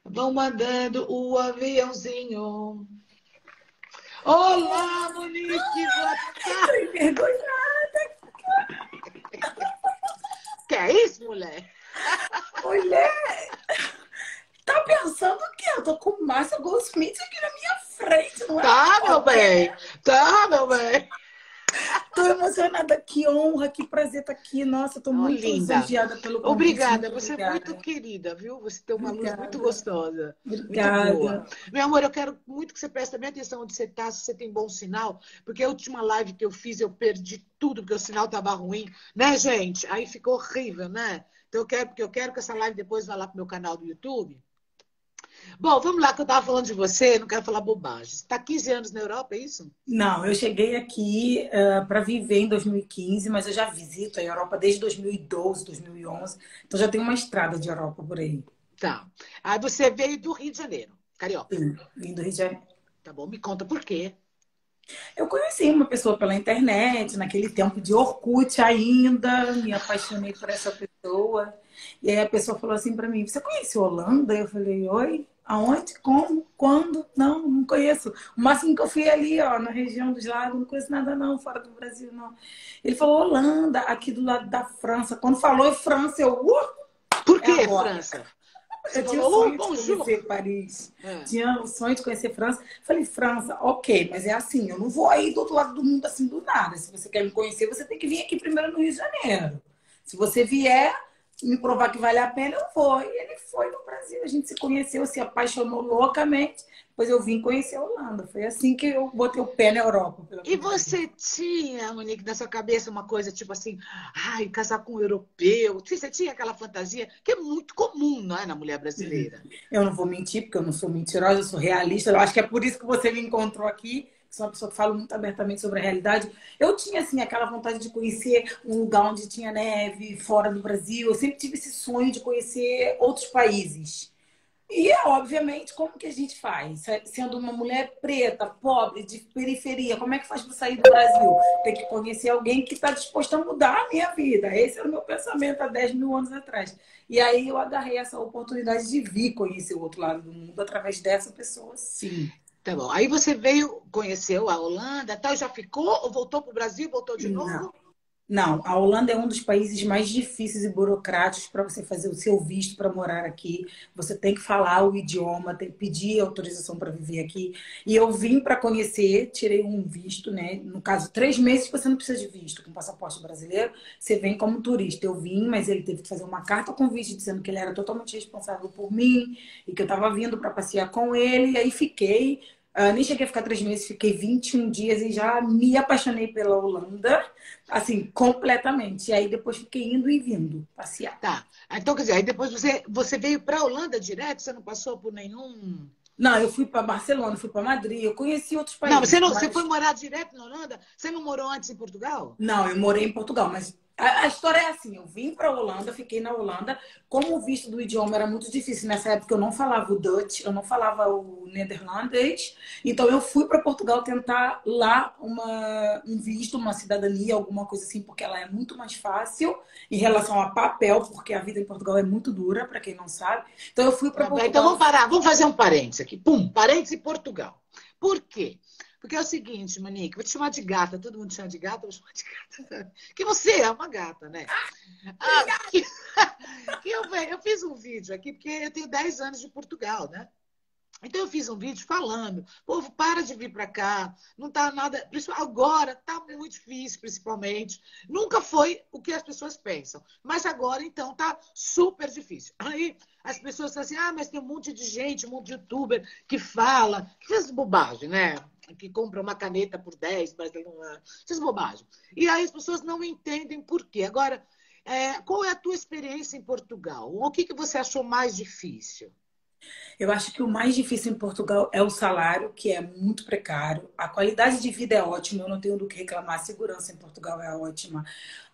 Vão mandando o aviãozinho. Olá, Monique, boa Tô tarde. envergonhada. Que é isso, mulher? Mulher, tá pensando o quê? Eu tô com Márcia Goldsmith aqui na minha frente, não é uma Tá, meu bem. qualquer. Tá, meu bem. Tô emocionada. Que honra, que prazer estar aqui. Nossa, tô Oh, muito linda. lisonjeada pelo convite. Obrigada. Muito Você é muito obrigada. querida, viu? Você tem uma luz muito Obrigada. gostosa, muito boa. Obrigada. Meu amor, eu quero muito que você preste bem atenção onde você está, se você tem bom sinal, porque a última live que eu fiz eu perdi tudo, porque o sinal estava ruim, né, gente? Aí ficou horrível, né? Então eu quero que essa live depois vá lá pro meu canal do YouTube. Bom, vamos lá, que eu estava falando de você, não quero falar bobagem. Você está 15 anos na Europa, é isso? Não, eu cheguei aqui para viver em 2015, mas eu já visito a Europa desde 2012, 2011. Então já tem uma estrada de Europa por aí. Tá. Aí você veio do Rio de Janeiro, carioca. Sim, vim do Rio de Janeiro. Tá bom, me conta por quê. Eu conheci uma pessoa pela internet, naquele tempo de Orkut ainda, me apaixonei por essa pessoa. E aí a pessoa falou assim para mim: Você conhece Holanda? Eu falei: Oi? Aonde? Como? Quando? Não, não conheço. O máximo que eu fui ali, ó, na região dos lagos, não conheço nada não, fora do Brasil não. Ele falou: Holanda, aqui do lado da França. Quando falou em França, eu, Por é quê, agora. França? Você Eu tinha o falou, sonho de bonjour. conhecer Paris, É. tinha o sonho de conhecer França. Falei, França, ok, mas é assim, eu não vou aí do outro lado do mundo assim do nada. Se você quer me conhecer, você tem que vir aqui primeiro no Rio de Janeiro. Se você vier me provar que vale a pena, eu vou. E ele foi no Brasil, a gente se conheceu, se apaixonou loucamente. Depois eu vim conhecer a Holanda. Foi assim que eu botei o pé na Europa pela E primeira vez. você tinha, Monique, na sua cabeça uma coisa tipo assim, ai, casar com um europeu. Você tinha aquela fantasia que é muito comum, não é, na mulher brasileira? Eu não vou mentir, porque eu não sou mentirosa, eu sou realista. Eu acho que é por isso que você me encontrou aqui. Sou uma pessoa que fala muito abertamente sobre a realidade. Eu tinha, assim, aquela vontade de conhecer um lugar onde tinha neve, fora do Brasil. Eu sempre tive esse sonho de conhecer outros países. E, obviamente, como que a gente faz? Sendo uma mulher preta, pobre, de periferia, como é que faz para sair do Brasil? Tem que conhecer alguém que está disposto a mudar a minha vida. Esse era o meu pensamento há 10 mil anos atrás. E aí eu agarrei essa oportunidade de vir conhecer o outro lado do mundo através dessa pessoa, sim. Tá bom. Aí você veio, conheceu a Holanda, tal, já ficou ou voltou para o Brasil, voltou de Não. novo? Não, a Holanda é um dos países mais difíceis e burocráticos para você fazer o seu visto para morar aqui. Você tem que falar o idioma, tem que pedir autorização para viver aqui. E eu vim para conhecer, tirei um visto, né? No caso, 3 meses você não precisa de visto. Com passaporte brasileiro, você vem como turista. Eu vim, mas ele teve que fazer uma carta convite dizendo que ele era totalmente responsável por mim e que eu estava vindo para passear com ele. E aí fiquei. Nem cheguei a ficar 3 meses, fiquei 21 dias e já me apaixonei pela Holanda. Assim, completamente. E aí depois fiquei indo e vindo passear. Tá. Então, quer dizer, aí depois você veio para a Holanda direto, você não passou por nenhum. Não, eu fui para Barcelona, fui para Madrid, eu conheci outros Não, você, países, não, você foi mas morar direto na Holanda? Você não morou antes em Portugal? não, eu morei em Portugal, mas a história é assim, eu vim para a Holanda, fiquei na Holanda, como o visto do idioma era muito difícil, nessa época eu não falava o Dutch, eu não falava o neerlandês, então eu fui para Portugal tentar lá um visto, uma cidadania, alguma coisa assim, porque ela é muito mais fácil em relação a papel, porque a vida em Portugal é muito dura, para quem não sabe. Então eu fui para Tá bem, então Portugal. vamos parar, vamos fazer um parênteses aqui. Pum, parênteses em Portugal. Por quê? Porque é o seguinte, Monique, vou te chamar de gata, todo mundo chama de gata, eu vou chamar de gata. Que você é uma gata, né? Ah, eu fiz um vídeo aqui, porque eu tenho 10 anos de Portugal, né? Então eu fiz um vídeo falando, povo, para de vir para cá, não está nada, agora está muito difícil, principalmente. Nunca foi o que as pessoas pensam, mas agora então está super difícil. Aí as pessoas falam assim, ah, mas tem um monte de gente, um monte de youtuber que fala, que faz bobagem, né? Que compra uma caneta por 10, mas não é. Essas bobagem. E aí as pessoas não entendem por quê. Agora, qual é a tua experiência em Portugal? O que você achou mais difícil? Eu acho que o mais difícil em Portugal é o salário, que é muito precário. A qualidade de vida é ótima, eu não tenho do que reclamar. A segurança em Portugal é ótima.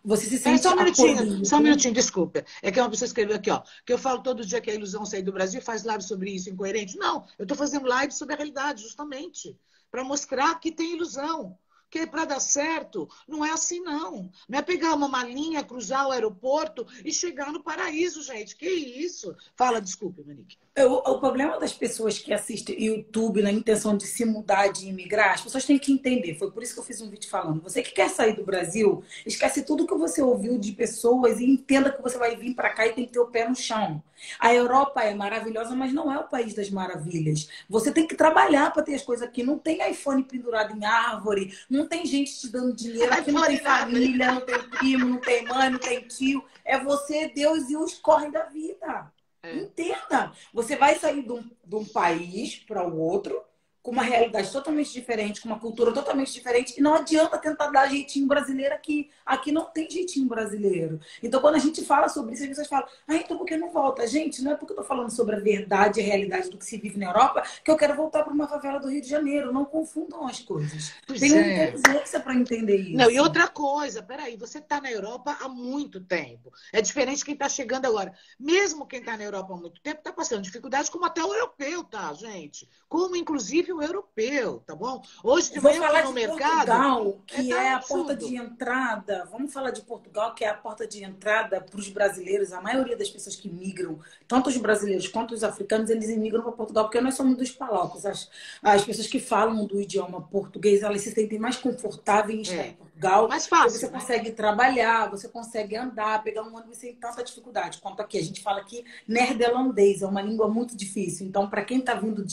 Você se Peraí, sente só um acolhido. minutinho, desculpa. É que uma pessoa escreveu aqui, ó, que eu falo todo dia que é ilusão sair do Brasil, faz live sobre isso, incoerente. Não, eu estou fazendo live sobre a realidade, justamente, para mostrar que tem ilusão. Porque para dar certo, não é assim, não. Não é pegar uma malinha, cruzar o aeroporto e chegar no paraíso, gente. Que isso? Fala, desculpe, Monique. O problema das pessoas que assistem YouTube na intenção de se mudar, de imigrar, as pessoas têm que entender. Foi por isso que eu fiz um vídeo falando. Você que quer sair do Brasil, esquece tudo que você ouviu de pessoas e entenda que você vai vir para cá e tem que ter o pé no chão. A Europa é maravilhosa, mas não é o país das maravilhas. Você tem que trabalhar para ter as coisas aqui. Não tem iPhone pendurado em árvore, não tem gente te dando dinheiro. Aqui não tem família, não tem primo, não tem mãe, não tem tio. É você, Deus e os corre da vida. Entenda, você vai sair de um país para o outro com uma realidade totalmente diferente, com uma cultura totalmente diferente, e não adianta tentar dar jeitinho brasileiro aqui. Aqui não tem jeitinho brasileiro. Então, quando a gente fala sobre isso, as pessoas falam, então por que não volta? Gente, não é porque eu tô falando sobre a verdade e a realidade do que se vive na Europa que eu quero voltar para uma favela do Rio de Janeiro. Não confundam as coisas. Tem uma inteligência para entender isso. Não, e outra coisa, peraí, você está na Europa há muito tempo. É diferente de quem está chegando agora. Mesmo quem está na Europa há muito tempo está passando dificuldades, como até o europeu, tá, gente? Como, inclusive, o europeu, tá bom? Hoje de manhã eu fui no mercado. Portugal, que é a porta de entrada. Vamos falar de Portugal, que é a porta de entrada para os brasileiros. A maioria das pessoas que migram, tanto os brasileiros quanto os africanos, eles imigram para Portugal, porque nós somos dos palocos. As pessoas que falam do idioma português, elas se sentem mais confortáveis em estar em Portugal. Mais fácil, você consegue trabalhar, você consegue andar, pegar um ônibus sem tanta dificuldade. Quanto aqui, a gente fala aqui neerlandês, é uma língua muito difícil. Então, para quem está vindo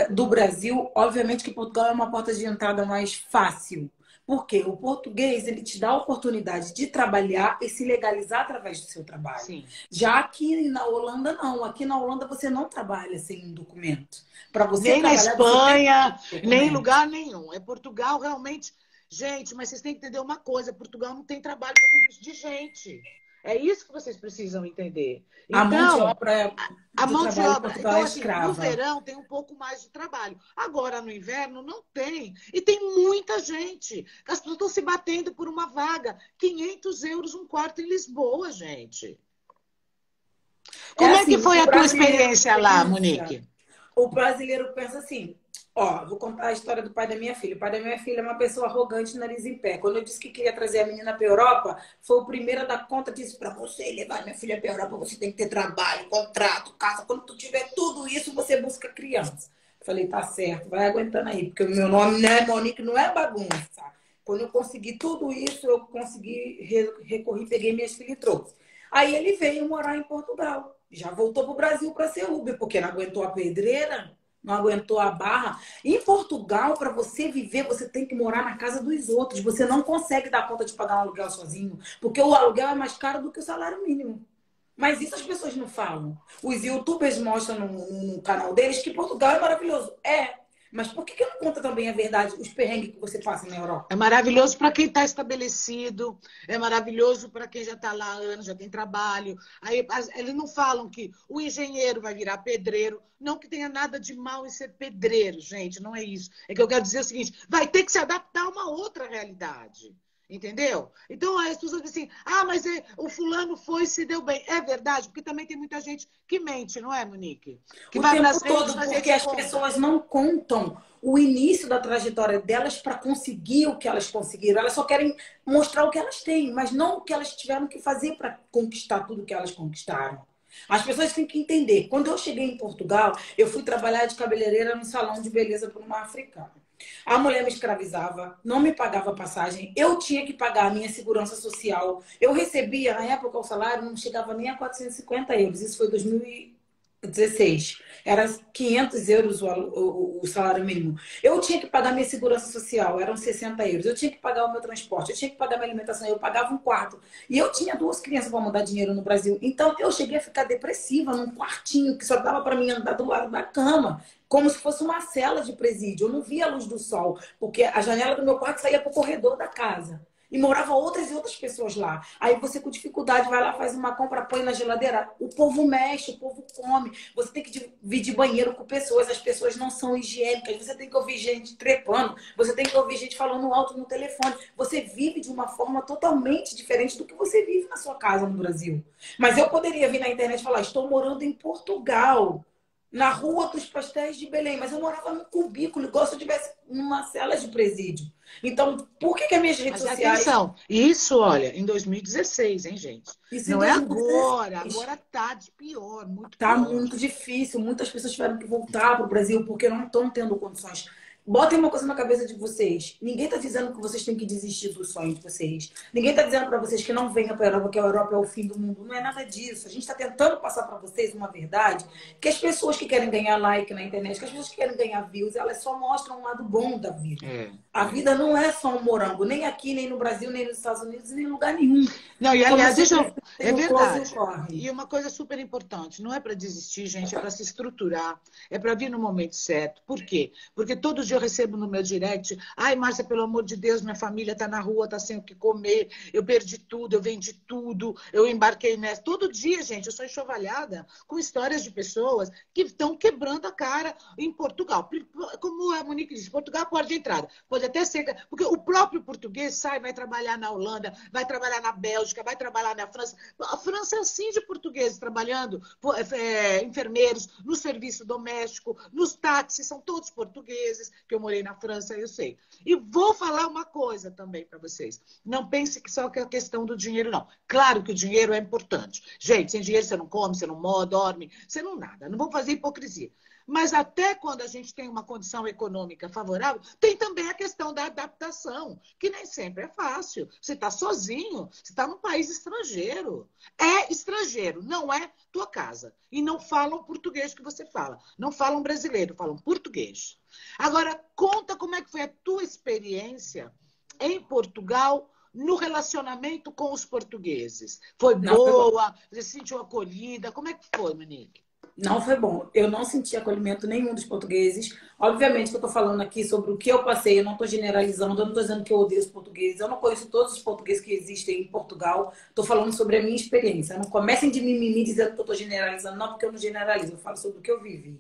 do Brasil, obviamente que Portugal é uma porta de entrada mais fácil. Porque o português, ele te dá a oportunidade de trabalhar e se legalizar através do seu trabalho. Sim. Já aqui na Holanda, não. Aqui na Holanda, você não trabalha sem um documento. Para você nem na Espanha, nem em lugar nenhum. nenhum. É Portugal realmente... Gente, mas vocês têm que entender uma coisa. Portugal não tem trabalho para tudo isso de gente. É isso que vocês precisam entender. Então, a mão de obra então, é escrava. No verão tem um pouco mais de trabalho. Agora, no inverno, não tem. E tem muita gente. As pessoas estão se batendo por uma vaga. 500 euros um quarto em Lisboa, gente. Como é que foi a tua experiência lá, Monique? O brasileiro pensa assim... vou contar a história do pai da minha filha. O pai da minha filha é uma pessoa arrogante, nariz em pé. Quando eu disse que queria trazer a menina para a Europa, foi o primeiro a dar conta disso. Para você levar minha filha para a Europa, você tem que ter trabalho, contrato, casa. Quando tu tiver tudo isso, você busca criança. Falei, tá certo, vai aguentando aí. Porque o meu nome, né, Monique, não é bagunça. Quando eu consegui tudo isso, eu consegui recorrer, peguei minhas filhas e trouxe. Aí ele veio morar em Portugal. Já voltou para o Brasil para ser Uber, porque não aguentou a pedreira. Não aguentou a barra. Em Portugal, para você viver, você tem que morar na casa dos outros. Você não consegue dar conta de pagar um aluguel sozinho, porque o aluguel é mais caro do que o salário mínimo. Mas isso as pessoas não falam. Os youtubers mostram no canal deles que Portugal é maravilhoso. Mas por que não conta também a verdade, os perrengues que você passa na Europa? É maravilhoso para quem está estabelecido, é maravilhoso para quem já está lá há anos, já tem trabalho. Aí eles não falam que o engenheiro vai virar pedreiro. Não que tenha nada de mal em ser pedreiro, gente, não é isso. É que eu quero dizer o seguinte, vai ter que se adaptar a uma outra realidade. Entendeu? Então as pessoas dizem assim, mas o fulano foi e se deu bem. É verdade, porque também tem muita gente que mente, não é, Monique? Que o tempo todo, porque as pessoas não contam o início da trajetória delas para conseguir o que elas conseguiram. Elas só querem mostrar o que elas têm, mas não o que elas tiveram que fazer para conquistar tudo que elas conquistaram. As pessoas têm que entender. Quando eu cheguei em Portugal, eu fui trabalhar de cabeleireira no salão de beleza para uma africana. A mulher me escravizava, não me pagava passagem, eu tinha que pagar a minha segurança social. Eu recebia, na época, o salário não chegava nem a 450 euros. Isso foi em 2016. Era 500 euros o salário mínimo. Eu tinha que pagar minha segurança social, eram 60 euros. Eu tinha que pagar o meu transporte, eu tinha que pagar minha alimentação, eu pagava um quarto. E eu tinha 2 crianças para mandar dinheiro no Brasil. Então, eu cheguei a ficar depressiva num quartinho que só dava para mim andar do lado da cama. Como se fosse uma cela de presídio. Eu não via a luz do sol, porque a janela do meu quarto saía para o corredor da casa. E moravam outras e outras pessoas lá. Aí você, com dificuldade, vai lá, faz uma compra, põe na geladeira. O povo mexe, o povo come. Você tem que dividir banheiro com pessoas. As pessoas não são higiênicas. Você tem que ouvir gente trepando. Você tem que ouvir gente falando alto no telefone. Você vive de uma forma totalmente diferente do que você vive na sua casa no Brasil. Mas eu poderia vir na internet e falar, estou morando em Portugal. na Rua dos Pastéis de Belém, mas eu morava num cubículo, igual se eu estivesse numa cela de presídio. Então, por que as minhas redes Mas sociais... atenção, isso, olha, em 2016, hein, gente? Isso em Não é agora, 2016. agora tá de pior, muito Tá pior. muito difícil. Muitas pessoas tiveram que voltar para o Brasil porque não estão tendo condições. Botem uma coisa na cabeça de vocês. Ninguém está dizendo que vocês têm que desistir do sonho de vocês. Ninguém está dizendo para vocês que não venham para a Europa, que a Europa é o fim do mundo. Não é nada disso. A gente está tentando passar para vocês uma verdade que as pessoas que querem ganhar like na internet, que as pessoas que querem ganhar views, elas só mostram um lado bom da vida. É, A é. vida não é só um morango, nem aqui, nem no Brasil, nem nos Estados Unidos, nem em lugar nenhum. Não, e Como eu aliás, sempre é tem o close e o verdade. corre. E uma coisa super importante, não é para desistir, gente, é para se estruturar, é para vir no momento certo. Por quê? Porque todo dia eu recebo no meu direct, ai, Márcia, pelo amor de Deus, minha família está na rua, está sem o que comer, eu perdi tudo, eu vendi tudo, eu embarquei nessa. Todo dia, gente, eu sou enxovalhada com histórias de pessoas que estão quebrando a cara em Portugal. Como a Monique disse, Portugal é a porta de entrada. Pode até ser, porque o próprio português sai, vai trabalhar na Holanda, vai trabalhar na Bélgica, vai trabalhar na França. A França é assim de portugueses trabalhando, enfermeiros, no serviço doméstico, nos táxis, são todos portugueses, que eu morei na França, eu sei. E vou falar uma coisa também para vocês. Não pense que só que é a questão do dinheiro, não. Claro que o dinheiro é importante. Gente, sem dinheiro você não come, você não dorme, você não nada. Não vou fazer hipocrisia. Mas até quando a gente tem uma condição econômica favorável, tem também a questão da adaptação, que nem sempre é fácil. Você está sozinho, você está num país estrangeiro. É estrangeiro, não é tua casa. E não falam português que você fala. Não falam brasileiro, falam português. Agora, conta como é que foi a tua experiência em Portugal no relacionamento com os portugueses. Foi Não foi bom. boa? Você se sentiu acolhida? Como é que foi, Monique? Não foi bom. Eu não senti acolhimento nenhum dos portugueses. Obviamente que eu estou falando aqui sobre o que eu passei, eu não estou generalizando, eu não estou dizendo que eu odeio os portugueses, eu não conheço todos os portugueses que existem em Portugal, estou falando sobre a minha experiência. Não comecem de mimimi dizendo que eu estou generalizando, não, porque eu não generalizo, eu falo sobre o que eu vivi.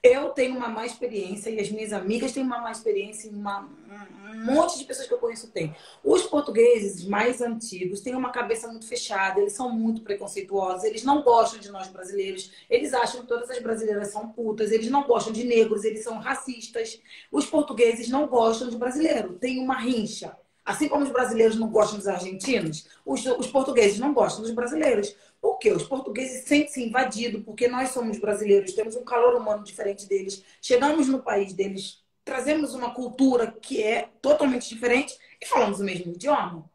Eu tenho uma má experiência e as minhas amigas têm uma má experiência e um monte de pessoas que eu conheço têm. Os portugueses mais antigos têm uma cabeça muito fechada, eles são muito preconceituosos, eles não gostam de nós brasileiros, eles acham que todas as brasileiras são putas, eles não gostam de negros, eles são racistas. Os portugueses não gostam de brasileiro, tem uma rincha. Assim como os brasileiros não gostam dos argentinos, os portugueses não gostam dos brasileiros. Por quê? Os portugueses sentem-se invadidos, porque nós somos brasileiros, temos um calor humano diferente deles, chegamos no país deles, trazemos uma cultura que é totalmente diferente e falamos o mesmo idioma.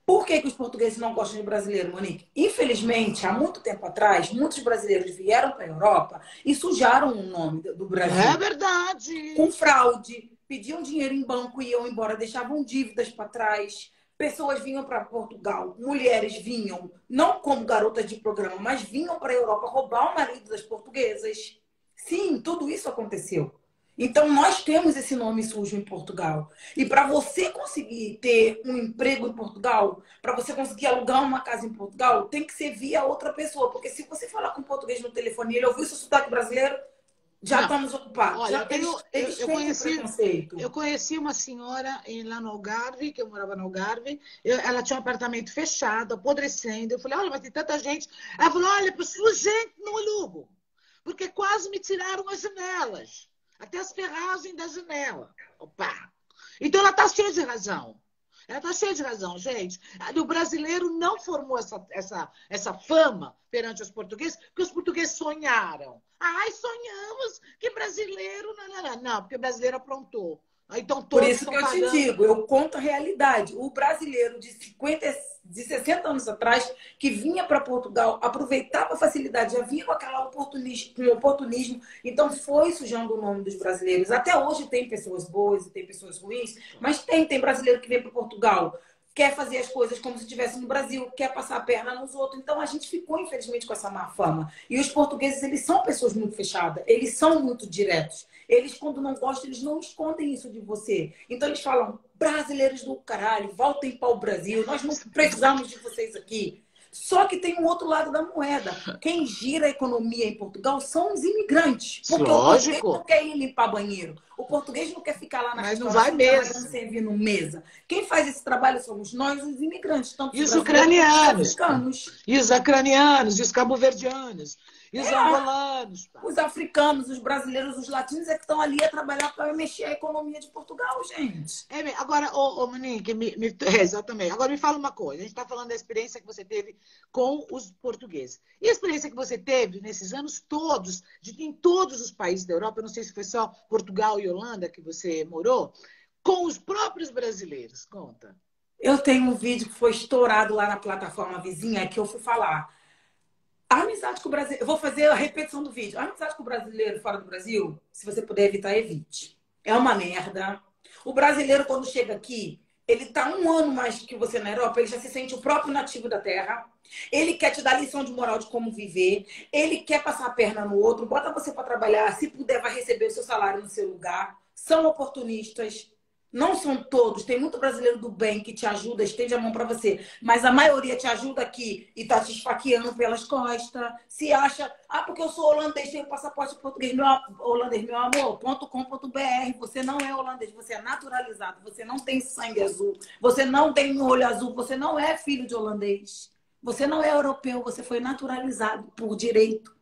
Por que os portugueses não gostam de brasileiro, Monique? Infelizmente, há muito tempo atrás, muitos brasileiros vieram para a Europa e sujaram o nome do É Brasil verdade. com fraude, pediam dinheiro em banco e iam embora, deixavam dívidas para trás. Pessoas vinham para Portugal, mulheres vinham, não como garotas de programa, mas vinham para a Europa roubar o marido das portuguesas. Sim, tudo isso aconteceu. Então, nós temos esse nome sujo em Portugal. E para você conseguir ter um emprego em Portugal, para você conseguir alugar uma casa em Portugal, tem que ser via outra pessoa. Porque se você falar com um português no telefone e ele ouvir seu sotaque brasileiro, já Não. estamos ocupados. Olha, Já, eles têm um preconceito. eu conheci uma senhora lá no Algarve, que eu morava no Algarve, ela tinha um apartamento fechado, apodrecendo. Eu falei, olha, mas tem tanta gente. Ela falou, olha, por sua gente não alugo, porque quase me tiraram as janelas, até as ferragens da janela. Opa! Então ela está cheia de razão. Ela está cheia de razão, gente. O brasileiro não formou essa fama perante os portugueses, porque os portugueses sonharam. Ai, sonhamos que brasileiro... Não, porque o brasileiro aprontou. Então Por todos isso estão que eu te pagando. digo, eu conto a realidade. O brasileiro de 50, de 60 anos atrás, que vinha para Portugal, aproveitava a facilidade, já vinha com aquela oportunismo, então foi sujando o nome dos brasileiros. Até hoje tem pessoas boas e tem pessoas ruins, mas tem brasileiro que vem para Portugal, quer fazer as coisas como se estivesse no Brasil, quer passar a perna nos outros. Então a gente ficou, infelizmente, com essa má fama. E os portugueses, eles são pessoas muito fechadas, eles são muito diretos. Eles, quando não gostam, eles não escondem isso de você. Então eles falam, brasileiros do caralho, voltem para o Brasil, nós não precisamos de vocês aqui. Só que tem um outro lado da moeda. Quem gira a economia em Portugal são os imigrantes. Porque o português não Lógico, quer ir limpar banheiro. O português não quer ficar lá na mas não vai restauração trabalhando mesmo. servindo mesa. Quem faz esse trabalho somos nós, os imigrantes, tanto E os os brasileiros quanto os ucranianos, africanos. e os ucranianos, e os cabo-verdianos. E os angolanos, pá. Os africanos, os brasileiros, os latinos é que estão ali a trabalhar para mexer a economia de Portugal, gente. Agora, Monique, exatamente. Agora me fala uma coisa. A gente está falando da experiência que você teve com os portugueses. E a experiência que você teve nesses anos todos, em todos os países da Europa, eu não sei se foi só Portugal e Holanda que você morou, com os próprios brasileiros. Conta. Eu tenho um vídeo que foi estourado lá na plataforma vizinha que eu fui falar. A amizade com o brasileiro. Eu vou fazer a repetição do vídeo. A amizade com o brasileiro fora do Brasil, se você puder evitar, evite. É uma merda. O brasileiro, quando chega aqui, ele tá um ano mais que você na Europa, ele já se sente o próprio nativo da terra. Ele quer te dar lição de moral de como viver. Ele quer passar a perna no outro, bota você para trabalhar. Se puder, vai receber o seu salário no seu lugar. São oportunistas. Não são todos. Tem muito brasileiro do bem que te ajuda, estende a mão para você. Mas a maioria te ajuda aqui e tá te esfaqueando pelas costas. Se acha, porque eu sou holandês, tenho passaporte português. Holandês, meu amor, .com.br. Você não é holandês, você é naturalizado. Você não tem sangue azul. Você não tem olho azul. Você não é filho de holandês. Você não é europeu. Você foi naturalizado por direito.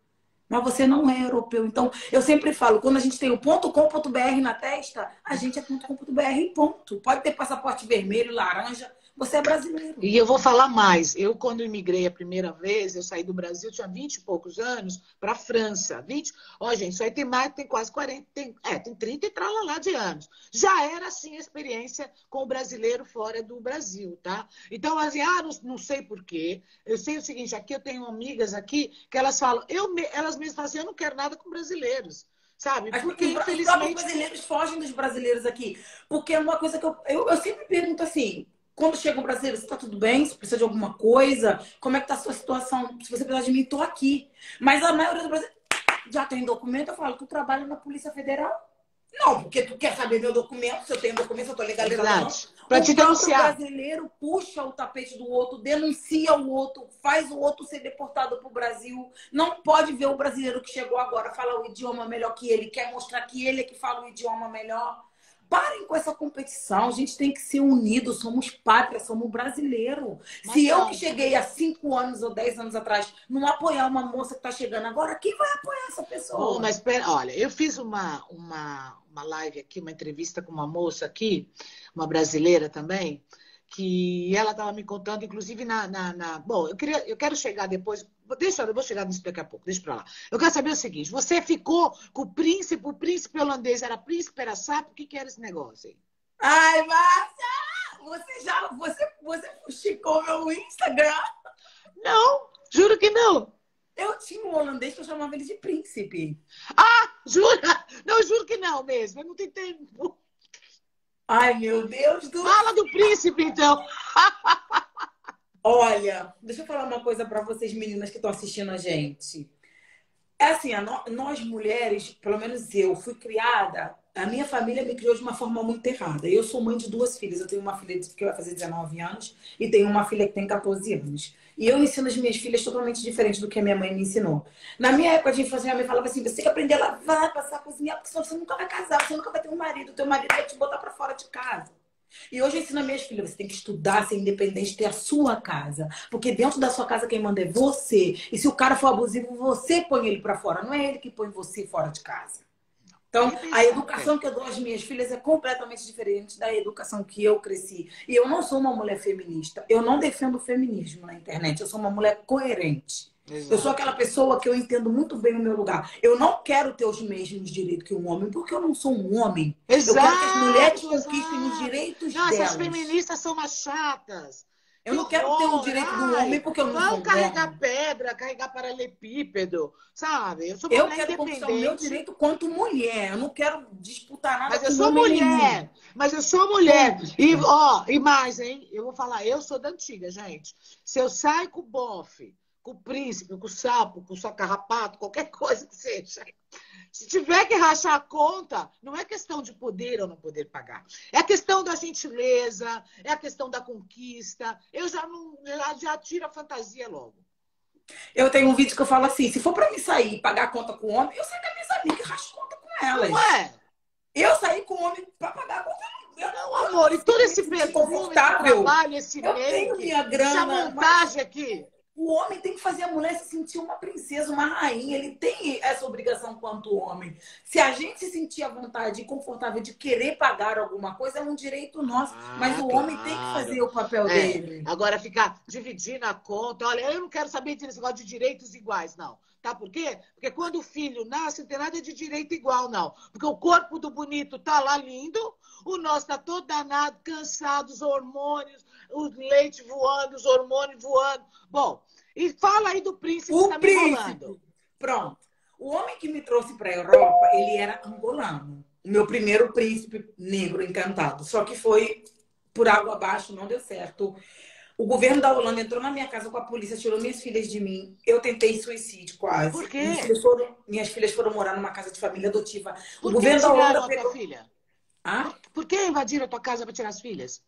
Mas você não é europeu. Então, eu sempre falo, quando a gente tem o .com.br na testa, a gente é .com.br e ponto. Pode ter passaporte vermelho, laranja, você é brasileiro. E eu vou falar mais. Eu, quando imigrei a primeira vez, eu saí do Brasil, tinha 20 e poucos anos, para a França. 20. Ó, gente, isso aí tem mais, tem quase 40, tem 30 e tralalá de anos. Já era, assim, a experiência com o brasileiro fora do Brasil, tá? Então, assim, não sei por quê. Eu sei o seguinte, aqui eu tenho amigas aqui que elas falam, elas mesmas falam assim, eu não quero nada com brasileiros. Sabe? Porque, infelizmente, os brasileiros fogem dos brasileiros aqui. Porque é uma coisa que eu sempre pergunto assim, quando chega um brasileiro, você tá tudo bem? Você precisa de alguma coisa? Como é que tá a sua situação? Se você precisar de mim, tô aqui. Mas a maioria do brasileiro já tem documento. Eu falo, tu trabalha na Polícia Federal? Não, porque tu quer saber meu documento, se eu tenho documento, se eu tô legalizado. Para te denunciar. O brasileiro puxa o tapete do outro, denuncia o outro, faz o outro ser deportado pro Brasil. Não pode ver o brasileiro que chegou agora, fala o idioma melhor que ele, quer mostrar que ele é que fala o idioma melhor. Parem com essa competição. A gente tem que ser unido. Somos pátria, somos brasileiro. Se eu que cheguei há 5 anos ou 10 anos atrás não apoiar uma moça que está chegando agora, quem vai apoiar essa pessoa? Mas espera, olha, eu fiz uma live aqui, uma entrevista com uma moça aqui, uma brasileira também, que ela estava me contando, inclusive Bom, eu quero chegar depois. Eu vou chegar nisso daqui a pouco, deixa pra lá. Eu quero saber o seguinte: você ficou com o príncipe holandês, era príncipe, era sapo? O que era esse negócio aí? Ai, Márcia! Você fuxicou meu Instagram? Não, juro que não. Eu tinha um holandês que eu chamava ele de príncipe. Jura? Não, juro que não mesmo. Eu não tenho tempo. Ai, meu Deus do céu. Fala do príncipe, então. Olha, deixa eu falar uma coisa para vocês, meninas que estão assistindo a gente. É assim, nós mulheres, pelo menos eu, fui criada, a minha família me criou de uma forma muito errada. Eu sou mãe de 2 filhas. Eu tenho uma filha que vai fazer 19 anos e tenho uma filha que tem 14 anos. E eu ensino as minhas filhas totalmente diferente do que a minha mãe me ensinou. Na minha época de infância, minha mãe falava assim, você tem que aprender a lavar, passar, cozinhar, porque senão você nunca vai casar, você nunca vai ter um marido. O teu marido vai te botar para fora de casa. E hoje eu ensino a minhas filhas, você tem que estudar, ser independente, ter a sua casa. Porque dentro da sua casa quem manda é você. E se o cara for abusivo, você põe ele pra fora. Não é ele que põe você fora de casa. Então, a educação que eu dou às minhas filhas é completamente diferente da educação que eu cresci. E eu não sou uma mulher feminista. Eu não defendo o feminismo na internet. Eu sou uma mulher coerente. Exato. Eu sou aquela pessoa que eu entendo muito bem o meu lugar. Eu não quero ter os mesmos direitos que um homem, porque eu não sou um homem. Exato, eu quero que as mulheres conquistem os direitos delas. Essas feministas são umas chatas. Eu não quero ter o direito do homem porque eu não sou um homem. Vão carregar pedra, carregar paralelepípedo, sabe? Eu quero conquistar o meu direito quanto mulher. Eu não quero disputar nada com o homem. Mas eu sou mulher. E mais, hein? Eu vou falar, eu sou da antiga, gente. Se eu saio com o bofe, com o príncipe, com o sapo, com o carrapato, qualquer coisa que seja. Se tiver que rachar a conta, não é questão de poder ou não poder pagar. É a questão da gentileza, é a questão da conquista. Eu já tiro a fantasia logo. Eu tenho um vídeo que eu falo assim, se for pra mim sair e pagar a conta com o homem, eu saio com as minhas amigas e racho conta com elas. Não é? Eu saí com o homem pra pagar a conta. Não, amor, e todo esse perfume, esse trabalho, esse eu tenho minha grana, essa montagem aqui. O homem tem que fazer a mulher se sentir uma princesa, uma rainha. Ele tem essa obrigação quanto homem. Se a gente se sentir à vontade e confortável de querer pagar alguma coisa, é um direito nosso. Mas Ah, o homem tem que claro. fazer o papel dele. Agora ficar dividindo a conta. Olha, eu não quero saber desse negócio de direitos iguais, não. Tá por quê? Porque quando o filho nasce, não tem nada de direito igual, não. Porque o corpo do bonito tá lá lindo, o nosso tá todo danado, cansado, os hormônios, o leite voando, os hormônios voando. Bom, e fala aí do príncipe que O tá me enrolando. príncipe. Pronto. O homem que me trouxe para a Europa, ele era angolano. O meu primeiro príncipe negro encantado. Só que foi por água abaixo, não deu certo. O governo da Holanda entrou na minha casa com a polícia, tirou minhas filhas de mim. Eu tentei suicídio Por quase. quê? Minhas filhas foram morar numa casa de família adotiva. O Por que governo da tiraram Holanda a tua pegou. filha? Ah? Por que invadiram a tua casa para tirar as filhas?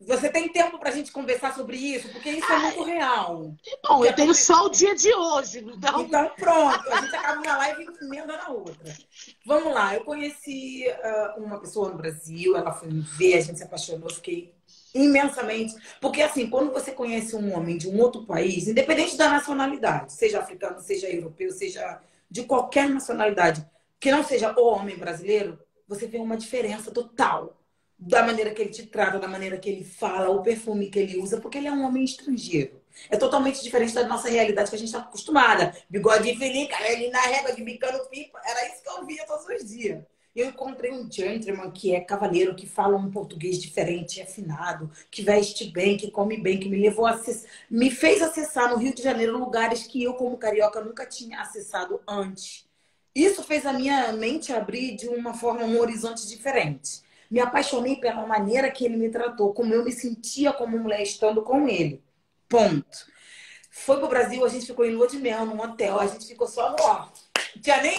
Você tem tempo para a gente conversar sobre isso? Porque isso é muito real. Bom, eu tenho só o dia de hoje. Então, pronto. A gente acaba uma live e emenda na outra. Vamos lá. Eu conheci uma pessoa no Brasil. Ela foi me ver, a gente se apaixonou. Fiquei imensamente. Porque, assim, quando você conhece um homem de um outro país, independente da nacionalidade, seja africano, seja europeu, seja de qualquer nacionalidade, que não seja o homem brasileiro, você vê uma diferença total da maneira que ele te trata, da maneira que ele fala, o perfume que ele usa, porque ele é um homem estrangeiro. É totalmente diferente da nossa realidade que a gente está acostumada. Bigode feliz, ali na régua de bicando pipa. Era isso que eu via todos os dias. Eu encontrei um gentleman que é cavaleiro, que fala um português diferente, afinado, que veste bem, que come bem, que me levou a me fez acessar no Rio de Janeiro lugares que eu, como carioca, nunca tinha acessado antes. Isso fez a minha mente abrir de uma forma, um horizonte diferente. Me apaixonei pela maneira que ele me tratou, como eu me sentia como mulher estando com ele. Ponto. Foi pro Brasil, a gente ficou em lua de mel, num hotel, a gente ficou só no ó.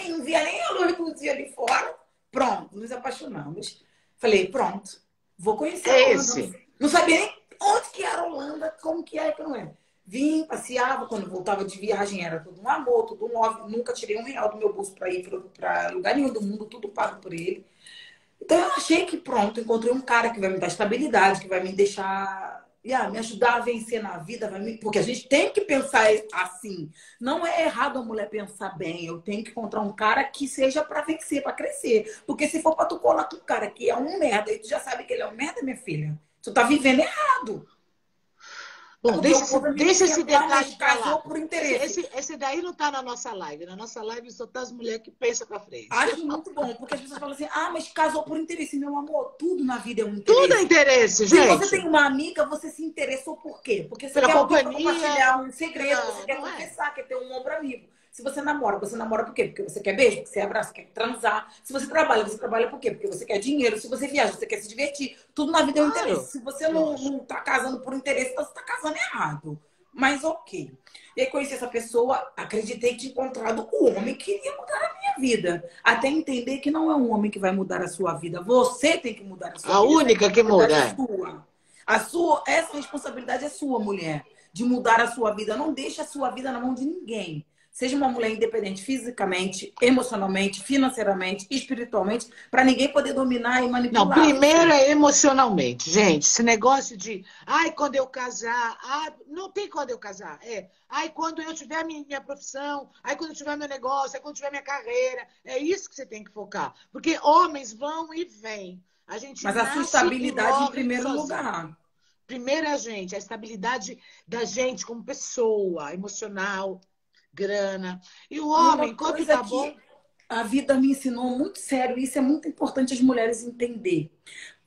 Não via nem a luz do dia ali fora. Pronto, nos apaixonamos. Falei, pronto, vou conhecer a Holanda. Esse. Não sabia nem onde que era a Holanda, como que é que não é. Vim, passeava, quando voltava de viagem era tudo um amor, tudo um óbvio. Nunca tirei R$ 1 do meu bolso para ir para lugar nenhum do mundo, tudo pago por ele. Então eu achei que pronto, encontrei um cara que vai me dar estabilidade, que vai me deixar, me ajudar a vencer na vida, porque a gente tem que pensar assim. Não é errado a mulher pensar bem. Eu tenho que encontrar um cara que seja para vencer, para crescer. Porque se for para tu colar com um cara que é um merda, e tu já sabe que ele é um merda, minha filha, tu tá vivendo errado. Bom, deixa esse detalhe pra lá. Por interesse. Esse daí não tá na nossa live. Na nossa live só tá as mulheres que pensam pra frente. Acho muito bom, porque as pessoas falam assim, mas casou por interesse. Meu amor, tudo na vida é um interesse. Tudo é interesse, gente. Se você tem uma amiga, você se interessou por quê? Porque você quer compartilhar um segredo, você quer confessar, quer ter um ombro amigo. Se você namora por quê? Porque você quer beijo, porque você abraça, quer transar. Se você trabalha por quê? Porque você quer dinheiro. Se você viaja, você quer se divertir. Tudo na vida é um interesse. Se você não tá casando por interesse, então você tá casando errado. Mas ok. E aí conheci essa pessoa, acreditei que tinha encontrado o homem que iria mudar a minha vida. Até entender que não é um homem que vai mudar a sua vida. Você tem que mudar a sua vida. A única que muda. Essa responsabilidade é sua, mulher. De mudar a sua vida. Não deixe a sua vida na mão de ninguém. Seja uma mulher independente fisicamente, emocionalmente, financeiramente, espiritualmente, para ninguém poder dominar e manipular. Não, primeiro é emocionalmente, gente. Esse negócio de, quando eu casar, não tem quando eu casar. Quando eu tiver minha profissão, quando eu tiver meu negócio, quando eu tiver minha carreira. É isso que você tem que focar. Porque homens vão e vêm. Mas a sua estabilidade em primeiro lugar. Primeiro a gente, a estabilidade da gente como pessoa, emocional, grana. E o homem, enquanto tá bom... A vida me ensinou muito sério, e isso é muito importante as mulheres entender.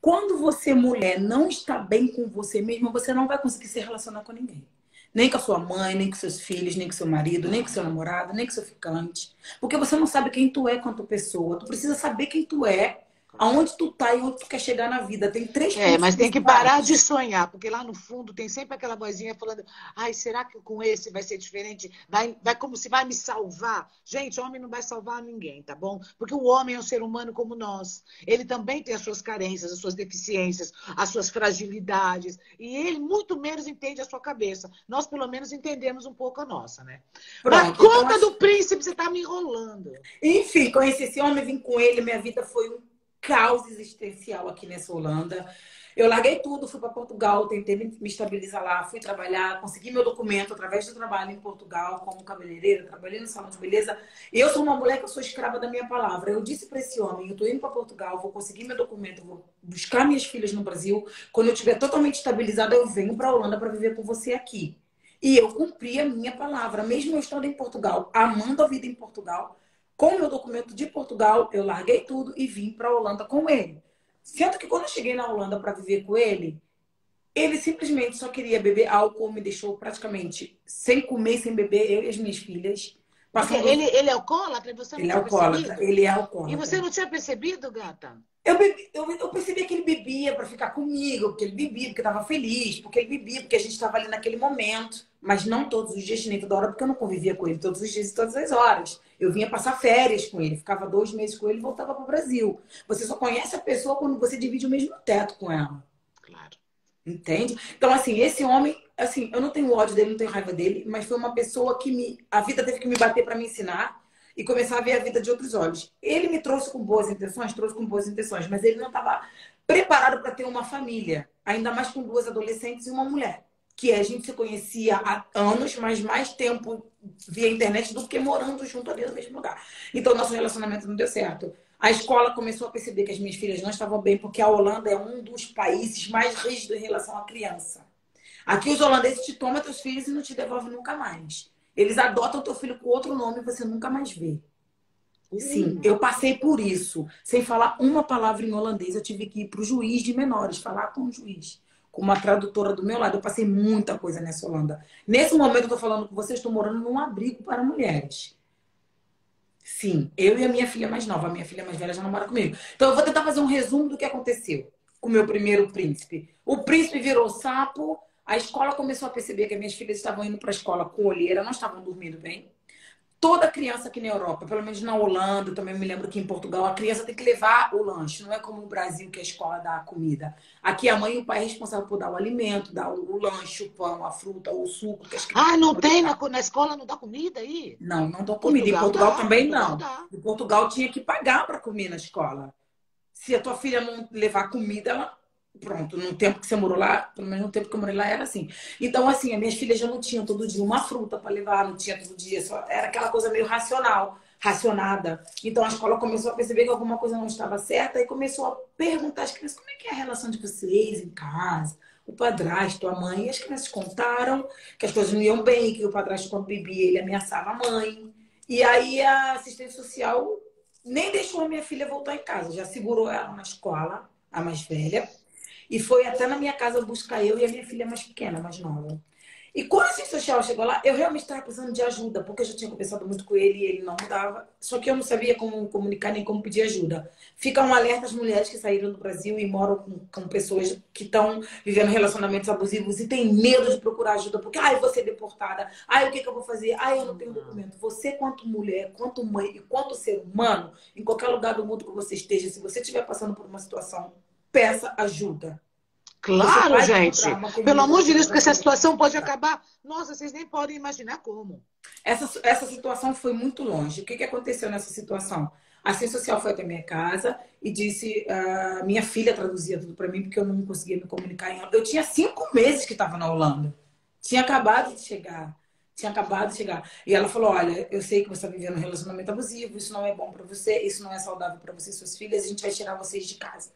Quando você, mulher, não está bem com você mesma, você não vai conseguir se relacionar com ninguém. Nem com a sua mãe, nem com seus filhos, nem com seu marido, nem com seu namorado, nem com seu ficante. Porque você não sabe quem tu é quanto pessoa. Tu precisa saber quem tu é, aonde tu tá e onde tu quer chegar na vida. Tem 3 pontos. Mas tem que parar de sonhar, porque lá no fundo tem sempre aquela vozinha falando, será que com esse vai ser diferente? Vai como se vai me salvar? Gente, homem não vai salvar ninguém, tá bom? Porque o homem é um ser humano como nós. Ele também tem as suas carências, as suas deficiências, as suas fragilidades. E ele muito menos entende a sua cabeça. Nós, pelo menos, entendemos um pouco a nossa, né? Na conta do príncipe, você tá me enrolando. Enfim, conheci esse homem, vim com ele, minha vida foi um caos existencial aqui nessa Holanda. Eu larguei tudo, fui para Portugal, tentei me estabilizar lá, fui trabalhar, consegui meu documento através do trabalho em Portugal como cabeleireira, trabalhei no salão de beleza. E eu sou uma mulher que eu sou escrava da minha palavra. Eu disse para esse homem, eu tô indo para Portugal, vou conseguir meu documento, vou buscar minhas filhas no Brasil. Quando eu estiver totalmente estabilizada, eu venho para a Holanda para viver com você aqui. E eu cumpri a minha palavra, mesmo eu estando em Portugal, amando a vida em Portugal, com o meu documento de Portugal, eu larguei tudo e vim para a Holanda com ele. Sendo que quando eu cheguei na Holanda para viver com ele, ele simplesmente só queria beber álcool, me deixou praticamente sem comer, sem beber, eu e as minhas filhas. Porque Passando... ele é alcoólatra e você não Ele é tinha alcoólatra, percebido? ele é E você alcoólatra. não tinha percebido, gata? Eu percebi que ele bebia para ficar comigo, porque ele bebia, porque estava feliz, porque ele bebia, porque a gente estava ali naquele momento. Mas não todos os dias, nem toda hora, porque eu não convivia com ele todos os dias e todas as horas. Eu vinha passar férias com ele, ficava 2 meses com ele e voltava para o Brasil. Você só conhece a pessoa quando você divide o mesmo teto com ela. Claro. Entende? Então, assim, esse homem, assim, eu não tenho ódio dele, não tenho raiva dele, mas foi uma pessoa que a vida teve que me bater para me ensinar e começar a ver a vida de outros olhos. Ele me trouxe com boas intenções, mas ele não estava preparado para ter uma família, ainda mais com 2 adolescentes e uma mulher, que a gente se conhecia há anos, mas mais tempo via internet do que morando junto ali no mesmo lugar. Então, nosso relacionamento não deu certo. A escola começou a perceber que as minhas filhas não estavam bem, porque a Holanda é um dos países mais rígidos em relação à criança. Aqui os holandeses te tomam teus filhos e não te devolvem nunca mais. Eles adotam teu filho com outro nome e você nunca mais vê. Sim, eu passei por isso. Sem falar uma palavra em holandês, eu tive que ir para o juiz de menores, falar com o juiz, com uma tradutora do meu lado. Eu passei muita coisa nessa Holanda. Nesse momento, eu estou falando com vocês, estou morando num abrigo para mulheres. Sim, eu e a minha filha mais nova. A minha filha mais velha já não mora comigo. Então, eu vou tentar fazer um resumo do que aconteceu com o meu primeiro príncipe. O príncipe virou sapo. A escola começou a perceber que as minhas filhas estavam indo para a escola com olheira, não estavam dormindo bem. Toda criança aqui na Europa, pelo menos na Holanda, eu também me lembro que em Portugal, a criança tem que levar o lanche. Não é como no Brasil que a escola dá a comida. Aqui a mãe e o pai é responsável por dar o alimento, dar o lanche, o pão, a fruta, o suco que as crianças Ah, não tem precisam. na escola, não dá comida aí? Não, não dão comida. Em Portugal Portugal dá, também Portugal não. dá. Em Portugal tinha que pagar para comer na escola. Se a tua filha não levar comida, ela... Pronto, no tempo que você morou lá, pelo menos no tempo que eu morei lá, era assim. Então, assim, as minhas filhas já não tinham todo dia uma fruta para levar, não tinha todo dia, só era aquela coisa meio racional, racionada. Então, a escola começou a perceber que alguma coisa não estava certa e começou a perguntar às crianças como é que é a relação de vocês em casa, o padrasto, a mãe. E as crianças contaram que as coisas não iam bem, que o padrasto, quando bebia, ele ameaçava a mãe. E aí, a assistente social nem deixou a minha filha voltar em casa, já segurou ela na escola, a mais velha. E foi até na minha casa buscar eu e a minha filha mais pequena, mais nova. E quando a assistente social chegou lá, eu realmente estava precisando de ajuda, porque eu já tinha conversado muito com ele e ele não mudava. Só que eu não sabia como comunicar nem como pedir ajuda. Fica um alerta às mulheres que saíram do Brasil e moram com pessoas que estão vivendo relacionamentos abusivos e têm medo de procurar ajuda, porque, ai, eu vou ser deportada, ai, o que eu vou fazer? Ai, eu não tenho documento. Você, quanto mulher, quanto mãe e quanto ser humano, em qualquer lugar do mundo que você esteja, se você estiver passando por uma situação, peça ajuda. Você Claro, vai gente. encontrar uma Pelo amor de comunidade Deus, que porque vai essa poder te situação pode ajudar. acabar. Nossa, vocês nem podem imaginar como. Essa situação foi muito longe. O que aconteceu nessa situação? A assistente social foi até minha casa e disse, minha filha traduzia tudo para mim porque eu não conseguia me comunicar em... Eu tinha 5 meses que estava na Holanda. Tinha acabado de chegar. Tinha acabado de chegar. E ela falou, olha, eu sei que você está vivendo um relacionamento abusivo, isso não é bom para você, isso não é saudável para você e suas filhas, a gente vai tirar vocês de casa.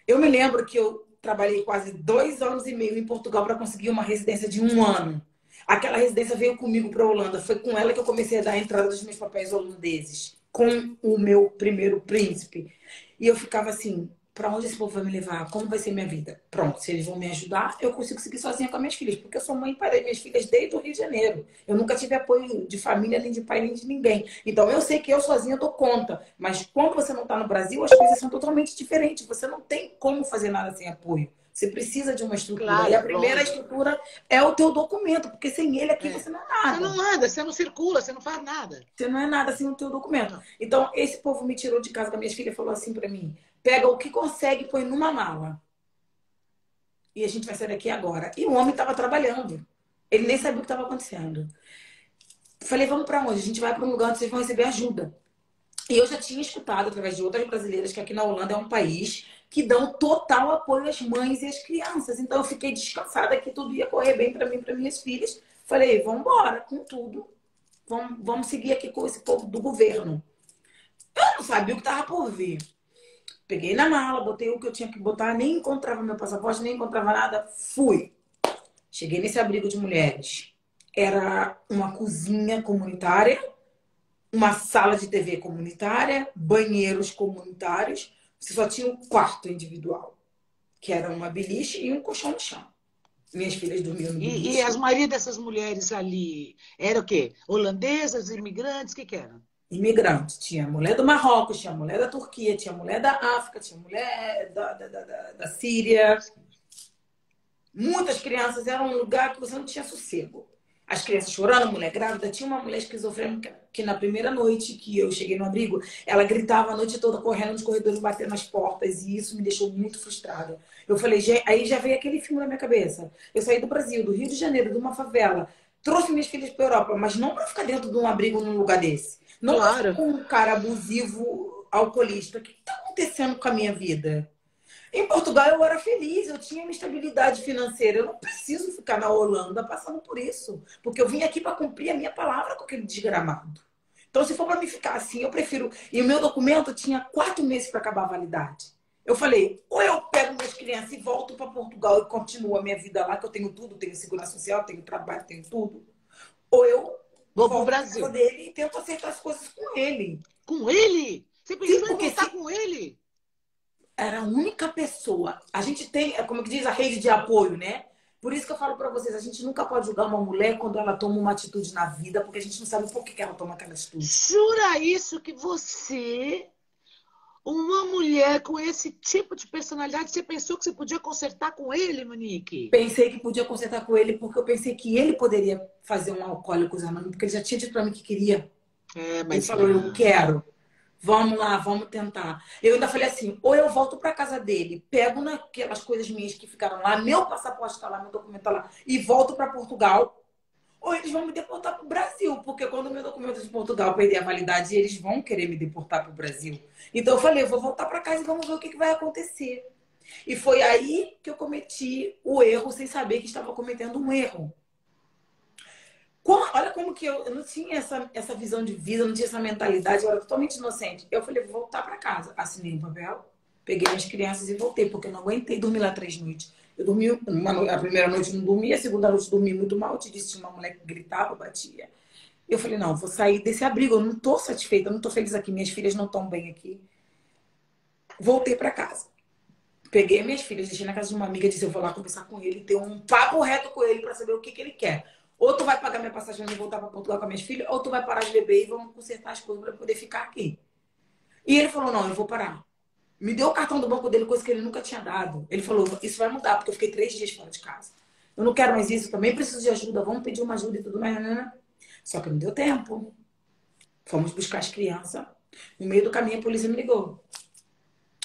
Eu me lembro que eu trabalhei quase 2 anos e meio em Portugal para conseguir uma residência de 1 ano. Aquela residência veio comigo para a Holanda. Foi com ela que eu comecei a dar a entrada dos meus papéis holandeses, com o meu primeiro príncipe. E eu ficava assim, para onde esse povo vai me levar? Como vai ser minha vida? Pronto, se eles vão me ajudar, eu consigo seguir sozinha com as minhas filhas, porque eu sou mãe e pai das minhas filhas desde o Rio de Janeiro. Eu nunca tive apoio de família, nem de pai, nem de ninguém. Então eu sei que eu sozinha dou conta, mas quando você não está no Brasil, as coisas são totalmente diferentes. Você não tem como fazer nada sem apoio. Você precisa de uma estrutura. E a Claro, primeira lógico. estrutura é o teu documento, porque sem ele aqui É. você não é Você nada. não anda, você não circula, você não faz nada. Você não é nada sem o teu documento. Não. Então, esse povo me tirou de casa com as minhas filhas e falou assim para mim: pega o que consegue e põe numa mala. E a gente vai sair daqui agora. E o homem estava trabalhando. Ele nem sabia o que estava acontecendo. Falei, vamos para onde? A gente vai para um lugar onde vocês vão receber ajuda. E eu já tinha escutado, através de outras brasileiras, que aqui na Holanda é um país que dão total apoio às mães e às crianças. Então eu fiquei descansada que tudo ia correr bem para mim e para minhas filhas. Falei, vamos embora com tudo. Vamos seguir aqui com esse povo do governo. Eu não sabia o que estava por vir. Peguei na mala, botei o que eu tinha que botar, nem encontrava meu passaporte, nem encontrava nada. Fui. Cheguei nesse abrigo de mulheres. Era uma cozinha comunitária, uma sala de TV comunitária, banheiros comunitários. Você só tinha um quarto individual, que era uma beliche e um colchão no chão. Minhas filhas dormiam no beliche. E as maioria dessas mulheres ali, era o quê? Holandesas, imigrantes, o que eram? Imigrantes. Tinha mulher do Marrocos, tinha mulher da Turquia, tinha mulher da África, tinha mulher da Síria. Muitas crianças, era um lugar que você não tinha sossego. As crianças chorando, mulher grávida. Tinha uma mulher esquizofrênica que na primeira noite que eu cheguei no abrigo, ela gritava a noite toda correndo nos corredores, batendo nas portas. E isso me deixou muito frustrada. Eu falei, aí já veio aquele filme na minha cabeça. Eu saí do Brasil, do Rio de Janeiro, de uma favela. Trouxe minhas filhas para a Europa, mas não para ficar dentro de um abrigo num lugar desse. Não Claro. com um cara abusivo, alcoolista. O que está acontecendo com a minha vida? Em Portugal eu era feliz, eu tinha uma estabilidade financeira. Eu não preciso ficar na Holanda passando por isso. Porque eu vim aqui para cumprir a minha palavra com aquele desgramado. Então, se for para me ficar assim, eu prefiro. E o meu documento tinha 4 meses para acabar a validade. Eu falei, ou eu pego minhas crianças e volto para Portugal e continuo a minha vida lá, que eu tenho tudo, tenho segurança social, tenho trabalho, tenho tudo. Ou eu Vou volto pro para Brasil. casa dele e tento acertar as coisas com ele. Com ele? Você pensou em porque voltar com ele? Era a única pessoa. A gente tem, como que diz, a rede de apoio, né? Por isso que eu falo pra vocês, a gente nunca pode julgar uma mulher quando ela toma uma atitude na vida, porque a gente não sabe por que ela toma aquela atitude. Jura isso que você, uma mulher com esse tipo de personalidade, você pensou que você podia consertar com ele, Monique? Pensei que podia consertar com ele, porque eu pensei que ele poderia fazer um Alcoólicos Anônimos, porque ele já tinha dito pra mim que queria. Ele falou, eu quero. Vamos lá, vamos tentar. Eu ainda falei assim, ou eu volto para casa dele, pego naquelas coisas minhas que ficaram lá, meu passaporte está lá, meu documento está lá, e volto para Portugal, ou eles vão me deportar para o Brasil, porque quando o meu documento de Portugal perder a validade, eles vão querer me deportar para o Brasil. Então eu falei, eu vou voltar para casa e vamos ver o que vai acontecer. E foi aí que eu cometi o erro, sem saber que estava cometendo um erro. Olha como que eu não tinha essa visão de vida, não tinha essa mentalidade, eu era totalmente inocente. Eu falei, vou voltar para casa. Assinei um papel, peguei minhas crianças e voltei, porque eu não aguentei dormir lá 3 noites. Eu dormi, a primeira noite não dormi, a segunda noite dormi muito mal. Eu te disse, tinha uma mulher que gritava, batia. Eu falei, não, vou sair desse abrigo, eu não estou satisfeita, eu não estou feliz aqui, minhas filhas não estão bem aqui. Voltei para casa. Peguei minhas filhas, deixei na casa de uma amiga, disse, eu vou lá conversar com ele, ter um papo reto com ele para saber o que ele quer. Ou tu vai pagar minha passagem e voltar para Portugal com as minhas filhas, ou tu vai parar de beber e vamos consertar as coisas para poder ficar aqui. E ele falou, não, eu vou parar. Me deu o cartão do banco dele, coisa que ele nunca tinha dado. Ele falou, isso vai mudar, porque eu fiquei 3 dias fora de casa. Eu não quero mais isso, também preciso de ajuda, vamos pedir uma ajuda e tudo mais. Só que não deu tempo. Fomos buscar as crianças. No meio do caminho, a polícia me ligou.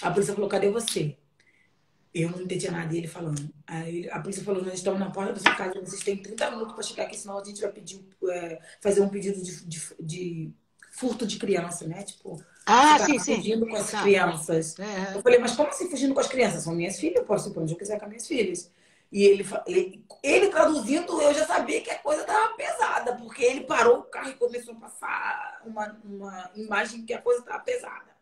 A polícia falou, cadê você? Eu não entendi nada, ele falando. Aí a polícia falou, nós estamos na porta da sua casa, vocês têm 30 minutos para chegar aqui, senão a gente vai pedir, fazer um pedido de furto de criança, né? Tipo, sim. fugindo com as crianças. Eu falei, mas como assim fugindo com as crianças? São minhas filhas, eu posso ir para onde eu quiser com as minhas filhas. E ele traduzindo, eu já sabia que a coisa estava pesada, porque ele parou o carro e começou a passar uma imagem que a coisa estava pesada.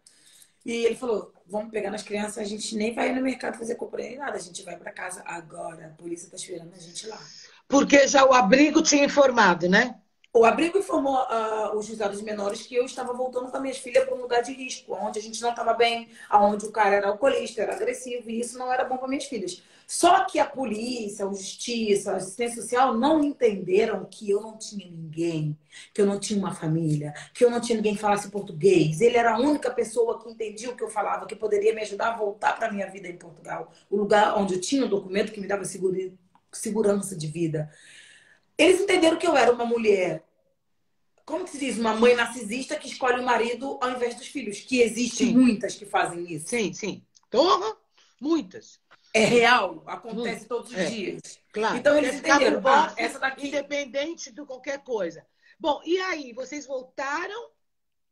E ele falou, vamos pegar nas crianças, a gente nem vai no mercado fazer compra nem nada, a gente vai para casa agora. A polícia está esperando a gente lá. Porque já o abrigo tinha informado, né? O abrigo informou os juizados menores que eu estava voltando com as minhas filhas para um lugar de risco, onde a gente não estava bem, onde o cara era alcoolista, era agressivo, e isso não era bom para minhas filhas. Só que a polícia, a justiça, a assistência social não entenderam que eu não tinha ninguém, que eu não tinha uma família, que eu não tinha ninguém que falasse português. Ele era a única pessoa que entendia o que eu falava, que poderia me ajudar a voltar para a minha vida em Portugal. O lugar onde eu tinha um documento que me dava segurança de vida. Eles entenderam que eu era uma mulher, como se diz, uma mãe narcisista que escolhe o marido ao invés dos filhos. Que existem muitas que fazem isso. Sim. Toma, muitas. É real, acontece todos os dias. Claro. Então eles entenderam, essa daqui... Independente de qualquer coisa. Bom, e aí, vocês voltaram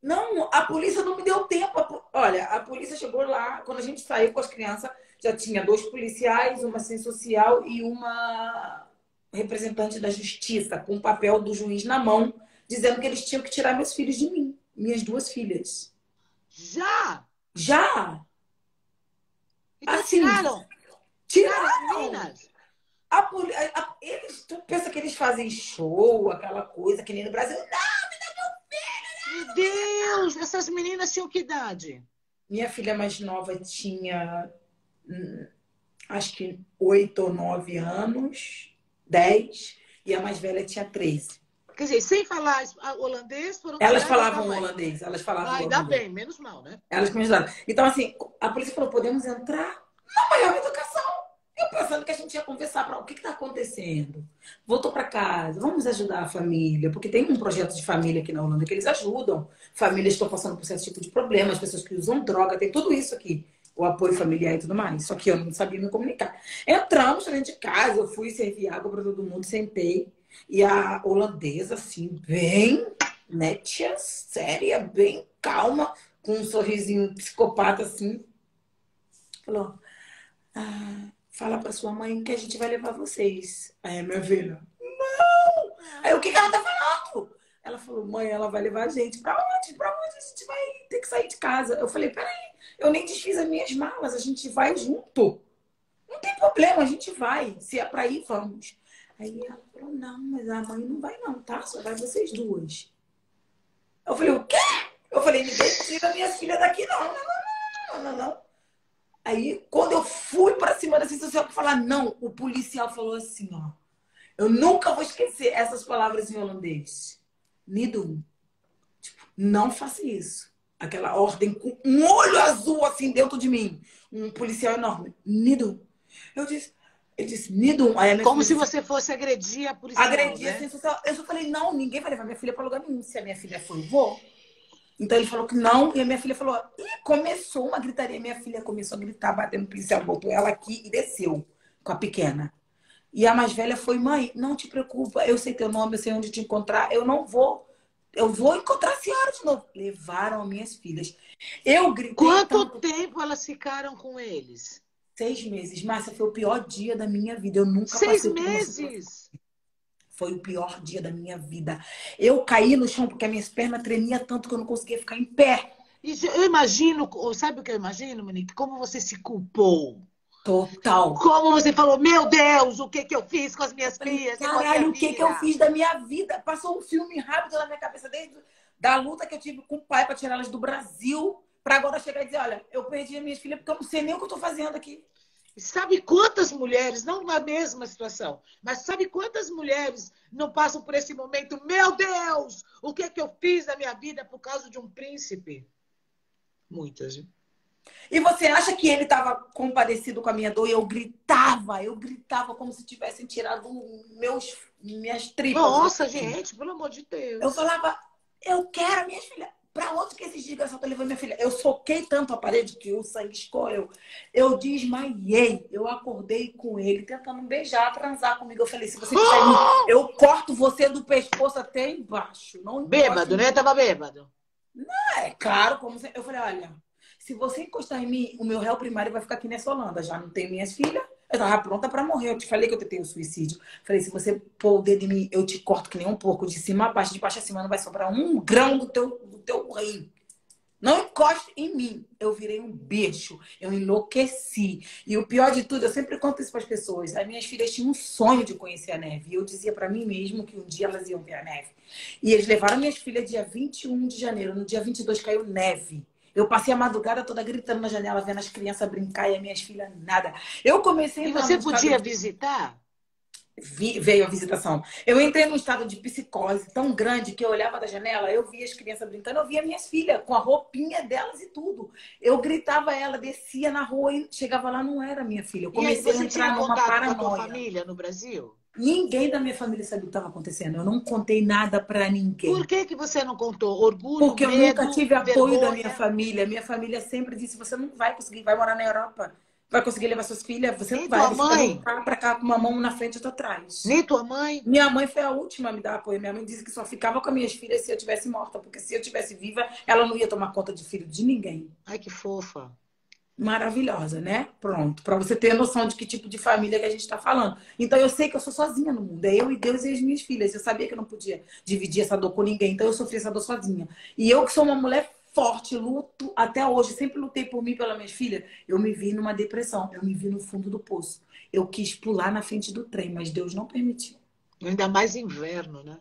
Não, a polícia não me deu tempo. Olha, a polícia chegou lá, quando a gente saiu com as crianças, já tinha 2 policiais, uma assistente social e uma representante da justiça, com o papel do juiz na mão, dizendo que eles tinham que tirar meus filhos de mim, minhas 2 filhas. Já? Já, Então assim, tiraram? Tiraram as tiraram. meninas? Eles, tu pensa que eles fazem show, aquela coisa que nem no Brasil? Não! Meu Deus, essas meninas tinham que idade? Minha filha mais nova tinha, acho que 8 ou 9 anos, 10, e a mais velha tinha 13. Quer dizer, sem falar holandês, foram Elas tiradas da falavam mãe. holandês, elas falavam Ah, ainda holandês. bem, menos mal, né? Elas me ajudaram. Então, assim, a polícia falou, podemos entrar na maior educação. Eu pensando que a gente ia conversar para o que está acontecendo. Voltou para casa, vamos ajudar a família, porque tem um projeto de família aqui na Holanda que eles ajudam. Famílias que estão passando por esse tipo de problema, as pessoas que usam droga, tem tudo isso aqui. O apoio familiar e tudo mais. Só que eu não sabia me comunicar. Entramos dentro de casa, eu fui servir água para todo mundo, sentei. E a holandesa, assim, bem nétia, séria, bem calma, com um sorrisinho psicopata, assim, falou: fala pra sua mãe que a gente vai levar vocês. Aí a minha filha, não! Aí o que ela tá falando? Ela falou: mãe, ela vai levar a gente. Pra onde? Pra onde a gente vai ter que sair de casa? Eu falei: peraí, eu nem desfiz as minhas malas, a gente vai junto. Não tem problema, a gente vai. Se é pra ir, vamos. Aí ela falou: não, mas a mãe não vai não, tá? Só vai vocês duas. Eu falei: o quê? Eu falei: ninguém tira minha filha daqui, não. Não, não, não, não, não. Aí, quando eu fui pra cima da assistente social pra falar não, o policial falou assim, ó. Eu nunca vou esquecer essas palavras em holandês. Nidum, não faça isso. Aquela ordem com um olho azul assim dentro de mim. Um policial enorme. Nidum. Ele disse, Nidum. Aí a minha Como filha se disse, você fosse agredir a policial, agredir a né? assistente social. Eu só falei, não, ninguém vai levar minha filha pra lugar nenhum. Se a minha filha for, eu vou. Então ele falou que não, e a minha filha falou, e começou uma gritaria. Minha filha começou a gritar, batendo no policial, botou ela aqui e desceu com a pequena. E a mais velha foi: mãe, não te preocupa, eu sei teu nome, eu sei onde te encontrar, eu vou encontrar a senhora de novo. Levaram minhas filhas. Eu gritei Quanto tanto. tempo elas ficaram com eles? 6 meses, Márcia, foi o pior dia da minha vida. Eu nunca Seis passei por uma situação. meses? Foi o pior dia da minha vida. Eu caí no chão porque a minha perna tremia tanto que eu não conseguia ficar em pé. Isso, eu imagino, sabe o que eu imagino, Monique? Como você se culpou. Total. Como você falou, meu Deus, o que que eu fiz com as Eu minhas falei, filhas e com a minha caralho, o que que eu vida? fiz da minha vida? Passou um filme rápido na minha cabeça, desde da luta que eu tive com o pai para tirá-las do Brasil, para agora chegar e dizer, olha, eu perdi as minhas filhas porque eu não sei nem o que eu tô fazendo aqui. Sabe quantas mulheres, não na mesma situação, mas sabe quantas mulheres não passam por esse momento? Meu Deus, o que que eu fiz na minha vida por causa de um príncipe? Muitas. E você acha que ele estava compadecido com a minha dor? E eu gritava como se tivessem tirado minhas tripas. Nossa, gente, pelo amor de Eu Deus. falava, eu quero minhas filhas. Pra onde que esses desgraçados estão levando minha filha? Eu soquei tanto a parede que o sangue escorreu. Eu desmaiei. Eu acordei com ele, tentando beijar, transar comigo. Eu falei, se você quiser mim, eu corto você do pescoço até embaixo. Não Bêbado, né? Tava bêbado. é claro, como você... Eu falei, olha, se você encostar em mim, o meu réu primário vai ficar aqui nessa Holanda. Já não tenho minhas filhas. Eu tava pronta pra morrer. Eu te falei que eu tentei o suicídio. Falei, se você pôr o dedo em mim, eu te corto que nem um porco. De cima a baixo, de baixo a cima, não vai sobrar um grão do teu rim. Não encoste em mim. Eu virei um bicho. Eu enlouqueci. E o pior de tudo, eu sempre conto isso para as pessoas. As minhas filhas tinham um sonho de conhecer a neve. E eu dizia para mim mesmo que um dia elas iam ver a neve. E eles levaram minhas filhas dia 21 de janeiro. No dia 22 caiu neve. Eu passei a madrugada toda gritando na janela, vendo as crianças brincar e as minhas filhas nada. Eu comecei a E entrar você num estado podia de... visitar? Veio a visitação. Eu entrei num estado de psicose tão grande que eu olhava da janela, eu via as crianças brincando, eu via minhas filhas com a roupinha delas e tudo. Eu gritava ela, descia na rua e chegava lá, não era minha filha. Eu E aí, comecei a você tinha entrar numa contato com a tua paranoia. família no Brasil? Ninguém da minha família sabia o que estava acontecendo. Eu não contei nada para Por ninguém. que você não contou? Orgulho, Porque eu nunca medo, tive apoio da minha vergonha? família. Minha família sempre disse: você não vai conseguir, vai morar na Europa. vai conseguir levar suas filhas? Você Nem não vai. tua Você vai mãe? voltar pra cá com uma mão na frente e outra atrás. Nem tua mãe? Minha mãe foi a última a me dar apoio. Minha mãe disse que só ficava com as minhas filhas se eu tivesse morta, porque se eu tivesse viva, ela não ia tomar conta de filho de ninguém. Ai, que fofa. Maravilhosa, né? Pronto, para você ter noção de que tipo de família que a gente está falando. Então eu sei que eu sou sozinha no mundo, é eu e Deus e as minhas filhas. Eu sabia que eu não podia dividir essa dor com ninguém, então eu sofri essa dor sozinha. E eu que sou uma mulher forte, luto até hoje, sempre lutei por mim e pelas minhas filhas, eu me vi numa depressão, eu me vi no fundo do poço. Eu quis pular na frente do trem, mas Deus não permitiu. Ainda mais inverno, né?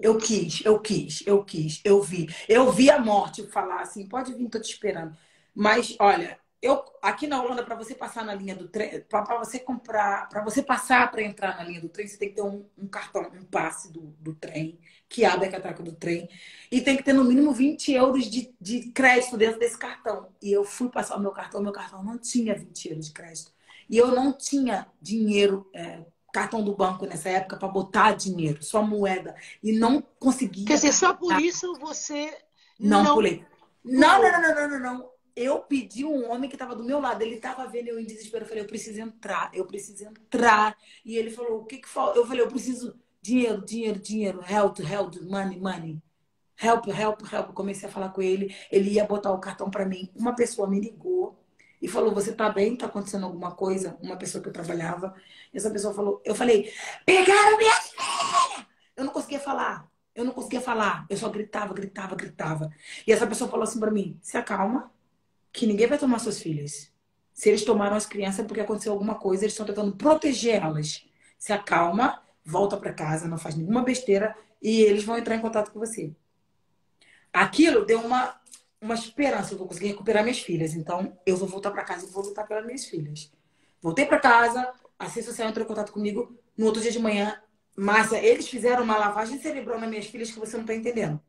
Eu quis, eu quis, eu quis, eu vi. Eu vi a morte falar assim, pode vir, tô te esperando. Mas, olha, eu aqui na Holanda, para você passar na linha do trem, para você comprar, para você passar para entrar na linha do trem, você tem que ter um cartão, um passe do trem, que abre a catraca do trem. E tem que ter no mínimo 20 euros de crédito dentro desse cartão. E eu fui passar o meu cartão não tinha 20 euros de crédito. E eu não tinha dinheiro. Cartão do banco nessa época para botar dinheiro, só moeda. E não conseguia. Quer dizer, só por isso você Não não pulei. Não, não, não, não, não, não, não. Eu pedi um homem que estava do meu lado. Ele estava vendo eu em desespero. Eu falei, eu preciso entrar, eu preciso entrar. E ele falou, o que que falta? Eu falei, eu preciso dinheiro, dinheiro, dinheiro. Help, help, money, money. Help, help, help. Comecei a falar com ele. Ele ia botar o cartão para mim. Uma pessoa me ligou e falou, você tá bem? Tá acontecendo alguma coisa? Uma pessoa que eu trabalhava. Essa pessoa falou, eu falei, pegaram minha filha! Eu não conseguia falar. Eu não conseguia falar. Eu só gritava, gritava, gritava. E essa pessoa falou assim pra mim, se acalma, que ninguém vai tomar suas filhas. Se eles tomaram as crianças é porque aconteceu alguma coisa, eles estão tentando proteger elas. Se acalma, volta pra casa, não faz nenhuma besteira e eles vão entrar em contato com você. Aquilo deu uma esperança, eu vou conseguir recuperar minhas filhas. Então, eu vou voltar pra casa e vou lutar pelas minhas filhas. Voltei pra casa, a assistência social entrou em contato comigo. No outro dia de manhã, Márcia, eles fizeram uma lavagem cerebral nas minhas filhas que você não tá entendendo.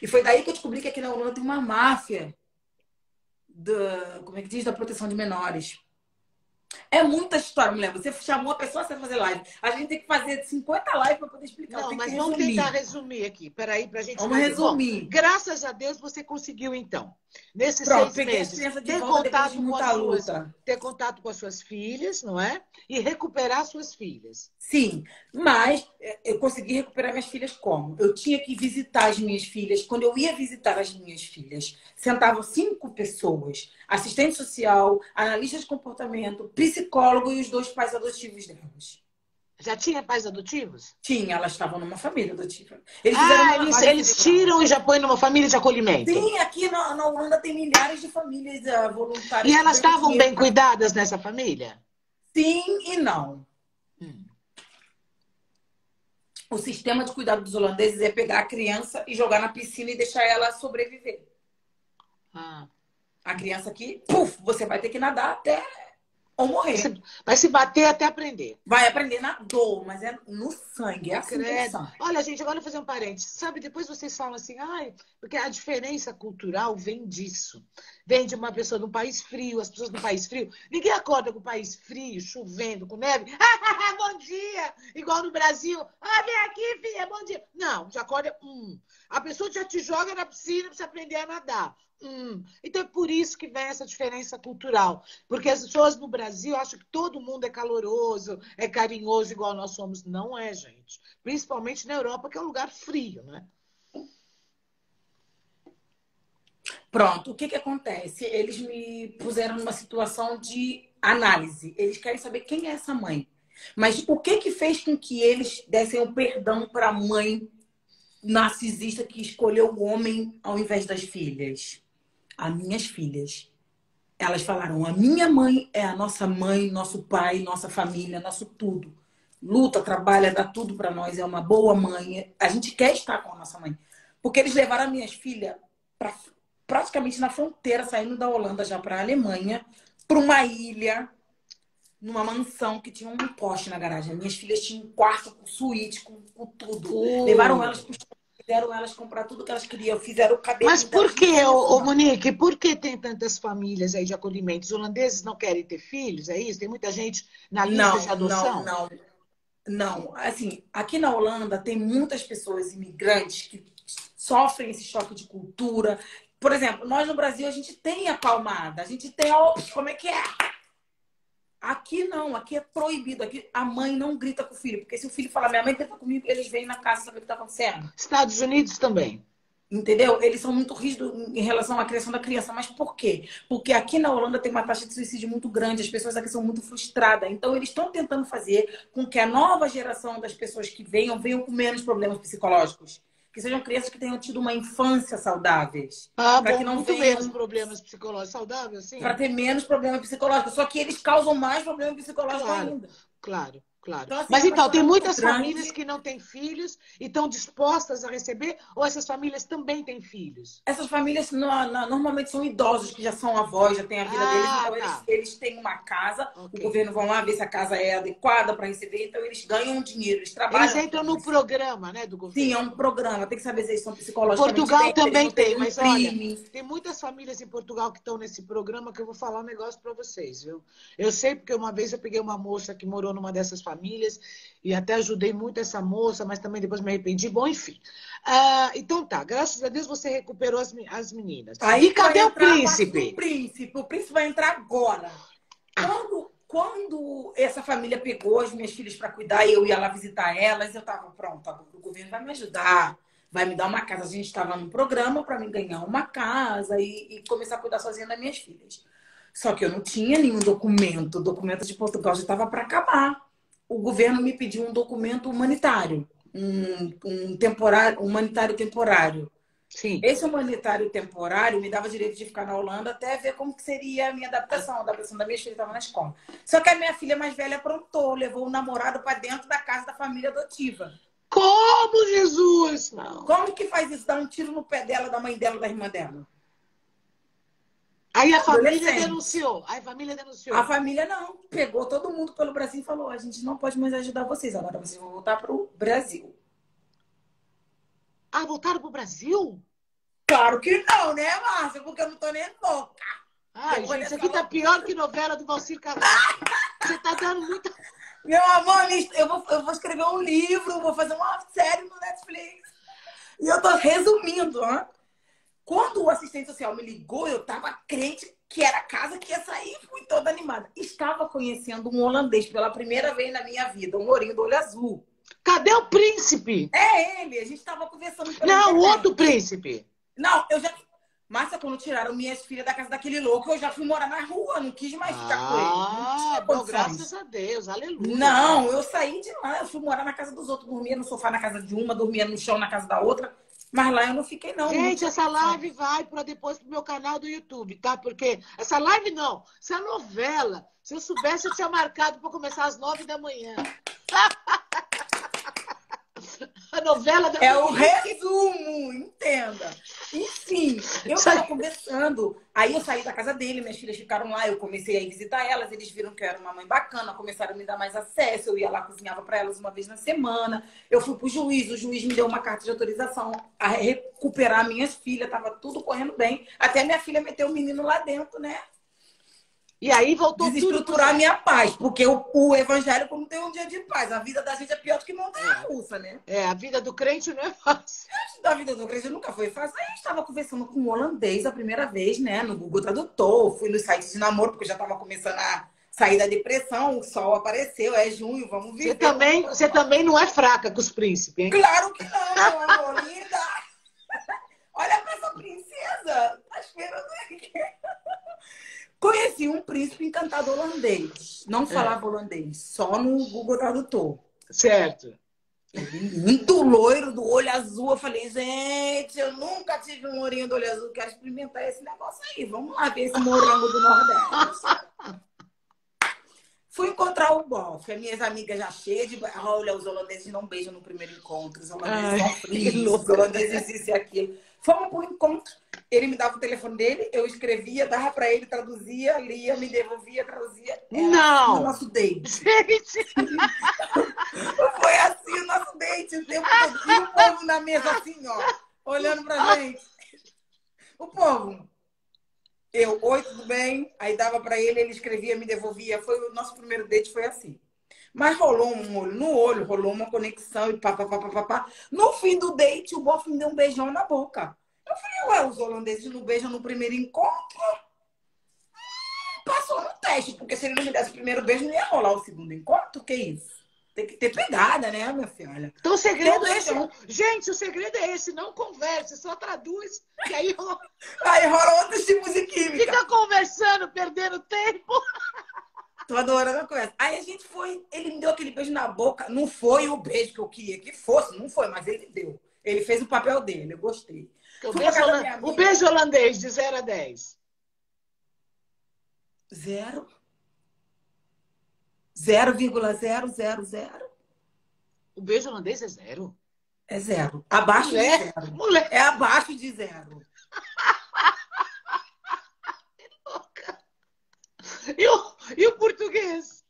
E foi daí que eu descobri que aqui na Holanda tem uma máfia como é que diz? Da proteção de menores. É muita história, mulher. Você chamou a pessoa para fazer live. A gente tem que fazer 50 lives para poder explicar. Não, Tem mas que vamos resumir. tentar resumir aqui. Peraí, para a gente Vamos fazer. Bom, resumir. graças a Deus você conseguiu, então, nesses Pronto, 6 peguei as meses, crianças de ter volta depois contato de com muita as suas, luta. ter contato com as suas filhas, não é? E recuperar suas filhas. Sim, mas eu consegui recuperar minhas filhas como? Eu tinha que visitar as minhas filhas. Quando eu ia visitar as minhas filhas, sentavam 5 pessoas: assistente social, analista de comportamento, psicólogo e os 2 pais adotivos delas. Já tinha pais adotivos? Tinha, elas estavam numa família adotiva. Eles fizeram uma lavagem eles cerebral. tiram e já põem numa família de acolhimento. Sim, aqui na Holanda tem milhares de famílias voluntárias. E elas que dão estavam dinheiro bem pra- cuidadas nessa família? Sim e não. Hum. O sistema de cuidado dos holandeses é pegar a criança e jogar na piscina e deixar ela sobreviver. Ah. A criança aqui, puf, você vai ter que nadar até ou morrer. Vai se bater até aprender. Vai aprender na dor, mas é no sangue, é assim que eles Credo. são. Olha, gente, agora eu vou fazer um parênteses. Sabe, depois vocês falam assim, ai, porque a diferença cultural vem disso. Vem de uma pessoa de um país frio, as pessoas de um país frio. Ninguém acorda com o país frio, chovendo, com neve. Bom dia! Igual no Brasil. Ah, vem aqui, filha, bom dia. Não, já acorda. A pessoa já te joga na piscina para você aprender a nadar. Então é por isso que vem essa diferença cultural. Porque as pessoas no Brasil acham que todo mundo é caloroso, é carinhoso, igual nós somos. Não é, gente. Principalmente na Europa, que é um lugar frio, né? Pronto, o que que acontece? Eles me puseram numa situação de análise. Eles querem saber quem é essa mãe. Mas o que que fez com que eles dessem o perdão para a mãe narcisista que escolheu o homem ao invés das filhas? As minhas filhas. Elas falaram, a minha mãe é a nossa mãe, nosso pai, nossa família, nosso tudo. Luta, trabalha, dá tudo para nós, é uma boa mãe. A gente quer estar com a nossa mãe. Porque eles levaram as minhas filhas praticamente na fronteira, saindo da Holanda já para a Alemanha, para uma ilha, numa mansão que tinha um poste na garagem. As minhas filhas tinham um quarto com suíte, com tudo. Levaram elas pro fizeram elas comprar tudo que elas queriam, fizeram o cabelo. Mas por que, Monique, por que tem tantas famílias aí de acolhimento? Os holandeses não querem ter filhos, é isso? Tem muita gente na lista de adoção? Não. Assim, aqui na Holanda tem muitas pessoas imigrantes que sofrem esse choque de cultura. Por exemplo, nós no Brasil, a gente tem a palmada, a gente tem a... Como é que é? Aqui não, aqui é proibido. Aqui a mãe não grita com o filho. Porque se o filho falar, minha mãe grita comigo, eles vêm na casa saber o que está acontecendo. Estados Unidos também. Entendeu? Eles são muito rígidos em relação à criação da criança. Mas por quê? Porque aqui na Holanda tem uma taxa de suicídio muito grande. As pessoas aqui são muito frustradas. Então, eles estão tentando fazer com que a nova geração das pessoas que venham com menos problemas psicológicos. Que sejam crianças que tenham tido uma infância saudáveis. Ah, Para bom, que não muito venham... menos problemas psicológicos saudáveis, sim. Para ter menos problemas psicológicos. Só que eles causam mais problemas psicológicos Claro, ainda. claro, claro. Então, assim, Mas a então, pressão tem é muito muitas grande. famílias que não têm filhos e estão dispostas a receber, ou essas famílias também têm filhos? Essas famílias normalmente são idosos que já são avós, já têm a vida deles, então tá. eles têm uma casa, Ok. o governo vão lá ver se a casa é adequada para receber, então eles ganham dinheiro, eles trabalham. Eles entram no programa, né, do governo. Sim, é um programa, tem que saber se eles são psicologicamente Portugal bem, também eles não tem, têm mas crime. olha, tem muitas famílias em Portugal que estão nesse programa que eu vou falar um negócio para vocês, viu? Eu sei porque uma vez eu peguei uma moça que morou numa dessas famílias e até ajudei muito essa moça, mas também depois me arrependi. Bom, enfim. Então tá, graças a Deus você recuperou as meninas. Aí E cadê o vai entrar a parte do príncipe? príncipe. O príncipe vai entrar agora. Quando essa família pegou as minhas filhas para cuidar e eu ia lá visitar elas, eu estava pronta. O governo vai me ajudar, vai me dar uma casa. A gente estava num programa para me ganhar uma casa e começar a cuidar sozinha das minhas filhas. Só que eu não tinha nenhum documento. O documento de Portugal já estava para acabar. O governo me pediu um documento humanitário, humanitário temporário. Sim. Esse humanitário temporário me dava direito de ficar na Holanda até ver como que seria a minha adaptação. A adaptação da minha filha estava na escola. Só que a minha filha mais velha aprontou, levou o namorado para dentro da casa da família adotiva. Como, Jesus? Não. Como que faz isso? Dá um tiro no pé dela, da mãe dela, da irmã dela. Aí a família denunciou. Aí a família denunciou. A família não. Pegou todo mundo pelo Brasil e falou, a gente não pode mais ajudar vocês. Agora vocês vão voltar para o Brasil. Ah, voltaram pro Brasil? Claro que não, né, Márcia? Porque eu não tô nem louca. Ai, gente, isso aqui tá pior que novela do Valcir Carvalho. Você tá dando muita... Meu amor, eu vou escrever um livro, vou fazer uma série no Netflix. E eu tô resumindo, ó. Quando o assistente social me ligou, eu tava crente que era a casa que ia sair. Fui toda animada. Estava conhecendo um holandês pela primeira vez na minha vida, um lourinho do olho azul. Cadê o príncipe? É ele, a gente tava conversando pela Não, internet. o outro príncipe. Não, eu já... Márcia, quando tiraram minhas filhas da casa daquele louco, eu já fui morar na rua, não quis mais ficar com ele. Não tinha Bom, condições. graças a Deus, aleluia. Não, eu saí de lá, eu fui morar na casa dos outros, dormia no sofá na casa de uma, dormia no chão na casa da outra, mas lá eu não fiquei não. Gente, essa live vai para depois pro meu canal do YouTube, tá? Porque essa live não, essa novela, se eu soubesse eu tinha marcado para começar às 9 da manhã. A novela da É o resumo, entenda. Enfim, eu estava conversando. Aí eu saí da casa dele, minhas filhas ficaram lá, eu comecei a ir visitar elas, eles viram que eu era uma mãe bacana, começaram a me dar mais acesso, eu ia lá, cozinhava para elas uma vez na semana. Eu fui pro juiz, o juiz me deu uma carta de autorização a recuperar minhas filhas, tava tudo correndo bem. Até minha filha meteu o menino lá dentro, né? E aí voltou desestruturar a minha paz, porque o evangélico não tem um dia de paz. A vida da gente é pior do que montanha-russa, né? A vida do crente não é fácil. A vida do crente nunca foi fácil. Aí a gente estava conversando com um holandês a primeira vez, né? No Google Tradutor, fui nos sites de namoro, porque eu já estava começando a sair da depressão, o sol apareceu, é junho, vamos viver. Você também não é fraca com os príncipes, hein? Claro que não, meu amor, linda! Olha pra essa princesa! Tá esperando aqui. Conheci um príncipe encantado holandês. Não falava holandês, só no Google Tradutor. Certo. Muito loiro, do olho azul. Eu falei, gente, eu nunca tive um lourinho do olho azul. Quero experimentar esse negócio aí. Vamos lá ver esse morango do Nordeste. Fui encontrar o bofe. As minhas amigas já cheias de... Olha, os holandeses não beijam no primeiro encontro. Os holandeses são frios. Os holandeses isso e aquilo. Fomos para o encontro. Ele me dava o telefone dele, eu escrevia, dava para ele, traduzia, lia, me devolvia, traduzia. Não! O nosso date. Gente! Foi assim o nosso date. O tempo todo. E o povo na mesa assim, ó, olhando pra gente. O povo. Eu, oi, tudo bem? Aí dava para ele, ele escrevia, me devolvia. O nosso primeiro date foi assim. Mas rolou um olho no olho, rolou uma conexão e pá. No fim do date, o bofe me deu um beijão na boca. Eu falei, ué, os holandeses não beijam no primeiro encontro? Passou no testes, porque se ele não me desse o primeiro beijo, não ia rolar o segundo encontro. Que isso? Tem que ter pegada, né, minha filha? Então o segredo é esse. Gente, o segredo é esse. Não converse, só traduz. E aí rola outros tipos de química. Fica conversando, perdendo tempo. Tô adorando a conversa. Aí a gente foi, ele me deu aquele beijo na boca. Não foi o beijo que eu queria que fosse, não foi, mas ele deu. Ele fez o papel dele, eu gostei. O beijo holandês de 0 a 10. 0. 0,000. O beijo holandês é 0? É 0. Abaixo de 0. Mulher. É abaixo de 0. E o português?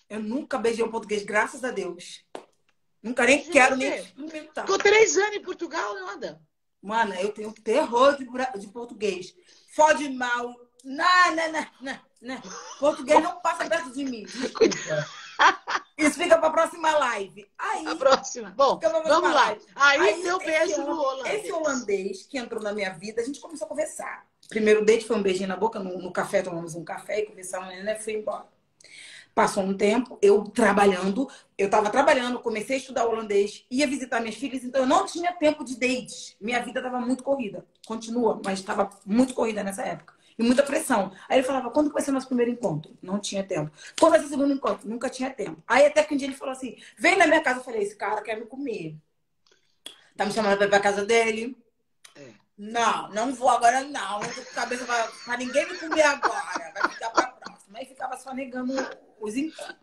Eu nunca beijei um português, graças a Deus. Nunca nem quero nem experimentar. Ficou 3 anos em Portugal, nada. Mana, eu tenho terror de português. Fode mal. Não. Português não passa perto de mim. Desculpa. Isso fica para a próxima live. Aí, a próxima. Bom, vamos lá. Aí deu beijo no holandês. Esse holandês que entrou na minha vida, a gente começou a conversar. Primeiro date foi um beijinho na boca, no café, tomamos um café e conversamos, né? Fui embora. Passou um tempo, eu estava trabalhando, comecei a estudar holandês, ia visitar minhas filhas, então eu não tinha tempo de dates. Minha vida estava muito corrida. Continua, mas estava muito corrida nessa época. E muita pressão. Aí ele falava, quando vai ser nosso primeiro encontro? Não tinha tempo. Quando vai ser o segundo encontro? Nunca tinha tempo. Aí até que um dia ele falou assim, vem na minha casa. Eu falei, esse cara quer me comer. Tá me chamando pra ir pra casa dele? Não vou agora não. Eu tô com cabeça pra ninguém me comer agora. Vai ficar pra próxima. Aí ficava só negando os encontros.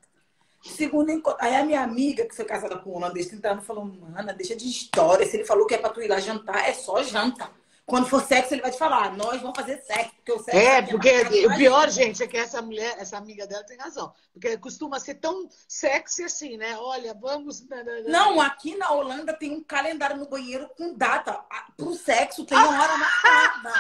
Segundo encontro. Aí a minha amiga, que foi casada com um holandês, tentando, falou, mana, deixa de história. Se ele falou que é pra tu ir lá jantar, é só janta. Quando for sexo, ele vai te falar, nós vamos fazer sexo. Porque o sexo porque o pior, gente, é que essa mulher, essa amiga dela tem razão. Porque costuma ser tão sexy assim, né? Olha, vamos... Não, aqui na Holanda tem um calendário no banheiro com data. Pro sexo tem uma hora marcada.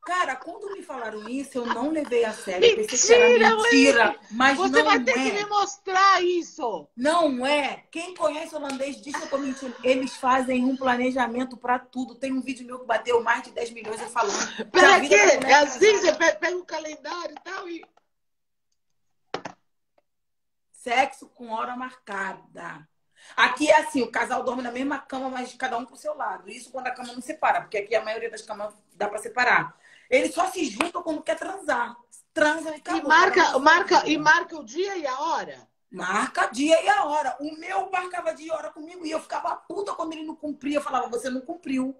Cara, quando me falaram isso, eu não levei a sério. Mentira, pensei que era mentira. Mas você não vai ter que me mostrar isso. Não é. Quem conhece holandês diz que eu tô mentindo. Eles fazem um planejamento pra tudo. Tem um vídeo meu que bateu mais de 10 milhões eu falando. Pera quê? É assim, você pega o calendário e tal e... Sexo com hora marcada. Aqui é assim, o casal dorme na mesma cama, mas cada um pro seu lado. Isso quando a cama não separa, porque aqui a maioria das camas dá pra separar. Eles só se juntam quando quer transar. Transa e acabou. E marca o dia e a hora? Marca dia e a hora. O meu marcava dia e hora comigo e eu ficava puta quando ele não cumpria. Eu falava, você não cumpriu.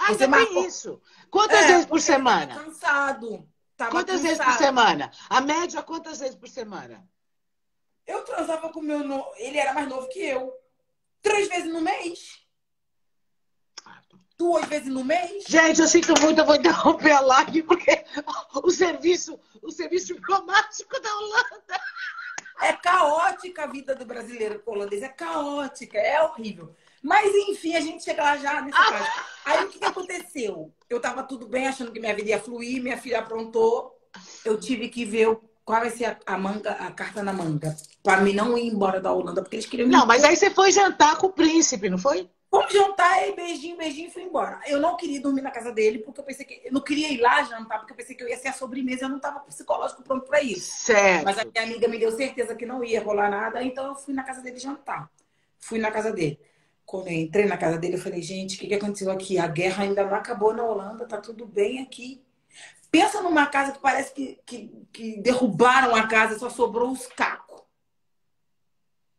Você marcou isso. Quantas vezes por semana? Cansado. Quantas vezes por semana? A média, quantas vezes por semana? Eu transava com o meu... Ele era mais novo que eu. 3 vezes no mês. 2 vezes no mês. Gente, eu sinto muito, eu vou interromper a live, porque o serviço diplomático da Holanda. É caótica a vida do brasileiro com o holandês. É caótica, é horrível. Mas, enfim, a gente chega lá já nessa casa. Aí, o que aconteceu? Eu tava tudo bem, achando que minha vida ia fluir, minha filha aprontou. Eu tive que ver qual vai ser a carta na manga. Pra mim não ir embora da Holanda, porque eles queriam... Não, mas aí você foi jantar com o príncipe, não foi? Vamos jantar, e beijinho, e fui embora. Eu não queria dormir na casa dele, porque eu pensei que... Eu não queria ir lá jantar, porque eu pensei que eu ia ser a sobremesa. Eu não estava psicológico pronto para isso. Certo. Mas a minha amiga me deu certeza que não ia rolar nada, então eu fui na casa dele jantar. Fui na casa dele. Quando eu entrei na casa dele, eu falei, gente, o que aconteceu aqui? A guerra ainda não acabou na Holanda, tá tudo bem aqui. Pensa numa casa que parece que derrubaram a casa, só sobrou os cacos.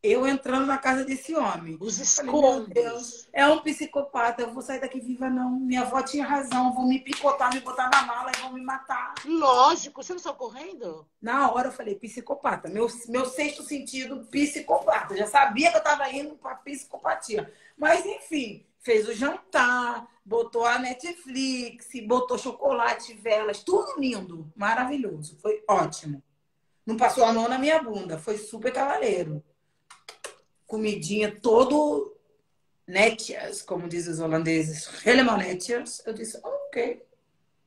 Eu entrando na casa desse homem. Os escombros. Meu Deus, é um psicopata. Eu vou sair daqui viva, não. Minha avó tinha razão. Vão me picotar, me botar na mala e vão me matar. Lógico. Você não saiu correndo? Na hora eu falei, psicopata. Meu sexto sentido, psicopata. Já sabia que eu estava indo para psicopatia. Mas, enfim, fez o jantar, botou a Netflix, botou chocolate, velas. Tudo lindo. Maravilhoso. Foi ótimo. Não passou a mão na minha bunda. Foi super cavaleiro. Comidinha todo netjes, como dizem os holandeses, helemaal netjes. Eu disse, ok,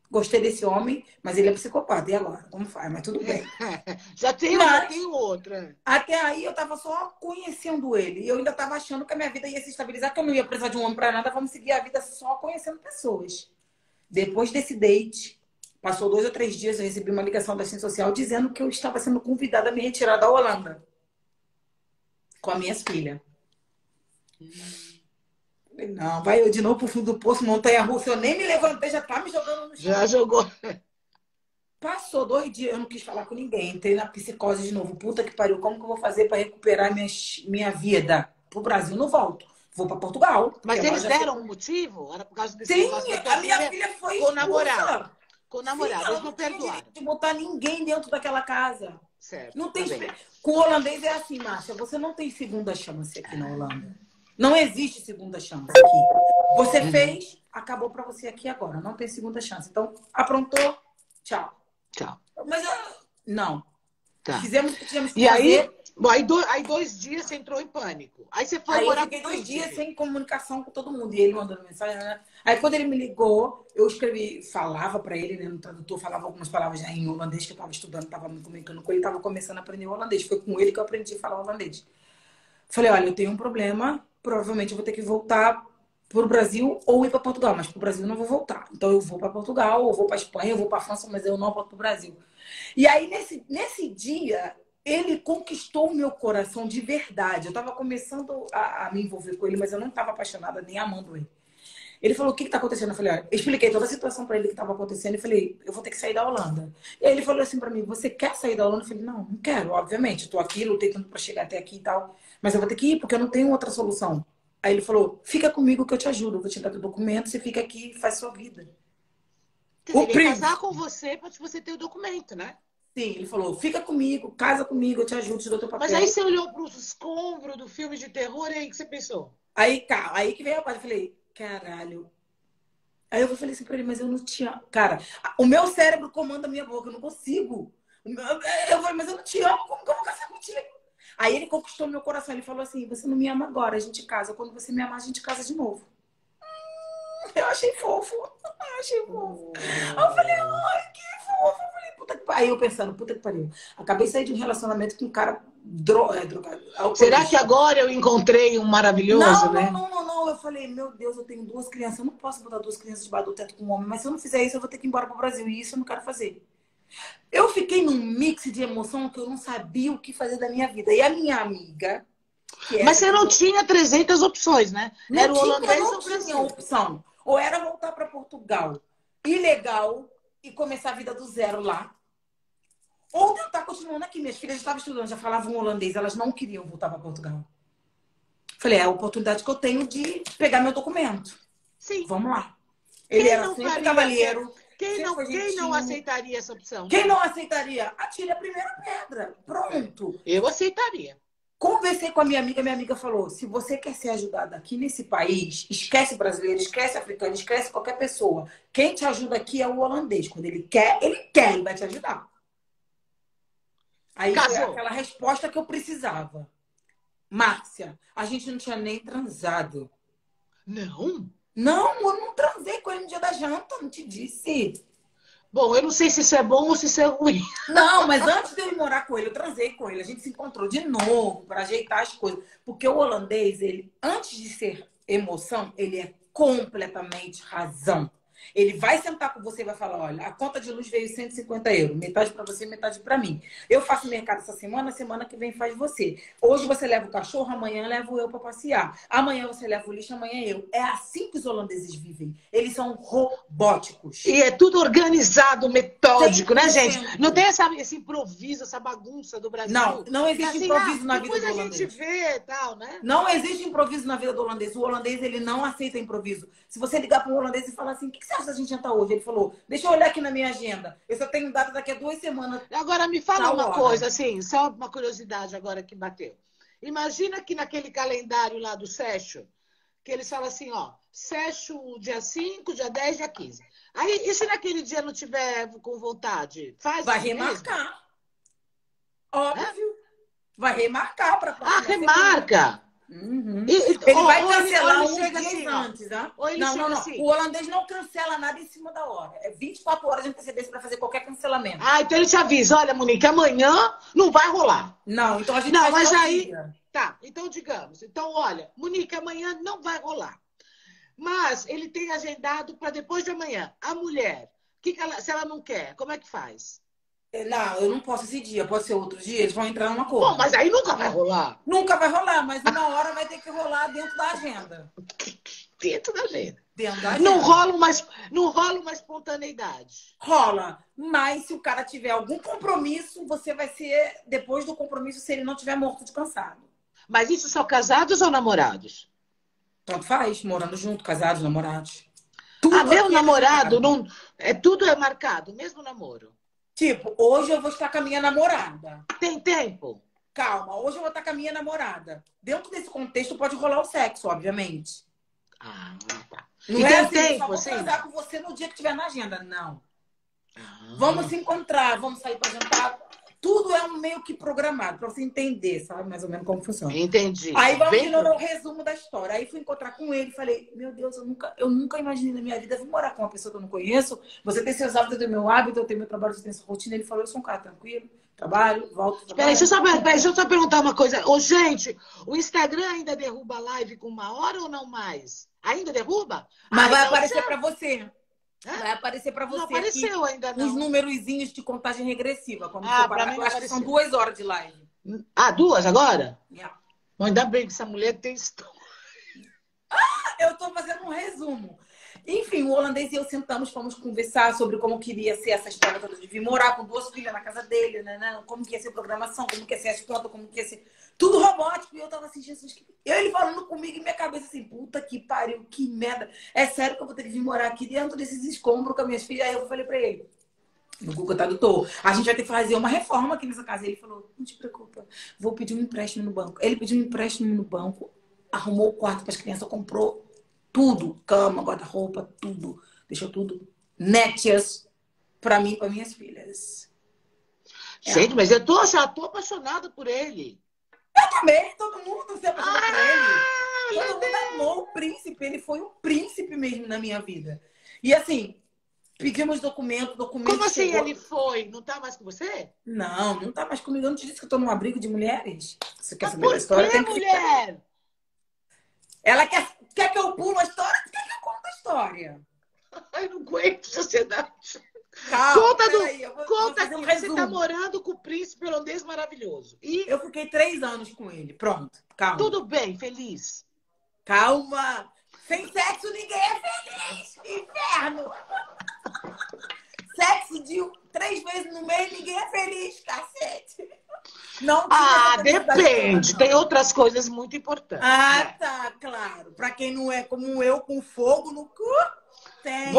gostei desse homem, mas ele é psicopata. E agora? Como faz? Mas tudo bem. já tem outra. Até aí eu tava só conhecendo ele. E eu ainda tava achando que a minha vida ia se estabilizar, que eu não ia precisar de um homem pra nada. Vamos seguir a vida só conhecendo pessoas. Depois desse date, Passou 2 ou 3 dias, eu recebi uma ligação da assistência social dizendo que eu estava sendo convidada a me retirar da Holanda com as minhas filhas. Falei, não, vai eu de novo pro fundo do poço, montanha-russa. Eu nem me levantei, já tá me jogando no chão. Já jogou. Passou 2 dias, eu não quis falar com ninguém. Entrei na psicose de novo. Puta que pariu, como que eu vou fazer para recuperar minha vida? Pro Brasil não volto. Vou para Portugal. Mas eles deram um motivo? Era por causa desse Sim, negócio da tua a minha filha foi com o expulsa. namorado. Com o namorado, Sim, eles ela não não tinha perdoaram. direito de botar ninguém dentro daquela casa. Certo. Não tem. Tá bem. Com o holandês é assim, Márcia. Você não tem segunda chance aqui na Holanda. Não existe segunda chance aqui. Você fez, acabou para você aqui agora. Não tem segunda chance. Então, aprontou, tchau. Tchau. Mas não. Tá. Fizemos o que tínhamos que E fazer. aí 2 dias você entrou em pânico. Aí você foi Aí eu morar fiquei com 2 o dias príncipe. sem comunicação com todo mundo. E ele mandando mensagem, né? Aí quando ele me ligou, eu escrevi, falava pra ele, né, no tradutor, falava algumas palavras já em holandês que eu tava estudando, tava me comunicando com ele, tava começando a aprender holandês. Foi com ele que eu aprendi a falar holandês. Falei, olha, eu tenho um problema, provavelmente eu vou ter que voltar pro Brasil ou ir para Portugal, mas pro Brasil eu não vou voltar. Então eu vou para Portugal, ou vou para Espanha, eu vou para França, mas eu não volto pro Brasil. E aí nesse dia ele conquistou o meu coração de verdade. Eu estava começando a me envolver com ele, mas eu não estava apaixonada nem amando ele. Ele falou, o que está acontecendo? Eu falei, olha, eu expliquei toda a situação para ele que estava acontecendo e falei, eu vou ter que sair da Holanda. E aí ele falou assim para mim, você quer sair da Holanda? Eu falei, não quero, obviamente. Estou aqui, lutei tanto para chegar até aqui e tal, mas eu vou ter que ir porque eu não tenho outra solução. Aí ele falou, fica comigo que eu te ajudo, eu vou te dar teu documento, você fica aqui e faz sua vida. Quer dizer, ele ia casar com você para você ter o documento, né? Sim, ele falou, fica comigo, casa comigo, eu te ajudo, te dou teu papel. Mas aí você olhou para os escombros do filme de terror e aí que você pensou? Aí que veio a parte, eu falei, caralho. Aí eu falei assim pra ele, mas eu não te amo. Cara, o meu cérebro comanda a minha boca, eu não consigo. Eu falei, mas eu não te amo, como que eu vou casar contigo? Aí ele conquistou meu coração, ele falou assim, você não me ama agora, a gente casa. Quando você me amar, a gente casa de novo. Eu achei fofo. Eu achei fofo. Aí eu falei, ai, que fofo. Eu falei, puta que pariu. Aí eu pensando, puta que pariu. Acabei de sair de um relacionamento com um cara drogado. Será que agora eu encontrei um maravilhoso, não, né? não. Eu falei, meu Deus, eu tenho 2 crianças. Eu não posso botar 2 crianças debaixo do teto com um homem. Mas se eu não fizer isso, eu vou ter que ir embora pro Brasil. E isso eu não quero fazer. Eu fiquei num mix de emoção que eu não sabia o que fazer da minha vida. E a minha amiga... Mas você não tinha 300 opções, né? Era o holandês ou o francês. Não tinha opção. Ou era voltar para Portugal ilegal e começar a vida do zero lá. Ou tentar continuando aqui. Minhas filhas já estavam estudando, já falavam holandês. Elas não queriam voltar para Portugal. Falei, é a oportunidade que eu tenho de pegar meu documento. Sim. Vamos lá. Ele era sempre cavalheiro. Quem não aceitaria essa opção? Quem não aceitaria? Atire a primeira pedra. Pronto. Eu aceitaria. Conversei com a minha amiga falou, se você quer ser ajudada aqui nesse país, esquece brasileiro, esquece africano, esquece qualquer pessoa. Quem te ajuda aqui é o holandês. Quando ele quer, ele vai te ajudar. Aí foi aquela resposta que eu precisava. Márcia, a gente não tinha nem transado. Não? Não, eu não transei com ele no dia da janta, não te disse. Bom, eu não sei se isso é bom ou se isso é ruim. Não, mas antes de eu ir morar com ele, eu transei com ele. A gente se encontrou de novo para ajeitar as coisas. Porque o holandês, ele, antes de ser emoção, ele é completamente razão. Ele vai sentar com você e vai falar, olha, a conta de luz veio 150 euros. Metade para você, metade para mim. Eu faço mercado essa semana que vem faz você. Hoje você leva o cachorro, amanhã levo eu para passear. Amanhã você leva o lixo, amanhã eu. É assim que os holandeses vivem. Eles são robóticos. E é tudo organizado, metódico, 100%. Né, gente? Não tem esse improviso, essa bagunça do Brasil. Não existe assim, improviso na vida do holandês. Depois a gente vê e tal, né? Não existe improviso na vida do holandês. O holandês, ele não aceita improviso. Se você ligar para um holandês e falar assim, o que você acha da gente jantar hoje? Ele falou, deixa eu olhar aqui na minha agenda. Eu só tenho data daqui a 2 semanas. Agora, me fala uma hora. coisa, assim, só uma curiosidade agora que bateu. Imagina que naquele calendário lá do Seixo, que eles falam assim, ó, Seixo dia 5, dia 10, dia 15. Aí, e se naquele dia não tiver com vontade? Faz Vai isso remarcar. mesmo? Óbvio. Vai remarcar para remarca. Uhum. Ele vai cancelar uns dias assim, antes, tá? Ou ele não. assim. O holandês não cancela nada em cima da hora. É 24 horas de antecedência para fazer qualquer cancelamento. Ah, então ele te avisa, olha, Monique, amanhã não vai rolar. Não, então a gente não, mas aí dia. Tá, então digamos. Então, olha, Monique, amanhã não vai rolar. Mas ele tem agendado para depois de amanhã. A mulher Se ela não quer, como é que faz? Não, eu não posso esse dia, pode ser outro dia, eles vão entrar num Bom, acordo. mas aí nunca vai rolar. Nunca vai rolar, mas uma hora vai ter que rolar dentro da agenda. Dentro da agenda. Dentro da Não agenda. rola uma espontaneidade. Rola, mas se o cara tiver algum compromisso, você vai ser, depois do compromisso, se ele não tiver morto de cansado. Mas isso são casados ou namorados? Tanto faz, morando junto, casados, namorados. Tudo Meu aqui namorado, marcado. tudo é marcado, mesmo namoro. Tipo, hoje eu vou estar com a minha namorada. Tem tempo? Calma, hoje eu vou estar com a minha namorada. Dentro desse contexto pode rolar o sexo, obviamente. Tá. Não E é tem assim, eu tempo, só vou assim? transar com você no dia que tiver na agenda. Não. Vamos se encontrar, vamos sair para jantar. Tudo é um meio que programado, para você entender, sabe? Mais ou menos como funciona. Entendi. Aí vamos de novo ao resumo da história. Aí fui encontrar com ele e falei, meu Deus, eu nunca imaginei na minha vida vir morar com uma pessoa que eu não conheço. Você tem seus hábitos, eu tenho meu hábito, eu tenho meu trabalho, você tem sua rotina. Ele falou, eu sou um cara tranquilo, trabalho, volto, trabalho. Peraí, deixa eu só perguntar uma coisa. Ô, gente, o Instagram ainda derruba a live com 1 hora ou não mais? Ainda derruba? Mas vai aparecer para você. Hã? Vai aparecer para você não apareceu aqui ainda, não. uns numerozinhos de contagem regressiva. Quando for pra parar, mim eu não acho que apareceu. são 2 horas de live. 2 agora? Yeah. Bom, ainda bem que essa mulher tem história. Eu tô fazendo um resumo. Enfim, o holandês e eu sentamos, fomos conversar sobre como queria ser essa história toda de vir morar com 2 filhas na casa dele, né? Como que ia ser programação, como que ia ser as contas, como que ia ser... Tudo robótico. E eu tava assim, Jesus... Ele falando comigo em minha cabeça assim, puta que pariu, que merda. É sério que eu vou ter que vir morar aqui dentro desses escombros com as minhas filhas? Aí eu falei pra ele, no Google Tradutor, a gente vai ter que fazer uma reforma aqui nessa casa. Ele falou, não te preocupa, vou pedir um empréstimo no banco. Ele pediu um empréstimo no banco, arrumou o quarto para as crianças, comprou tudo, cama, guarda-roupa, tudo. Deixou tudo nétias para mim e para minhas filhas. Gente, mas já tô apaixonada por ele. Eu também, todo mundo se apaixonou por ele. Todo mundo amou o príncipe, ele foi um príncipe mesmo na minha vida. E assim, pedimos documentos. Como assim chegou... ele foi? Não tá mais com você? Não tá mais comigo. Eu não te disse que eu tô num abrigo de mulheres? Você quer Mas saber da história? Por que, mulher? Ela quer que eu pulo a história? Quer que eu conte a história? Ai, não aguento sociedade. Calma, conta aqui, você tá morando com o príncipe holandês maravilhoso. E eu fiquei 3 anos com ele. Pronto, calma. Tudo bem, feliz. Calma. Sem sexo ninguém é feliz. Inferno. Sexo de 3 vezes no mês, ninguém é feliz, cacete. Não depende. Tem outras coisas muito importantes. Né? Tá, claro. Pra quem não é como eu, com fogo no cu, tem.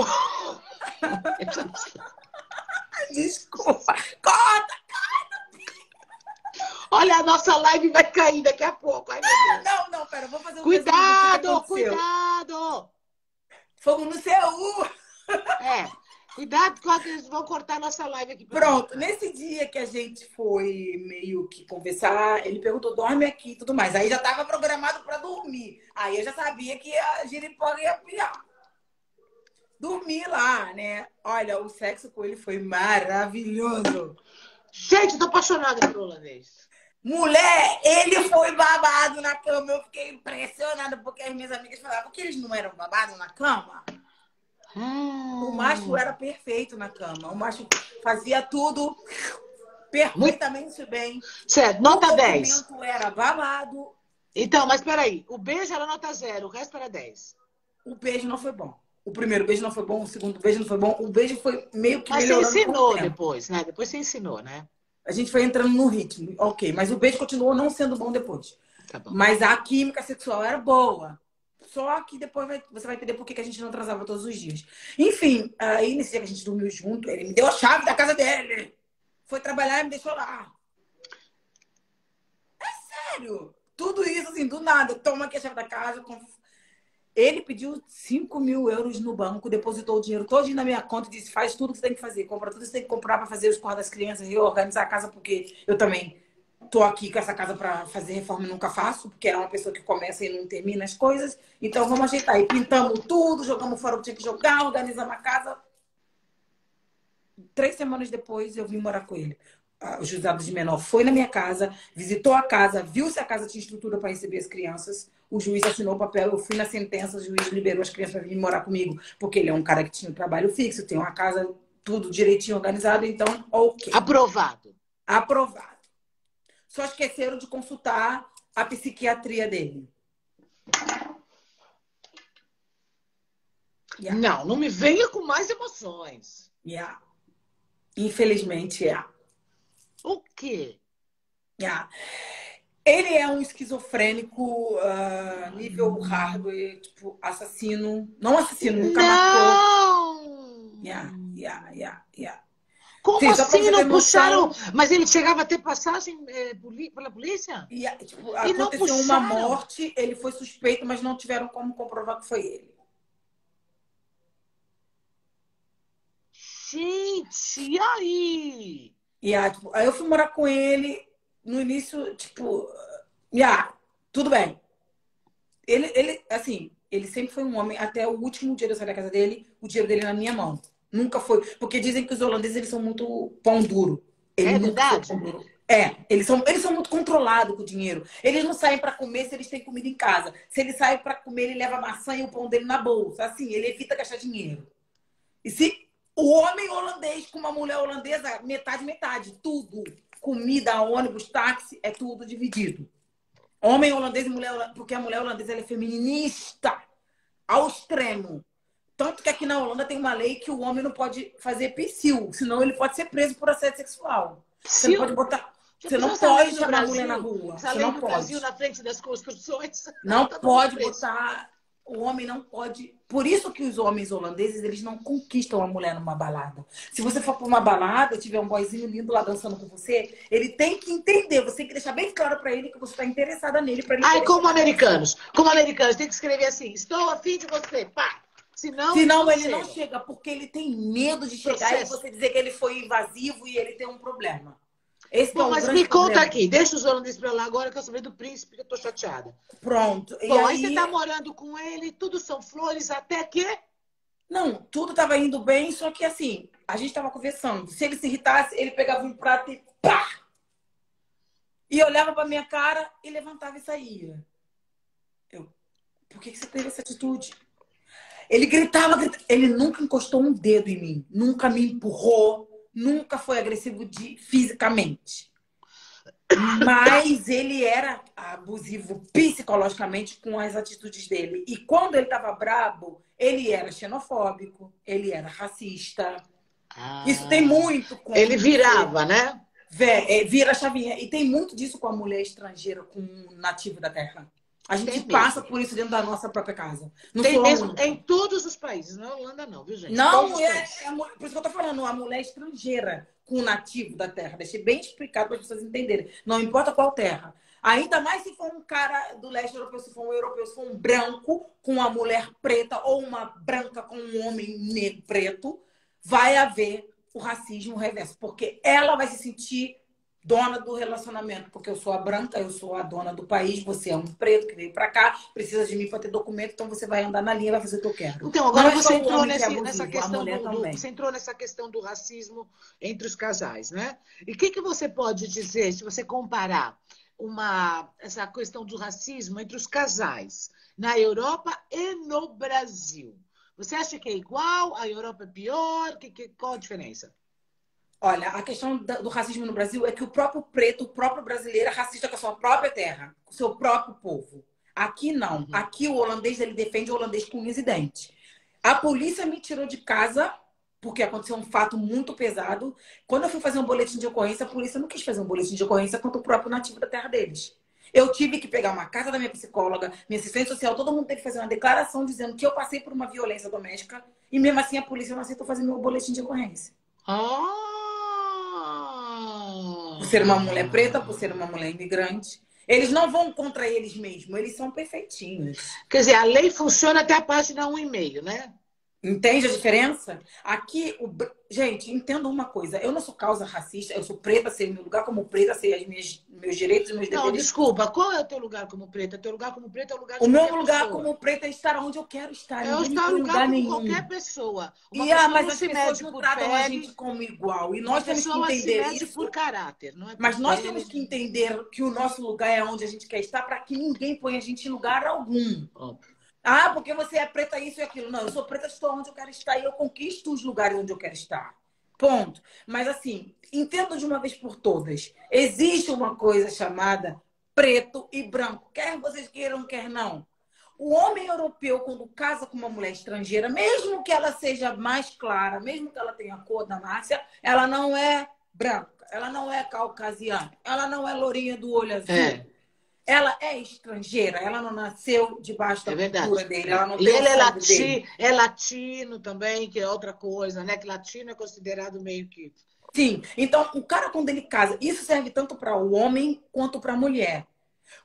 Desculpa. Corta. Olha, a nossa live vai cair daqui a pouco. Ai, meu Deus. Não, pera. Vou fazer um Cuidado. Fogo no seu. Cuidado que eles vão cortar nossa live aqui. Pronto, nesse dia que a gente foi meio que conversar, ele perguntou, dorme aqui e tudo mais. Aí já estava programado para dormir. Aí eu já sabia que a giripoca ia piar. Dormi lá, né? Olha, o sexo com ele foi maravilhoso. Gente, eu tô apaixonada por holandês. Mulher, ele foi babado na cama. Eu fiquei impressionada porque as minhas amigas falavam que eles não eram babados na cama. O macho era perfeito na cama. O macho fazia tudo perfeitamente bem. Certo, nota 10. O documento era babado. Então, mas peraí. O beijo era nota 0, o resto era 10. O beijo não foi bom. O primeiro beijo não foi bom, o segundo beijo não foi bom. O beijo foi meio que melhorando. Mas você ensinou depois, né? Depois você ensinou, né? A gente foi entrando no ritmo. Ok, mas o beijo continuou não sendo bom depois. Tá bom. Mas a química sexual era boa. Só que depois você vai entender por que a gente não transava todos os dias. Enfim, aí nesse dia que a gente dormiu junto, ele me deu a chave da casa dele. Foi trabalhar e me deixou lá. É sério. Tudo isso, assim, do nada. Toma aqui a chave da casa. Ele pediu 5.000 euros no banco, depositou o dinheiro todo na minha conta e disse, faz tudo que você tem que fazer. Compra tudo que você tem que comprar para fazer os quartos das crianças e organizar a casa, porque eu também tô aqui com essa casa para fazer reforma e nunca faço, porque é uma pessoa que começa e não termina as coisas. Então vamos ajeitar. E pintamos tudo, jogamos fora o que tinha que jogar, organizamos a casa. 3 semanas depois eu vim morar com ele. O juizado de menor foi na minha casa, visitou a casa, viu se a casa tinha estrutura para receber as crianças. O juiz assinou o papel, eu fui na sentença, o juiz liberou as crianças para vir morar comigo, porque ele é um cara que tinha um trabalho fixo, tem uma casa tudo direitinho organizado, então, ok. Aprovado. Aprovado. Só esqueceram de consultar a psiquiatria dele. Yeah. Não, não me venha com mais emoções. Yeah. Infelizmente, é. O quê? Yeah. Ele é um esquizofrênico nível hardware, tipo, assassino. Não assassino, nunca matou. Não! Yeah. Como Sim, só pra assim você ter não puxaram? noção, Mas ele chegava a ter passagem pela polícia? tipo, E não aconteceu uma puxaram? morte, ele foi suspeito, mas não tiveram como comprovar que foi ele. Gente, e aí? Tipo, aí eu fui morar com ele no início, tipo, tudo bem. Assim, ele sempre foi um homem, até o último dia de eu sair da casa dele, o dinheiro dele na minha mão. Nunca foi. Porque dizem que os holandeses eles são muito pão duro. Ele É nunca foi verdade? pão duro. Eles são muito controlados com o dinheiro. Eles não saem para comer se eles têm comida em casa. Se ele sai para comer, ele leva a maçã e o pão dele na bolsa. Assim, ele evita gastar dinheiro. E se o homem holandês com uma mulher holandesa, metade, metade. Tudo. Comida, ônibus, táxi, é tudo dividido. Homem holandês e mulher holandesa, porque a mulher holandesa ela é feminista ao extremo. Tanto que aqui na Holanda tem uma lei que o homem não pode fazer psil, senão ele pode ser preso por assédio sexual. Você não pode botar. Você não pode chamar a mulher na rua. Essa Você lei não no pode. Brasil na frente das construções. Não Todo mundo pode preso. botar. O homem não pode. Por isso que os homens holandeses eles não conquistam a mulher numa balada. Se você for para uma balada, tiver um boyzinho lindo lá dançando com você, ele tem que entender. Você tem que deixar bem claro para ele que você está interessada nele para ele. Ai, como americanos. Como americanos, tem que escrever assim: estou afim de você, pá. Senão ele não chega, porque ele tem medo de chegar e você dizer que ele foi invasivo e ele tem um problema. Esse Bom, é um mas grande me conta problema. aqui, deixa os holandeses pra lá agora que eu soube do príncipe, que eu tô chateada. Pronto. Bom, aí você tá morando com ele, tudo são flores, até que... Não, tudo tava indo bem, só que assim, a gente tava conversando. Se ele se irritasse, ele pegava um prato e pá! E olhava pra minha cara e levantava e saía. Por que você teve essa atitude? Ele gritava. Ele nunca encostou um dedo em mim. Nunca me empurrou. Nunca foi agressivo fisicamente. Mas ele era abusivo psicologicamente com as atitudes dele. E quando ele estava brabo, ele era xenofóbico, ele era racista. Isso tem muito com... Ele virava, né? Vira a chavinha. E tem muito disso com a mulher estrangeira, com o nativo da terra. A gente passa por isso dentro da nossa própria casa. Não tem mesmo em todos os países. Não é Holanda não, viu, gente? Não, por isso que eu tô falando, a mulher estrangeira com o nativo da terra. Deixei bem explicado para as pessoas entenderem. Não importa qual terra. Ainda mais se for um cara do leste europeu, se for um europeu, se for um branco com uma mulher preta ou uma branca com um homem negro preto, vai haver o racismo reverso. Porque ela vai se sentir dona do relacionamento, porque eu sou a branca, eu sou a dona do país, você é um preto que veio pra cá, precisa de mim para ter documento, então você vai andar na linha e vai fazer o que eu quero. Então, agora você entrou nessa questão você entrou nessa questão do racismo entre os casais, né? E o que você pode dizer, se você comparar essa questão do racismo entre os casais na Europa e no Brasil? Você acha que é igual? A Europa é pior? Qual a diferença? Olha, a questão do racismo no Brasil é que o próprio preto, o próprio brasileiro é racista com a sua própria terra, com o seu próprio povo. Aqui não. Aqui o holandês, ele defende o holandês com unhas e dentes. A polícia me tirou de casa porque aconteceu um fato muito pesado. Quando eu fui fazer um boletim de ocorrência, a polícia não quis fazer um boletim de ocorrência contra o próprio nativo da terra deles. Eu tive que pegar uma carta da minha psicóloga, minha assistente social, todo mundo teve que fazer uma declaração dizendo que eu passei por uma violência doméstica e mesmo assim a polícia não aceitou fazer meu boletim de ocorrência. Por ser uma mulher preta, por ser uma mulher imigrante. Eles não vão contra eles mesmos, eles são perfeitinhos. Quer dizer, a lei funciona até a página 1,5, né? Entende a diferença? Aqui, gente, entenda uma coisa. Eu não sou causa racista, eu sou preta, sei o meu lugar como preta, sei meus direitos e meus deveres. Não, desculpa, qual é o teu lugar como preta? O teu lugar como preta é o lugar de o meu lugar como preta é estar onde eu quero estar. Eu estar no lugar como qualquer pessoa. Mas as pessoas não tratam a gente como igual. E nós temos que entender isso. Por caráter, não é por Mas nós temos que entender que o nosso lugar é onde a gente quer estar para que ninguém ponha a gente em lugar algum. Óbvio. Porque você é preta isso e aquilo. Não, eu sou preta, estou onde eu quero estar e eu conquisto os lugares onde eu quero estar. Ponto. Mas assim, entendo de uma vez por todas. Existe uma coisa chamada preto e branco. Quer vocês queiram, quer não. O homem europeu, quando casa com uma mulher estrangeira, mesmo que ela seja mais clara, mesmo que ela tenha a cor da Márcia, ela não é branca, ela não é caucasiana, ela não é lourinha do olho azul. É, Ela é estrangeira, ela não nasceu debaixo da é cultura verdade. dele, É. ela não E tem o ele sangue dele. é latino também, que é outra coisa, né? Que latino é considerado meio que... Sim, então o cara quando ele casa, isso serve tanto para o homem quanto para a mulher.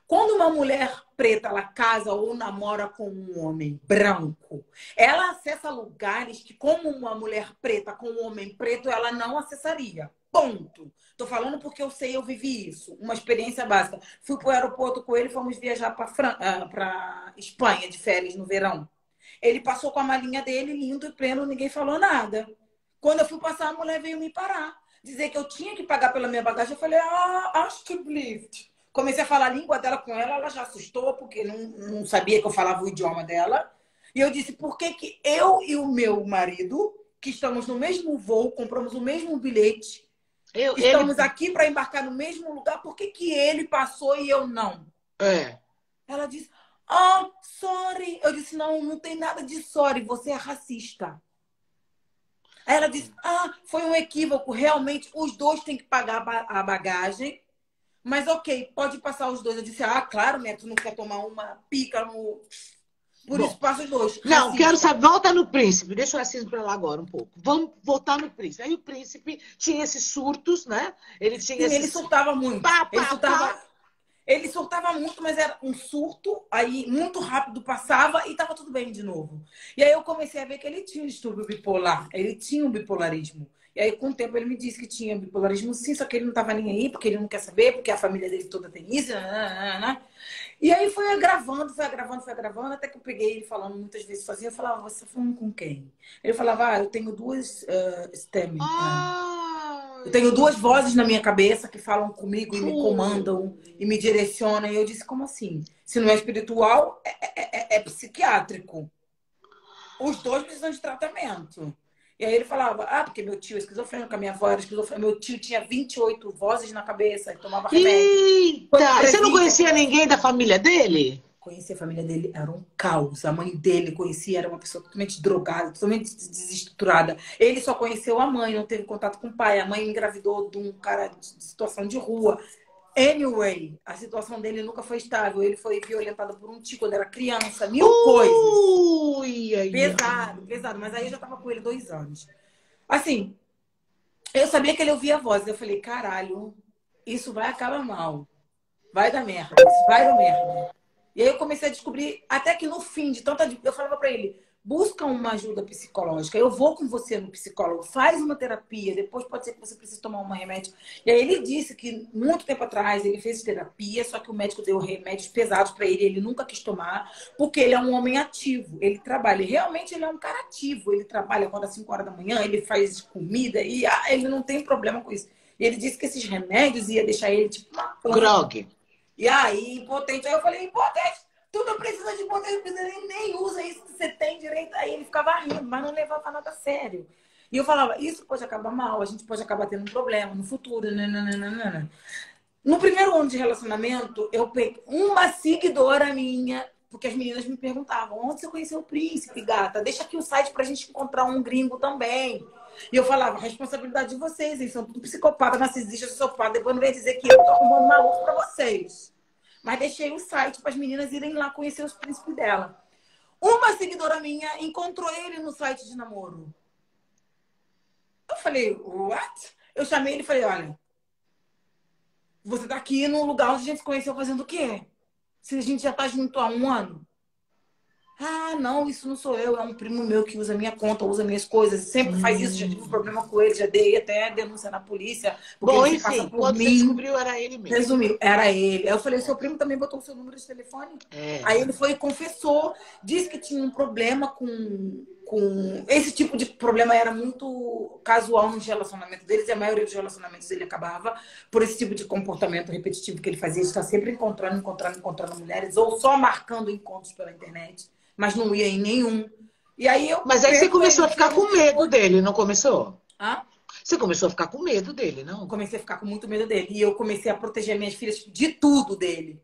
Quando uma mulher preta ela casa ou namora com um homem branco, ela acessa lugares que, como uma mulher preta com um homem preto, ela não acessaria. Ponto. Tô falando porque eu sei, eu vivi isso. Uma experiência básica. Fui para o aeroporto com ele, fomos viajar para Espanha de férias no verão. Ele passou com a malinha dele, lindo e pleno, ninguém falou nada. Quando eu fui passar, a mulher veio me parar. Dizer que eu tinha que pagar pela minha bagagem. Eu falei, acho que blieft. Comecei a falar a língua dela com ela, ela já assustou, porque não sabia que eu falava o idioma dela. E eu disse, por que que eu e o meu marido, que estamos no mesmo voo, compramos o mesmo bilhete, Ele... estamos aqui para embarcar no mesmo lugar, por que que ele passou e eu não? É. Ela disse, oh, sorry. Eu disse, não, não tem nada de sorry, você é racista. Aí ela disse, foi um equívoco, realmente os dois têm que pagar a bagagem. Mas ok, pode passar os dois. Eu disse, claro, né? Tu não quer tomar uma pica no... Por isso Bom, passa os dois. não, quero Racista. saber. Volta no príncipe. Deixa o racismo para lá agora um pouco. Vamos voltar no príncipe. Aí o príncipe tinha esses surtos, né? Ele tinha Sim, ele esses surtava muito. pá, Ele pá, surtava, pá. ele surtava muito, mas era um surto, aí muito rápido passava e tava tudo bem de novo. E aí eu comecei a ver que ele tinha um distúrbio bipolar, ele tinha um bipolarismo. E aí, com o tempo, ele me disse que tinha bipolarismo, sim, só que ele não tava nem aí, porque ele não quer saber, porque a família dele toda tem isso, né? E aí foi agravando, até que eu peguei ele falando muitas vezes sozinho. Eu falava, você tá falando com quem? Ele falava, eu tenho duas STEM. Eu tenho duas vozes na minha cabeça que falam comigo e me comandam e me direcionam. E eu disse, como assim? Se não é espiritual, é psiquiátrico. Os dois precisam de tratamento. E aí ele falava, porque meu tio é esquizofrênico, a minha avó era esquizofrênica. Meu tio tinha 28 vozes na cabeça e tomava remédio. Foi pro Eita! E você não presídio. conhecia ninguém da família dele? Conhecia a família dele, era um caos. A mãe dele conhecia, era uma pessoa totalmente drogada, totalmente desestruturada. Ele só conheceu a mãe, não teve contato com o pai. A mãe engravidou de um cara de situação de rua. Anyway, a situação dele nunca foi estável. Ele foi violentado por um tio quando era criança, mil coisas. Ui, ai, Pesado, pesado. Mas aí eu já tava com ele 2 anos. Assim, eu sabia que ele ouvia a voz. Eu falei, caralho, isso vai acabar mal. Vai dar merda. Isso vai dar merda. E aí eu comecei a descobrir, até que no fim de tanta... Eu falava pra ele, busca uma ajuda psicológica. Eu vou com você no psicólogo, faz uma terapia. Depois pode ser que você precise tomar um remédio. E aí ele disse que, muito tempo atrás, ele fez terapia, só que o médico deu remédios pesados pra ele. Ele nunca quis tomar, porque ele é um homem ativo. Ele trabalha. Realmente, ele é um cara ativo. Ele trabalha acorda às 5 horas da manhã, ele faz comida e ele não tem problema com isso. E ele disse que esses remédios ia deixar ele tipo uma planta. Grog. E aí, impotente. Aí eu falei, impotente, tu não precisa de impotente, ele nem usa isso que você tem direito. Aí ele ficava rindo, mas não levava nada a sério. E eu falava, isso pode acabar mal, a gente pode acabar tendo um problema no futuro. Nananana. No primeiro ano de relacionamento, eu peguei uma seguidora minha, porque as meninas me perguntavam, onde você conheceu o príncipe, gata? Deixa aqui o site pra gente encontrar um gringo também. E eu falava, responsabilidade de vocês, eles são tudo psicopata, narcisista, sociopata. Depois não vem dizer que eu tô arrumando maluco pra vocês. Mas deixei o site para as meninas irem lá conhecer os príncipes dela. Uma seguidora minha encontrou ele no site de namoro. Eu falei, what? Eu chamei ele e falei, olha, você tá aqui num lugar onde a gente se conheceu fazendo o quê? Se a gente já tá junto há 1 ano. Não, isso não sou eu, é um primo meu que usa minha conta, usa minhas coisas, sempre faz isso, já tive um problema com ele, já dei até denúncia na polícia, porque Bom, ele se passa enfim, por quando você mim. descobriu, era ele mesmo. Resumiu, era ele. Aí eu falei, seu primo também botou o seu número de telefone? Aí ele foi e confessou, disse que tinha um problema com... Esse tipo de problema era muito casual nos relacionamentos deles, e a maioria dos relacionamentos dele acabava por esse tipo de comportamento repetitivo que ele fazia, de estar sempre encontrando mulheres, ou só marcando encontros pela internet, mas não ia em nenhum. E aí Mas aí você começou a ficar com medo dele, não começou? Você começou a ficar com medo dele, não? Comecei a ficar com muito medo dele. E eu comecei a proteger minhas filhas de tudo dele.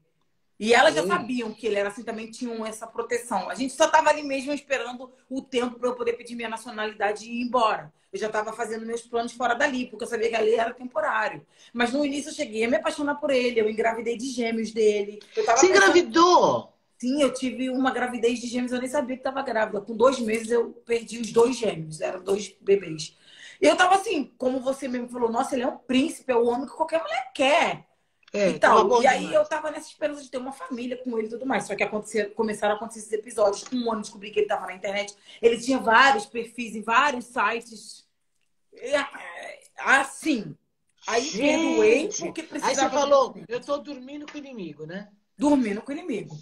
E elas já Foi. sabiam que ele era assim, também tinham essa proteção. A gente só estava ali mesmo esperando o tempo para eu poder pedir minha nacionalidade e ir embora. Eu já estava fazendo meus planos fora dali, porque eu sabia que ali era temporário. Mas no início eu cheguei a me apaixonar por ele, eu engravidei de gêmeos dele. Eu estava Você pensando. engravidou? Sim, eu tive uma gravidez de gêmeos, eu nem sabia que estava grávida. Com 2 meses eu perdi os 2 gêmeos, eram 2 bebês. E eu tava assim, como você mesmo falou, nossa, ele é um príncipe, é o homem que qualquer mulher quer. E É, tava tal. bom E aí eu demais. tava nessa esperança de ter uma família com ele e tudo mais. Só que começaram a acontecer esses episódios. Um ano eu descobri que ele tava na internet. Ele tinha vários perfis em vários sites. Assim. Aí perdoei Gente! porque Aí você precisava do falou, eu documento. tô dormindo com o inimigo, né? Dormindo com o inimigo.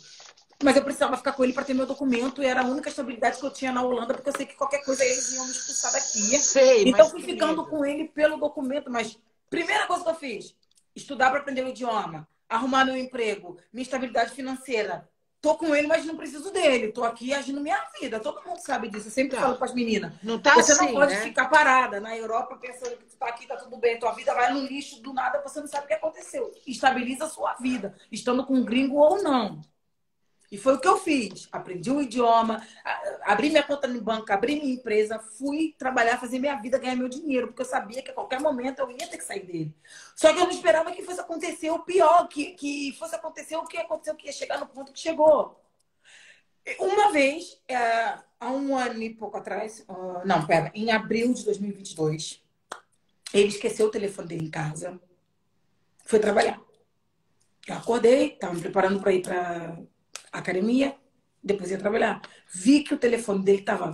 Mas eu precisava ficar com ele para ter meu documento. E era a única estabilidade que eu tinha na Holanda, porque eu sei que qualquer coisa eles iam me expulsar daqui. Sei, Então mas fui que ficando medo. com ele pelo documento. Mas primeira coisa que eu fiz, estudar para aprender o idioma, arrumar meu emprego, minha estabilidade financeira. Tô com ele, mas não preciso dele. Tô aqui agindo minha vida. Todo mundo sabe disso. Eu sempre falo Tá. para as meninas. Não tá Você não assim, pode né? ficar parada na Europa pensando que tu tá aqui, tá tudo bem. Tua vida vai no lixo do nada, você não sabe o que aconteceu. Estabiliza a sua vida, estando com um gringo ou não. E foi o que eu fiz. Aprendi o idioma, abri minha conta no banco, abri minha empresa, fui trabalhar, fazer minha vida, ganhar meu dinheiro, porque eu sabia que a qualquer momento eu ia ter que sair dele. Só que eu não esperava que fosse acontecer o pior, que fosse acontecer o que aconteceu, que ia chegar no ponto que chegou. Uma vez, há um ano e pouco atrás, não, pera, em abril de 2022, ele esqueceu o telefone dele em casa, foi trabalhar. Eu acordei, estava me preparando para ir para academia, depois ia trabalhar. Vi que o telefone dele estava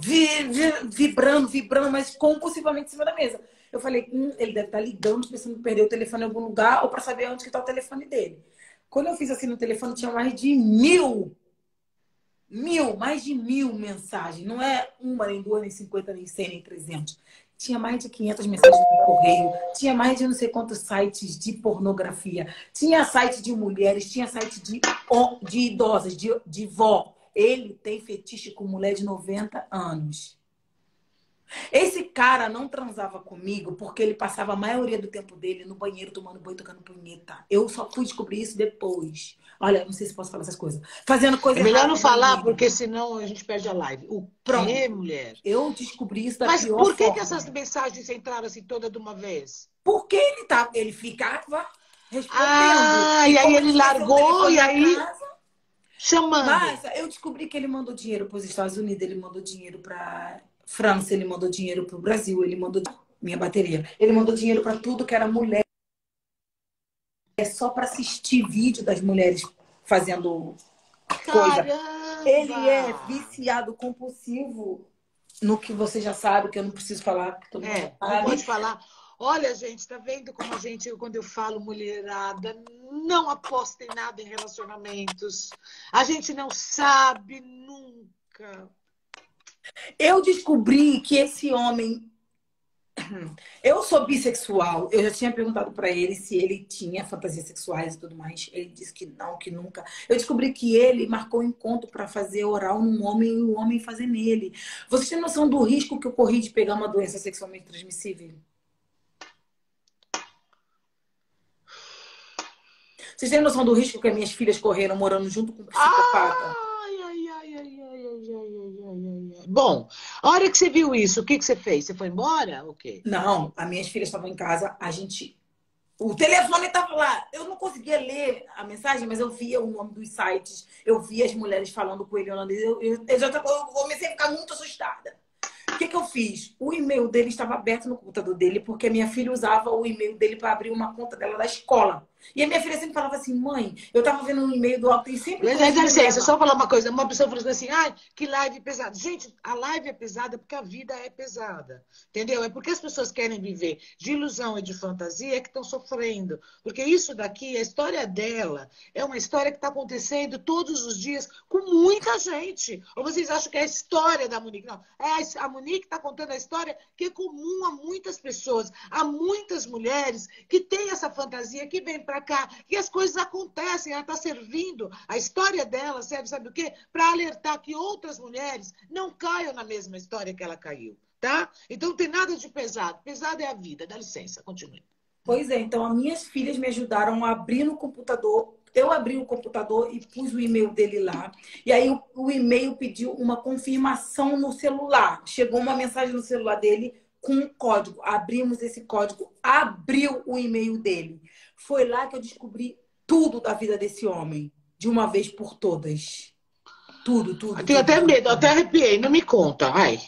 vibrando, vibrando, mas compulsivamente em cima da mesa. Eu falei, ele deve estar ligando, pensando em perder o telefone em algum lugar ou para saber onde está o telefone dele. Quando eu fiz assim no telefone, tinha mais de mais de 1.000 mensagens. Não é uma, nem duas, nem 50, nem 100, nem 300. Tinha mais de 500 mensagens no correio. Tinha mais de não sei quantos sites de pornografia. Tinha site de mulheres, tinha site de idosas, de vó. Ele tem fetiche com mulher de 90 anos. Esse cara não transava comigo porque ele passava a maioria do tempo dele no banheiro tomando banho, tocando punheta. Eu só fui descobrir isso depois. Olha, não sei se posso falar essas coisas. Fazendo É coisa melhor errada não no falar, banheiro. porque senão a gente perde a live. O quê, Pronto. mulher? Eu descobri isso da Mas pior por que essas forma. mensagens entraram assim toda de uma vez? Porque ele ficava respondendo. Ah, E e aí como ele ele esqueceu o largou, telefone e na aí casa, chamando. mas eu descobri que ele mandou dinheiro para os Estados Unidos, ele mandou dinheiro para França, ele mandou dinheiro para o Brasil, ele mandou minha bateria. Ele mandou dinheiro para tudo que era mulher, só para assistir vídeo das mulheres fazendo coisa. Ele é Caramba! viciado compulsivo no que você já sabe, que eu não preciso falar, que todo mundo já É, não pode sabe. falar. Olha, gente, tá vendo como a gente, quando eu falo mulherada, não aposta em nada em relacionamentos. A gente não sabe nunca. Eu descobri que esse homem. Eu sou bissexual. Eu já tinha perguntado para ele se ele tinha fantasias sexuais e tudo mais. Ele disse que não, que nunca. Eu descobri que ele marcou um encontro para fazer oral num homem e o homem fazer nele. Vocês têm noção do risco que eu corri de pegar uma doença sexualmente transmissível? Vocês têm noção do risco que as minhas filhas correram morando junto com um psicopata? Ai, ai, ai, ai, ai, ai, ai, ai, ai, ai. Bom, a hora que você viu isso, o que que você fez? Você foi embora? O quê? Não, as minhas filhas estavam em casa, a gente. O telefone estava lá. Eu não conseguia ler a mensagem, mas eu via o nome dos sites, eu via as mulheres falando com ele holandês. Eu comecei a ficar muito assustada. O que eu fiz? O e-mail dele estava aberto no computador dele, porque a minha filha usava o e-mail dele para abrir uma conta dela da escola. E a minha filha sempre falava assim, mãe, eu estava vendo um e-mail do Alto e sempre Dá correspondia licença, ela. só falar uma coisa. Uma pessoa falou assim, ai, que live pesada. Gente, a live é pesada porque a vida é pesada, entendeu? É porque as pessoas querem viver de ilusão e de fantasia que estão sofrendo. Porque isso daqui, a história dela, é uma história que está acontecendo todos os dias com muita gente. Ou vocês acham que é a história da Monique? Não, a Monique está contando a história que é comum a muitas pessoas, a muitas mulheres que têm essa fantasia, que vem para cá, que as coisas acontecem, ela está servindo. A história dela serve, sabe o quê? Para alertar que outras mulheres não caiam na mesma história que ela caiu. tá? Então não tem nada de pesado. Pesado é a vida. Dá licença, continue. Pois é, então as minhas filhas me ajudaram a abrir no computador. Eu abri o computador e pus o e-mail dele lá. E aí o e-mail pediu uma confirmação no celular. Chegou uma mensagem no celular dele com um código. Abrimos esse código, abriu o e-mail dele. Foi lá que eu descobri tudo da vida desse homem, de uma vez por todas. Tudo, Eu tudo, tenho tudo, até tudo, medo, eu até tudo. arrepiei. Não me conta, ai.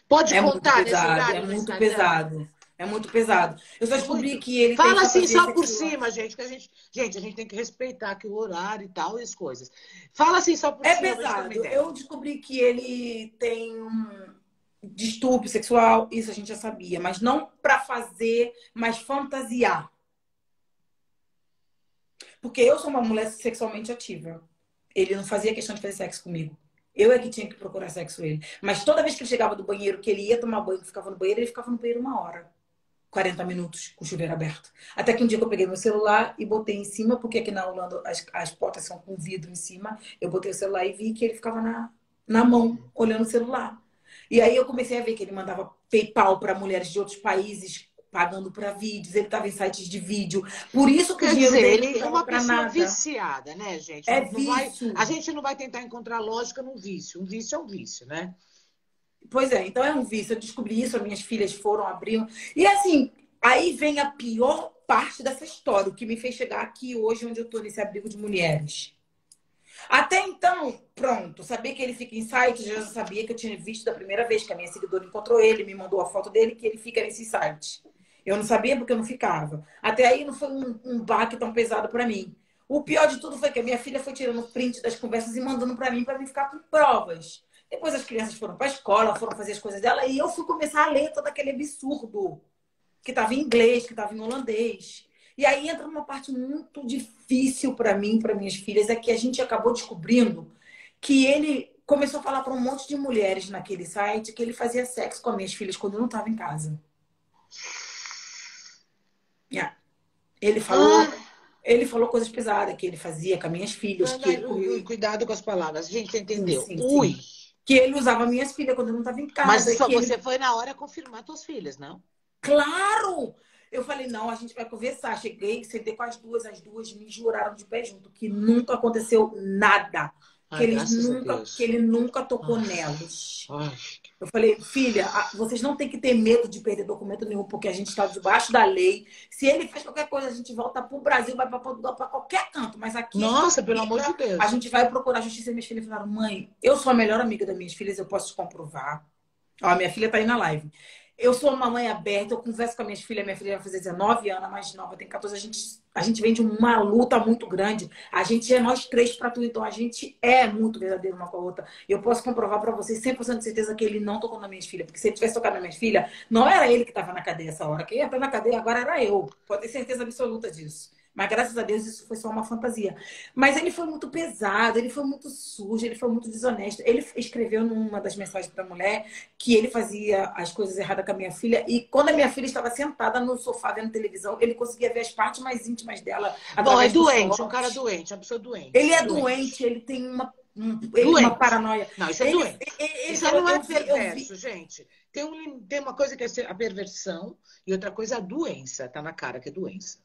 Pode É muito contar nesse pesado, é horário no muito Instagram? pesado. É muito pesado. Eu só É descobri muito? que ele tem Fala assim fantasia só por sexual. cima, gente, que a gente tem que respeitar aqui o horário e tal, e as coisas. Fala assim só por É cima pra gente ter uma pesado. ideia. Eu descobri que ele tem um distúrbio sexual, isso a gente já sabia, mas não para fazer, mas fantasiar. Porque eu sou uma mulher sexualmente ativa. Ele não fazia questão de fazer sexo comigo. Eu é que tinha que procurar sexo com ele. Mas toda vez que ele chegava do banheiro, que ele ia tomar banho, que ficava no banheiro, ele ficava no banheiro 1 hora. 40 minutos com o chuveiro aberto. Até que um dia que eu peguei meu celular e botei em cima, porque aqui na Holanda as portas são com vidro em cima, eu botei o celular e vi que ele ficava na mão, olhando o celular. E aí eu comecei a ver que ele mandava PayPal para mulheres de outros países, pagando para vídeos, ele estava em sites de vídeo. Por isso que o Quer dinheiro dizer, dele não ele é estava uma para pessoa nada. viciada, né, gente? É Não, não vai, a vício. gente não vai tentar encontrar lógica num vício. Um vício é um vício, né? Pois é, então é um vício. Eu descobri isso, as minhas filhas foram, abriram. E assim, aí vem a pior parte dessa história, o que me fez chegar aqui hoje, onde eu estou nesse abrigo de mulheres. Até então, pronto, sabia que ele fica em site, já sabia que eu tinha visto da primeira vez que a minha seguidora encontrou ele, me mandou a foto dele, que ele fica nesse site. Eu não sabia porque eu não ficava. Até aí não foi um baque tão pesado para mim. O pior de tudo foi que a minha filha foi tirando print das conversas e mandando para mim ficar com provas. Depois as crianças foram para a escola, foram fazer as coisas dela e eu fui começar a ler todo aquele absurdo que estava em inglês, que estava em holandês. E aí entra uma parte muito difícil para mim, para minhas filhas, é que a gente acabou descobrindo que ele começou a falar para um monte de mulheres naquele site que ele fazia sexo com as minhas filhas quando eu não estava em casa. Yeah. Ele falou, Ah, ele falou coisas pesadas que ele fazia com as minhas filhas, que ele comia. cuidado com as palavras. A gente Sim, entendeu. sim, Ui. sim. Que ele usava minhas filhas quando eu não estava em casa, Mas que ele. você foi na hora confirmar suas filhas, não? Claro! Eu falei, não, a gente vai conversar. Cheguei, sentei com as duas me juraram de pé junto que nunca aconteceu nada. Ai, graças a Que Deus. ele nunca tocou Ai, nelas. ai. Eu falei, filha, vocês não têm que ter medo de perder documento nenhum, porque a gente está debaixo da lei. Se ele faz qualquer coisa, a gente volta para o Brasil, vai para Portugal, para qualquer canto. Mas aqui a gente Nossa, pelo amor fica, de a Deus. gente vai procurar justiça. E minhas filhas falaram, mãe, eu sou a melhor amiga das minhas filhas, eu posso te comprovar. Ó, minha filha tá aí na live. Eu sou uma mãe aberta, eu converso com as minha filha vai fazer 19 anos, a mais nova tem 14. A gente vem de uma luta muito grande. A gente é nós três para tudo, então a gente é muito verdadeiro uma com a outra. E eu posso comprovar para vocês 100% de certeza que ele não tocou na minha filha, porque se ele tivesse tocado na minha filha, não era ele que estava na cadeia essa hora. Quem ia estar na cadeia agora era eu. Pode ter certeza absoluta disso. Mas graças a Deus isso foi só uma fantasia. Mas ele foi muito pesado, ele foi muito sujo, ele foi muito desonesto. Ele escreveu numa das mensagens para a mulher que ele fazia as coisas erradas com a minha filha. E quando a minha filha estava sentada no sofá vendo televisão, ele conseguia ver as partes mais íntimas dela Bom, é através dos doente, um cara shorts. doente, uma pessoa doente. Ele é doente, Doente. ele tem uma Doente. paranoia. Não, isso é Ele, doente. ele Isso aí falou, não é eu vi. perverso, gente. Tem uma coisa que é a perversão e outra coisa é a doença. Tá na cara que é doença.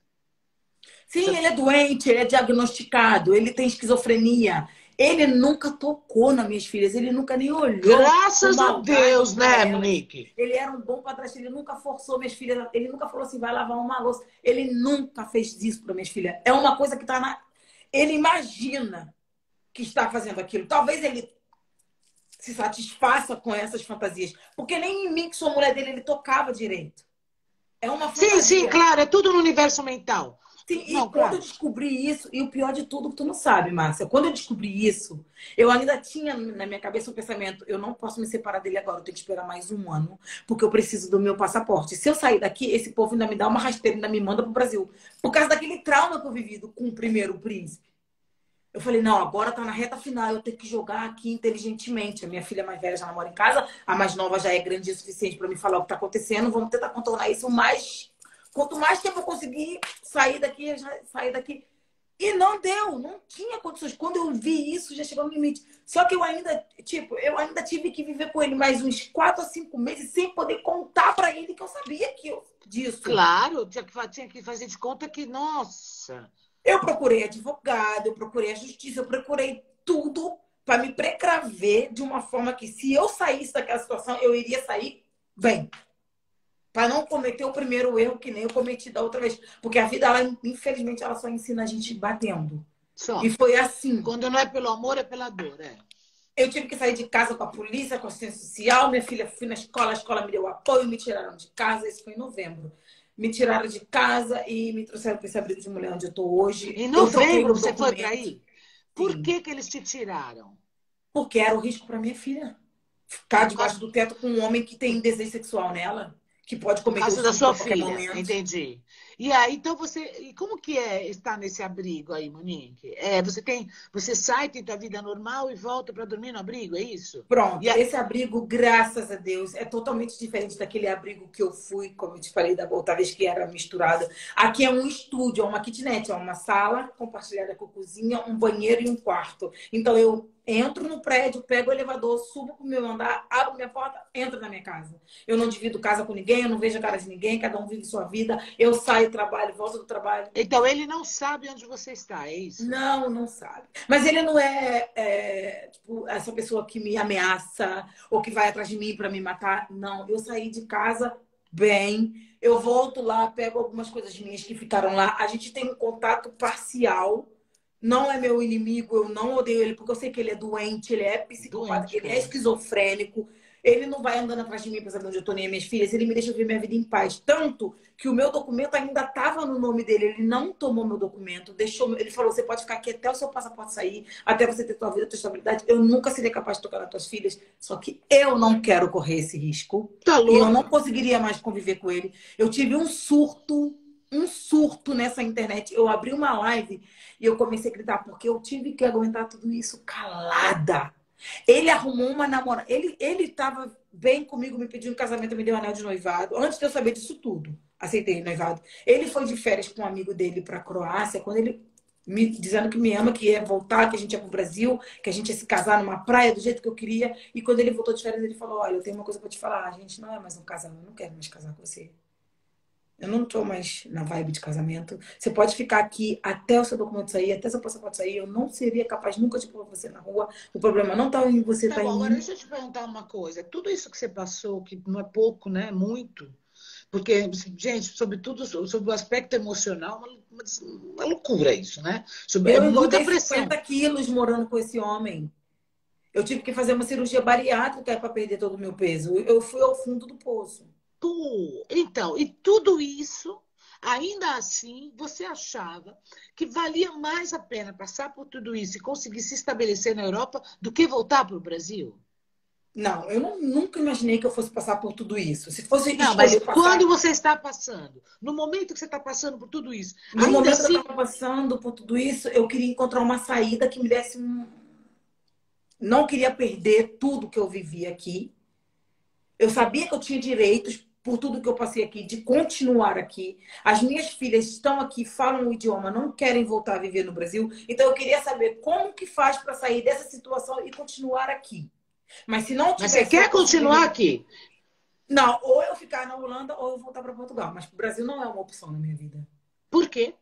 Sim, ele é doente, ele é diagnosticado, ele tem esquizofrenia. Ele nunca tocou nas minhas filhas, ele nunca nem olhou com Graças a maldade Deus, para né, elas. Monique? Ele era um bom padrasto, ele nunca forçou minhas filhas, ele nunca falou assim, vai lavar uma louça. Ele nunca fez isso para minhas filhas. É uma coisa que está na. Ele imagina que está fazendo aquilo. Talvez ele se satisfaça com essas fantasias, porque nem em mim, que sou mulher dele, ele tocava direito. É uma Sim, sim, fantasia. claro, é tudo no universo mental. Sim, e Não, quando eu claro. descobri isso, e o pior de tudo, que tu não sabe, Márcia, quando eu descobri isso, eu ainda tinha na minha cabeça um pensamento, eu não posso me separar dele agora, eu tenho que esperar mais um ano, porque eu preciso do meu passaporte. Se eu sair daqui, esse povo ainda me dá uma rasteira, ainda me manda pro Brasil. Por causa daquele trauma que eu vivi com o primeiro príncipe. Eu falei, não, agora tá na reta final, eu tenho que jogar aqui inteligentemente. A minha filha mais velha já namora em casa, a mais nova já é grande o suficiente para me falar o que tá acontecendo, vamos tentar contornar isso mais. Quanto mais tempo eu conseguir sair daqui, sair daqui. E não deu, não tinha condições. Quando eu vi isso, já chegou no limite. Só que eu ainda, tipo, eu ainda tive que viver com ele mais uns 4 a 5 meses sem poder contar para ele que eu sabia disso. Claro, tinha que fazer de conta que, nossa. Eu procurei advogado, eu procurei a justiça, eu procurei tudo para me precaver de uma forma que, se eu saísse daquela situação, eu iria sair bem. Para não cometer o primeiro erro que nem eu cometi da outra vez. Porque a vida, ela, infelizmente, ela só ensina a gente batendo. E Só. foi assim. Quando não é pelo amor, é pela dor, é. Eu tive que sair de casa com a polícia, com a assistência social. Minha filha, fui na escola, a escola me deu apoio, me tiraram de casa. Isso foi em novembro. Me tiraram de casa e me trouxeram para esse abrigo de mulher onde eu estou hoje. Em Eu troquei novembro meu você foi para documento. aí? Por Sim. que que eles te tiraram? Porque era o risco para minha filha. Ficar Por causa, debaixo do teto com um homem que tem desejo sexual nela, que pode por cometer o causa da estupro sua a qualquer filha, momento. entendi. E aí, então você, e como que é estar nesse abrigo aí, Monique? Você sai, tem tua vida normal e volta para dormir no abrigo, é isso? E Pronto, a- esse abrigo, graças a Deus, é totalmente diferente daquele abrigo que eu fui, como eu te falei da outra vez, que era misturado. Aqui é um estúdio, é uma kitnet, é uma sala compartilhada com cozinha, um banheiro e um quarto. Então eu entro no prédio, pego o elevador, subo pro meu andar, abro minha porta, entro na minha casa. Eu não divido casa com ninguém, eu não vejo a cara de ninguém, cada um vive sua vida. Eu saio, trabalho, volto do trabalho. Então ele não sabe onde você está, é isso? Não, não sabe. Mas ele não tipo, essa pessoa que me ameaça ou que vai atrás de mim para me matar. Não, eu saí de casa bem. Eu volto lá, pego algumas coisas minhas que ficaram lá. A gente tem um contato parcial. Não é meu inimigo, eu não odeio ele, porque eu sei que ele é doente, ele é psicopata, Doente, ele é credo. esquizofrênico. Ele não vai andando atrás de mim para saber onde eu tô nem as minhas filhas. Ele me deixa viver minha vida em paz. Tanto que o meu documento ainda estava no nome dele. Ele não tomou meu documento, deixou. Ele falou: você pode ficar aqui até o seu passaporte sair, até você ter tua vida, tua estabilidade. Eu nunca seria capaz de tocar nas tuas filhas. Só que eu não quero correr esse risco. Tá E eu não louca? conseguiria mais conviver com ele. Eu tive um surto nessa internet. Eu abri uma live e eu comecei a gritar, porque eu tive que aguentar tudo isso calada. Ele arrumou uma namorada. Ele estava bem comigo, me pediu um casamento, me deu um anel de noivado. Antes de eu saber disso tudo, aceitei o noivado. Ele foi de férias com um amigo dele para a Croácia, quando ele me dizendo que me ama, que ia voltar, que a gente ia para o Brasil, que a gente ia se casar numa praia do jeito que eu queria. E quando ele voltou de férias, ele falou: olha, eu tenho uma coisa para te falar. A gente não é mais um casal, eu não quero mais casar com você. Eu não tô mais na vibe de casamento. Você pode ficar aqui até o seu documento sair, até o seu passaporte sair. Eu não seria capaz nunca de pôr você na rua. O problema não tá em você, Tá tá bom, em agora mim. deixa eu te perguntar uma coisa. Tudo isso que você passou, que não é pouco, né? Muito. Porque, gente, sobretudo sobre o aspecto emocional, uma loucura isso, né? É Eu muita engordei pressão. 50 quilos morando com esse homem. Eu tive que fazer uma cirurgia bariátrica para perder todo o meu peso. Eu fui ao fundo do poço. Então, e tudo isso, ainda assim, você achava que valia mais a pena passar por tudo isso e conseguir se estabelecer na Europa do que voltar para o Brasil? Não, eu nunca imaginei que eu fosse passar por tudo isso. Se fosse Não, mas escolher quando passar. você está passando, no momento que você está passando por tudo isso, No ainda momento que eu assim, estava passando por tudo isso, eu queria encontrar uma saída que me desse um. Não queria perder tudo que eu vivi aqui. Eu sabia que eu tinha direitos por tudo que eu passei aqui, de continuar aqui. As minhas filhas estão aqui, falam o idioma, não querem voltar a viver no Brasil. Então eu queria saber como que faz para sair dessa situação e continuar aqui. Mas se não mas você tivesse a quer continuar possibilidade. aqui. Não, ou eu ficar na Holanda ou eu voltar para Portugal. Mas o Brasil não é uma opção na minha vida. Por quê?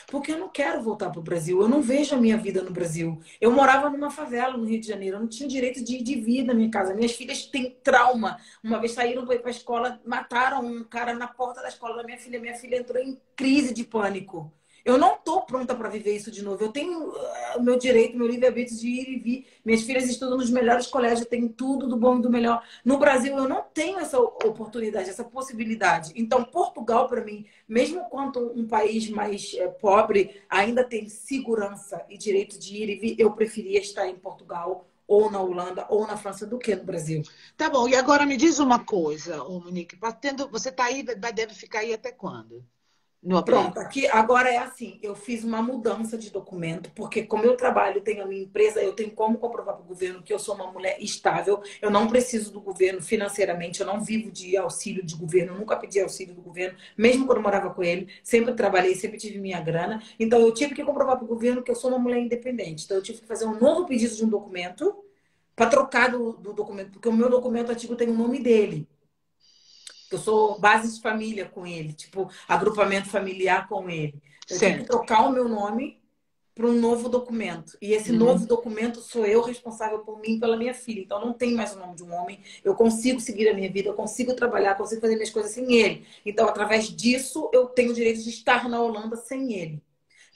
Porque eu não quero voltar para o Brasil. Eu não vejo a minha vida no Brasil. Eu morava numa favela no Rio de Janeiro. Eu não tinha direito de vida na minha casa. Minhas filhas têm trauma. Uma vez saíram para ir para a escola, mataram um cara na porta da escola da minha filha. Minha filha entrou em crise de pânico. Eu não estou pronta para viver isso de novo. Eu tenho o meu direito, meu livre-arbítrio de ir e vir. Minhas filhas estudam nos melhores colégios, têm tudo do bom e do melhor. No Brasil, eu não tenho essa oportunidade, essa possibilidade. Então, Portugal, para mim, mesmo quanto um país mais pobre, ainda tem segurança e direito de ir e vir, eu preferia estar em Portugal, ou na Holanda, ou na França, do que no Brasil. Tá bom, e agora me diz uma coisa, ô Monique, você está aí, deve ficar aí até quando? no Pronto, abrigo. aqui agora é assim, eu fiz uma mudança de documento, porque como eu trabalho, tenho a minha empresa, eu tenho como comprovar para o governo que eu sou uma mulher estável, eu não preciso do governo financeiramente, eu não vivo de auxílio de governo, eu nunca pedi auxílio do governo, mesmo quando eu morava com ele, sempre trabalhei, sempre tive minha grana, então eu tive que comprovar para o governo que eu sou uma mulher independente, então eu tive que fazer um novo pedido de um documento para trocar do documento, porque o meu documento antigo tem o nome dele. Eu sou base de família com ele, tipo, agrupamento familiar com ele. Eu tive que Certo. trocar o meu nome para um novo documento. E esse novo Uhum. documento sou eu responsável por mim e pela minha filha. Então não tem mais o nome de um homem. Eu consigo seguir a minha vida, eu consigo trabalhar, consigo fazer minhas coisas sem ele. Então, através disso, eu tenho o direito de estar na Holanda sem ele.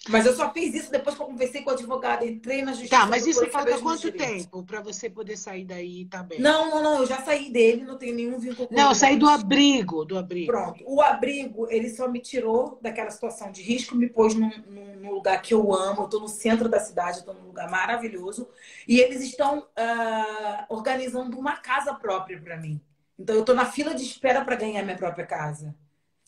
Mas eu só fiz isso depois que eu conversei com o advogado, entrei na Tá, justiça, mas isso procurei saber falta os meus quanto direitos. tempo para você poder sair daí também? Não, eu já saí dele, não tenho nenhum vínculo com Não, ele sair do mais. abrigo, do abrigo. Pronto. O abrigo, ele só me tirou daquela situação de risco, me pôs num lugar que eu amo. Eu estou no centro da cidade, estou num lugar maravilhoso. E eles estão organizando uma casa própria para mim. Então, eu estou na fila de espera para ganhar minha própria casa.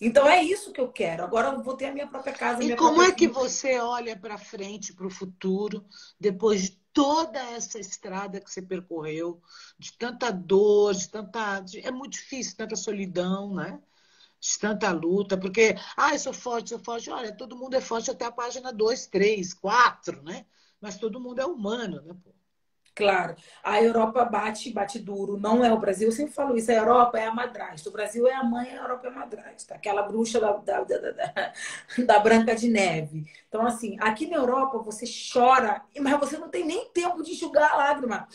Então, é isso que eu quero. Agora eu vou ter a minha própria casa, a E minha como própria é que vida. você olha para frente, para o futuro, depois de toda essa estrada que você percorreu, de tanta dor, é muito difícil, tanta solidão, né? De tanta luta, porque, eu sou forte, sou forte. Olha, todo mundo é forte até a página 2, 3, 4, né? Mas todo mundo é humano, né, pô? Claro, a Europa bate duro, não é o Brasil. Eu sempre falo isso, a Europa é a madrasta. O Brasil é a mãe, a Europa é a madrasta. Aquela bruxa da Branca de Neve. Então, assim, aqui na Europa você chora, mas você não tem nem tempo de enxugar a lágrima.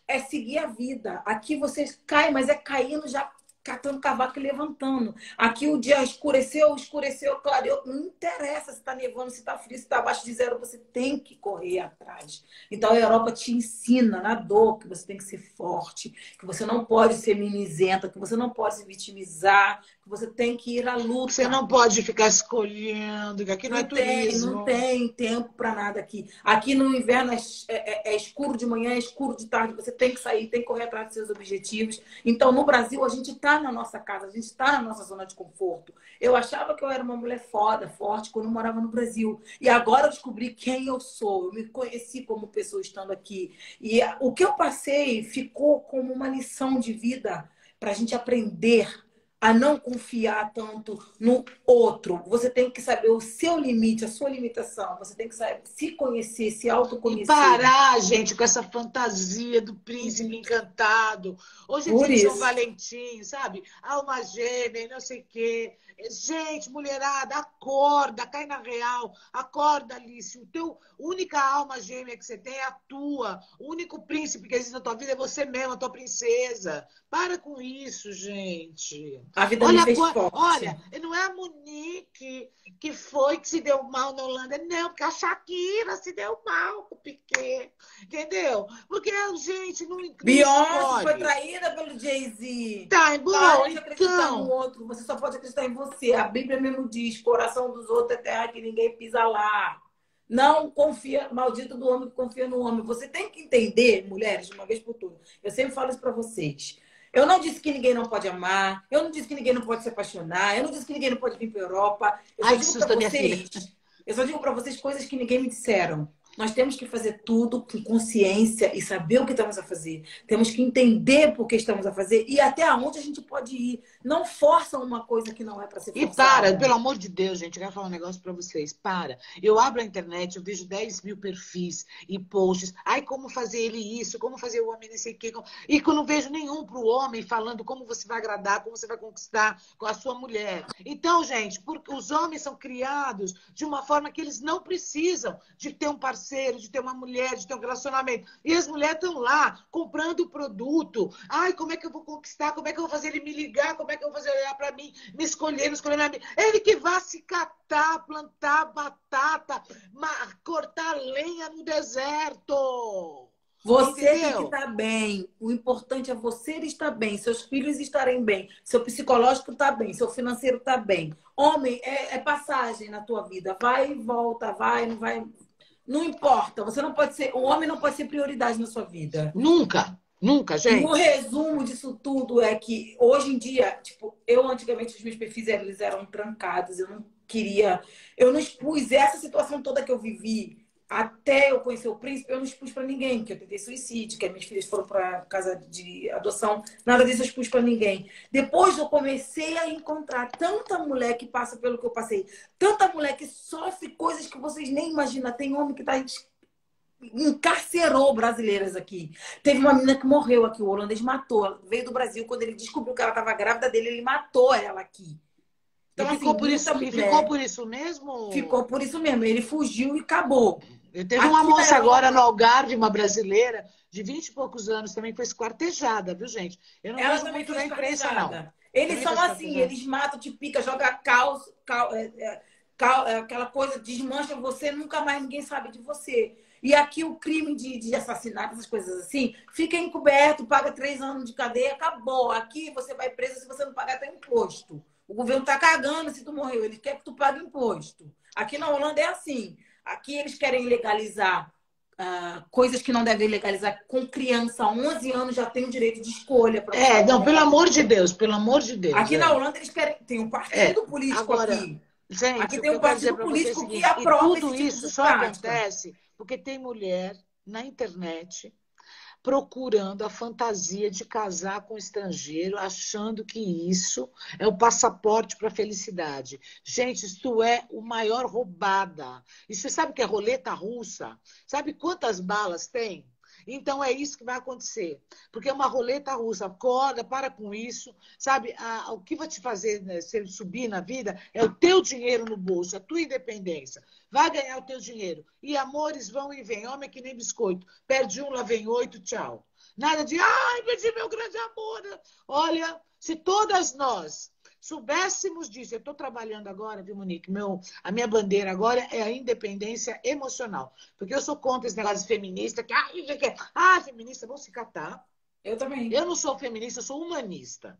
É seguir a vida. Aqui você cai, mas é caindo já catando cavaco e levantando. Aqui o dia escureceu, clareou. Não interessa se está nevando, se está frio, se está abaixo de zero, você tem que correr atrás. Então a Europa te ensina na dor que você tem que ser forte, que você não pode ser mimizenta, que você não pode se vitimizar, que você tem que ir à Você luta. não pode ficar escolhendo, que aqui não é Não turismo. tem tempo para nada aqui. Aqui no inverno é escuro de manhã, é escuro de tarde. Você tem que sair, tem que correr atrás dos seus objetivos. Então, no Brasil, a gente está na nossa casa, a gente está na nossa zona de conforto. Eu achava que eu era uma mulher foda, forte, quando eu morava no Brasil. E agora eu descobri quem eu sou. Eu me conheci como pessoa estando aqui. E o que eu passei ficou como uma lição de vida para a gente aprender a não confiar tanto no outro. Você tem que saber o seu limite, a sua limitação. Você tem que saber se conhecer, se E autoconhecer. parar, gente, com essa fantasia do príncipe encantado. Hoje é Por dia de São isso. Valentim, sabe? Alma gêmea, não sei o quê. Gente, mulherada, acorda, cai na real. Acorda, Alice. O teu única alma gêmea que você tem é a tua. O único príncipe que existe na tua vida é você mesma, a tua princesa. Para com isso, gente. A vida me Olha, fez forte. olha, não é a Monique que foi que se deu mal na Holanda. Não, porque a Shakira se deu mal com o Piquet, entendeu? Porque a gente não Beyoncé foi escolhe. traída pelo Jay-Z. Tá, bom, Pare de acreditar no então. outro. Você só pode acreditar em você. A Bíblia mesmo diz: coração dos outros é terra que ninguém pisa lá. Não confia, maldito do homem que confia no homem. Você tem que entender, mulheres, de uma vez por todas. Eu sempre falo isso para vocês. Eu não disse que ninguém não pode amar. Eu não disse que ninguém não pode se apaixonar. Eu não disse que ninguém não pode vir para a Europa. Ai, que susto, minha filha. Eu só digo para vocês coisas que ninguém me disseram. Nós temos que fazer tudo com consciência e saber o que estamos a fazer. Temos que entender por que estamos a fazer e até onde a gente pode ir. Não força uma coisa que não é para ser E para, forçada. pelo amor de Deus, gente, eu quero falar um negócio para vocês. Para. Eu abro a internet, eu vejo 10 mil perfis e posts. Ai, como fazer ele isso, como fazer o homem não sei o quê. E que eu não vejo nenhum para o homem falando como você vai agradar, como você vai conquistar com a sua mulher. Então, gente, porque os homens são criados de uma forma que eles não precisam de ter um parceiro, de ter uma mulher, de ter um relacionamento. E as mulheres estão lá comprando o produto. Ai, como é que eu vou conquistar? Como é que eu vou fazer ele me ligar? Como é que eu vou fazer ele olhar para mim? Me escolher, me escolher. Ele que vá se catar, plantar batata, cortar lenha no deserto. Você tem que Entendeu? estar bem. O importante é você estar bem, seus filhos estarem bem, seu psicológico está bem, seu financeiro está bem. Homem é passagem na tua vida. Vai e volta, vai, não vai. Não importa. Você não pode ser. O homem não pode ser prioridade na sua vida. Nunca, nunca, No gente. resumo disso tudo é que hoje em dia, tipo, eu antigamente os meus perfis eles eram trancados, eu não queria... Eu não expus essa situação toda que eu vivi até eu conhecer o príncipe, eu não expus para ninguém, que eu tentei suicídio, que as minhas filhas foram para casa de adoção, nada disso eu expus para ninguém. Depois eu comecei a encontrar tanta mulher que passa pelo que eu passei, tanta mulher que sofre coisas que vocês nem imaginam. Tem homem que encarcerou brasileiras aqui. Teve uma menina que morreu aqui, o holandês matou. Ela veio do Brasil, quando ele descobriu que ela estava grávida dele, ele matou ela aqui. Então, E ficou assim, por isso, muita e ficou mulher por isso mesmo? ficou por isso mesmo. Ele fugiu e acabou. Teve uma Aqui na moça agora no Europa, Algarve, uma brasileira, de 20 e poucos anos, também foi esquartejada, viu, gente? Eu não ela vejo também muito foi na imprensa, não. esquartejada. Eles Também foi são assim, esquartejada. eles matam, te pica, joga aquela coisa, desmancha você, nunca mais ninguém sabe de você. E aqui o crime de assassinato, essas coisas assim, fica encoberto, paga 3 anos de cadeia, acabou. Aqui você vai preso se você não pagar até imposto. O governo tá cagando se tu morreu, ele quer que tu pague imposto. Aqui na Holanda é assim. Aqui eles querem legalizar coisas que não devem legalizar. Com criança, 11 anos já tem o direito de escolha para buscar uma Não, pelo mulher. amor de Deus, pelo amor de Deus, Aqui na Holanda eles querem. Tem um É. partido político Agora, aqui. gente, Aqui o tem que eu um quero dizer partido para você é o político que seguinte, e aprova esse tudo tipo isso de só prática. acontece porque tem mulher na internet procurando a fantasia de casar com um estrangeiro, achando que isso é o passaporte para a felicidade. Gente, isso é o maior roubada. E você sabe o que é roleta russa? Sabe quantas balas tem? Então é isso que vai acontecer. Porque é uma roleta russa. Acorda, para com isso. Sabe, o que vai te fazer, né, se subir na vida é o teu dinheiro no bolso, a tua independência. Vai ganhar o teu dinheiro. E amores vão e vêm. Homem é que nem biscoito. Perde um, lá vem 8, tchau. Nada de, ai, perdi meu grande amor. Olha, se todas nós soubéssemos disso, eu estou trabalhando agora, viu, Monique? A minha bandeira agora é a independência emocional. Porque eu sou contra esse negócio feminista, feminista, vão se catar. Eu também. Eu não sou feminista, eu sou humanista.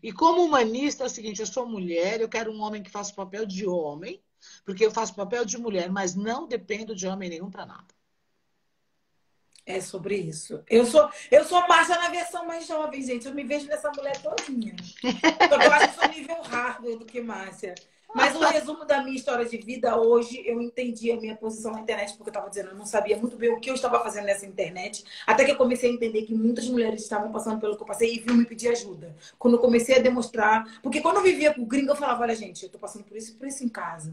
E como humanista é o seguinte, eu sou mulher, eu quero um homem que faça o papel de homem, porque eu faço papel de mulher, mas não dependo de homem nenhum para nada. É sobre isso. Eu sou Márcia na versão mais jovem, gente. Eu me vejo nessa mulher todinha. Só que eu acho que eu sou nível hardware do que Márcia. Mas o resumo da minha história de vida hoje, eu entendi a minha posição na internet, porque eu estava dizendo, eu não sabia muito bem o que eu estava fazendo nessa internet, até que eu comecei a entender que muitas mulheres estavam passando pelo que eu passei e viu me pedir ajuda. Quando eu comecei a demonstrar, porque quando eu vivia com o gringo, eu falava, olha, gente, eu tô passando por isso em casa.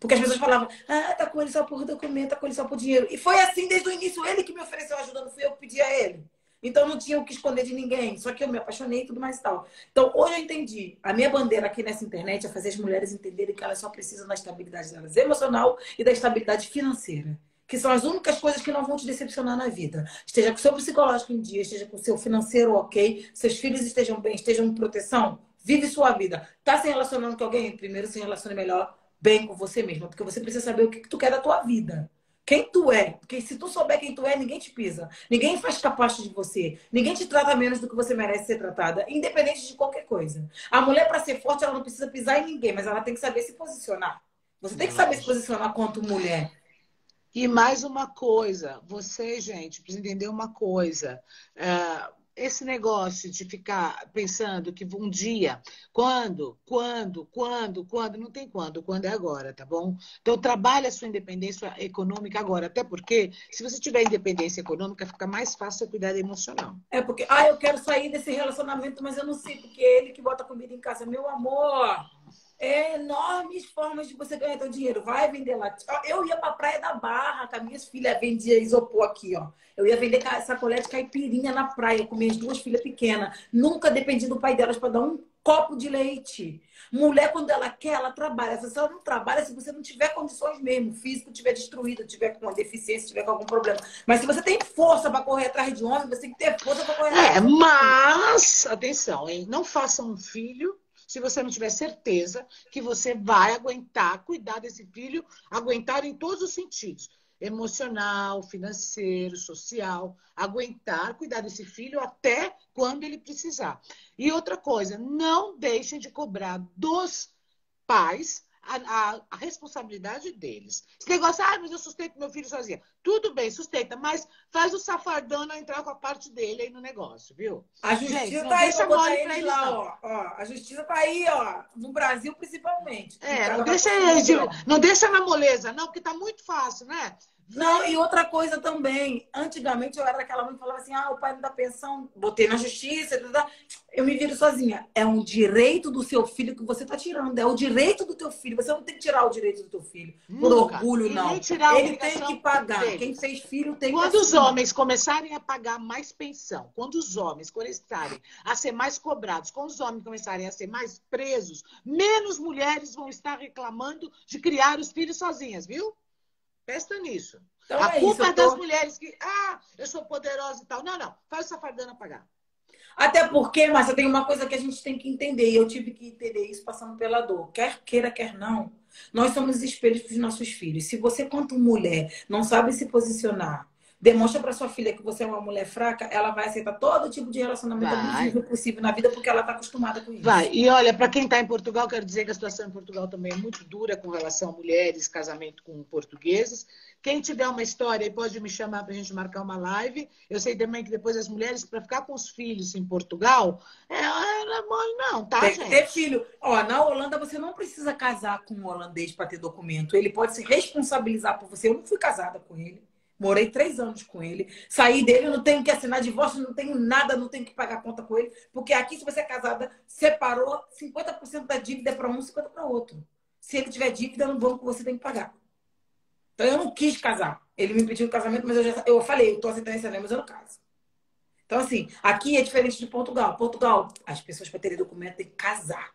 Porque as pessoas falavam, tá com ele só por documento, tá com ele só por dinheiro. E foi assim desde o início, ele que me ofereceu ajuda, não fui eu que pedi a ele. Então não tinha o que esconder de ninguém, só que eu me apaixonei e tudo mais e tal. Então hoje eu entendi. A minha bandeira aqui nessa internet é fazer as mulheres entenderem que elas só precisam da estabilidade delas emocional e da estabilidade financeira. Que são as únicas coisas que não vão te decepcionar na vida. Esteja com o seu psicológico em dia, esteja com o seu financeiro ok, seus filhos estejam bem, estejam em proteção, vive sua vida. Tá se relacionando com alguém? Primeiro se relacione melhor bem com você mesma, porque você precisa saber o que tu quer da tua vida. Quem tu é. Porque se tu souber quem tu é, ninguém te pisa. Ninguém faz capacho de você. Ninguém te trata menos do que você merece ser tratada, independente de qualquer coisa. A mulher, para ser forte, ela não precisa pisar em ninguém, mas ela tem que saber se posicionar. Você tem que saber se Lógico. posicionar quanto mulher. E mais uma coisa, você, gente, precisa entender uma coisa. Esse negócio de ficar pensando que um dia, quando, não tem quando é agora, tá bom? Então, trabalhe a sua independência econômica agora, até porque, se você tiver independência econômica, fica mais fácil você cuidar emocional. É porque, eu quero sair desse relacionamento, mas eu não sei, porque é ele que bota comida em casa. Meu amor, é enormes formas de você ganhar teu dinheiro. Vai vender lá. Eu ia pra Praia da Barra, com as minhas filhas vendiam isopor aqui, ó. Eu ia vender sacolé de caipirinha na praia com minhas 2 filhas pequenas. Nunca dependi do pai delas para dar um copo de leite. Mulher, quando ela quer, ela trabalha. Você só não trabalha se você não tiver condições mesmo, o físico estiver destruído, tiver com uma deficiência, tiver com algum problema. Mas se você tem força para correr atrás de homem, você tem que ter força para correr atrás de homem. Mas, atenção, hein? Não faça um filho se você não tiver certeza que você vai aguentar cuidar desse filho, aguentar em todos os sentidos. Emocional, financeiro, social, aguentar cuidar desse filho até quando ele precisar. E outra coisa, não deixem de cobrar dos pais a responsabilidade deles. Esse negócio, mas eu sustento meu filho sozinha. Tudo bem, sustenta, mas faz o safardão entrar com a parte dele aí no negócio, viu? A justiça Gente, não tá aí deixa pra botar mole pra eles eles, lá, não. ó. A justiça tá aí, ó. No Brasil, principalmente. Não deixa eles, não deixa na moleza, não, porque tá muito fácil, né? Não, e outra coisa também. Antigamente eu era daquela mãe que falava assim: o pai não dá pensão, botei na justiça, eu me viro sozinha. É um direito do seu filho que você tá tirando. É o direito do teu filho. Você não tem que tirar o direito do teu filho. Por Nunca. orgulho, E nem não. tirar a Ele tem que obrigação pagar. deles. Quem fez filho tem que Quando os assumir. homens começarem a pagar mais pensão, quando os homens começarem a ser mais cobrados, quando os homens começarem a ser mais presos, menos mulheres vão estar reclamando de criar os filhos sozinhas, viu? Presta nisso. Então A é isso, culpa é das mulheres que, eu sou poderosa e tal. Não, faz o safardana pagar. Até porque, Márcia, tem uma coisa que a gente tem que entender, e eu tive que entender isso passando pela dor. Quer queira, quer não, nós somos espelhos para os nossos filhos. Se você, quanto mulher, não sabe se posicionar, demonstra para sua filha que você é uma mulher fraca, ela vai aceitar todo tipo de relacionamento abusivo possível na vida, porque ela está acostumada com isso. Vai. E olha, para quem está em Portugal, quero dizer que a situação em Portugal também é muito dura com relação a mulheres, casamento com portugueses. Quem tiver uma história aí pode me chamar para a gente marcar uma live. Eu sei também que depois as mulheres, para ficar com os filhos em Portugal, não é mole não, tá, tem gente? que ter filho. Ó, na Holanda você não precisa casar com um holandês para ter documento. Ele pode se responsabilizar por você. Eu não fui casada com ele. Morei 3 anos com ele. Saí dele, eu não tenho que assinar divórcio, não tenho nada, não tenho que pagar conta com ele. Porque aqui, se você é casada, separou 50% da dívida para um, 50% para outro. Se ele tiver dívida no banco, você tem que pagar. Então eu não quis casar. Ele me pediu um casamento, mas eu falei, eu tô aceitando esse anel, mas eu não caso. Então, assim, aqui é diferente de Portugal. Portugal, as pessoas para terem documento têm que casar.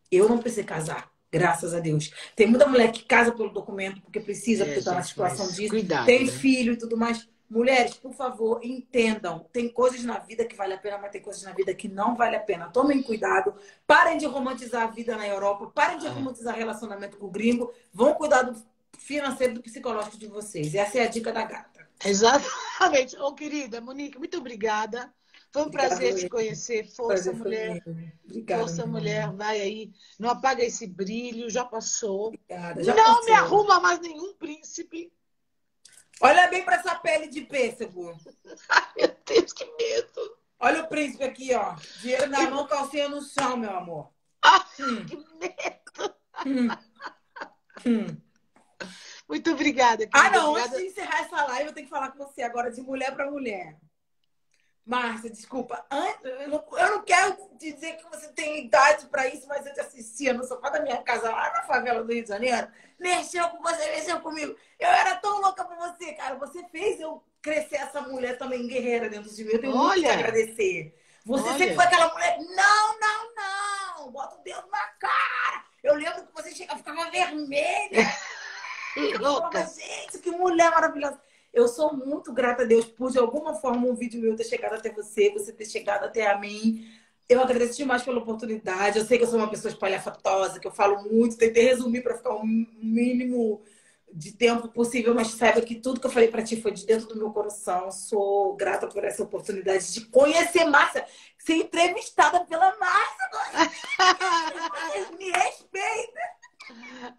Eu não precisei casar. Graças a Deus. Tem muita mulher que casa pelo documento porque precisa, porque está na situação disso. Cuidado, tem né? filho e tudo mais. Mulheres, por favor, entendam. Tem coisas na vida que vale a pena, mas tem coisas na vida que não vale a pena. Tomem cuidado. Parem de romantizar a vida na Europa. Parem de romantizar relacionamento com o gringo. Vão cuidar do financeiro e do psicológico de vocês. Essa é a dica da gata. Exatamente. Ô, querida, Monique, muito obrigada. Foi um prazer te conhecer. Força, mulher. Obrigada, Força, mulher. Vai aí. Não apaga esse brilho. Já passou. Obrigada. Já não passou. me arruma mais nenhum príncipe. Olha bem para essa pele de pêssego. Ai, meu Deus, que medo. Olha o príncipe aqui, ó. Dinheiro na mão, calcinha no chão, meu amor. Que medo. Muito obrigada, querida. Não. Obrigada. Antes de encerrar essa live, eu tenho que falar com você agora de mulher para mulher. Márcia, desculpa. Eu não quero te dizer que você tem idade para isso, mas eu te assistia no sofá da minha casa, lá na favela do Rio de Janeiro. Mexeu com você, mexeu comigo. Eu era tão louca por você, cara. Você fez eu crescer essa mulher também guerreira dentro de mim. Eu tenho muito que agradecer. Você sempre foi aquela mulher, não. Bota o dedo na cara. Eu lembro que você chegava, ficava vermelha. Louca. Gente, que mulher maravilhosa. Eu sou muito grata a Deus por, de alguma forma, um vídeo meu ter chegado até você, você ter chegado até a mim. Eu agradeço demais pela oportunidade. Eu sei que eu sou uma pessoa espalhafatosa, que eu falo muito, tentei resumir para ficar o mínimo de tempo possível, mas saiba que tudo que eu falei para ti foi de dentro do meu coração. Sou grata por essa oportunidade de conhecer Márcia, ser entrevistada pela Márcia. Vocês me respeitam.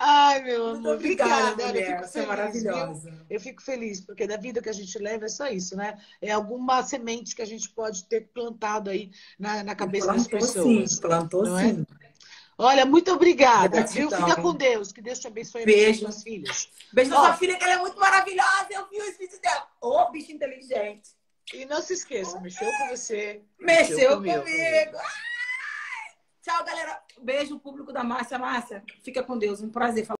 Ai, meu amor, obrigada, obrigada. mulher. Eu fico Você feliz, é maravilhosa. viu? Eu fico feliz, porque da vida que a gente leva é só isso, né? É alguma semente que a gente pode ter plantado aí na cabeça das pessoas. Sim, plantou não sim. É? Olha, muito obrigada, Gratidão. viu? Fica com Deus, que Deus te abençoe Beijo. com suas filhas. Beijo na sua filha, que ela é muito maravilhosa. Eu vi os vídeos dela. Ô, bicho inteligente. E não se esqueça, mexeu com você. Mexeu comigo. Tchau, galera. Beijo, público da Márcia. Márcia, fica com Deus. Um prazer falar.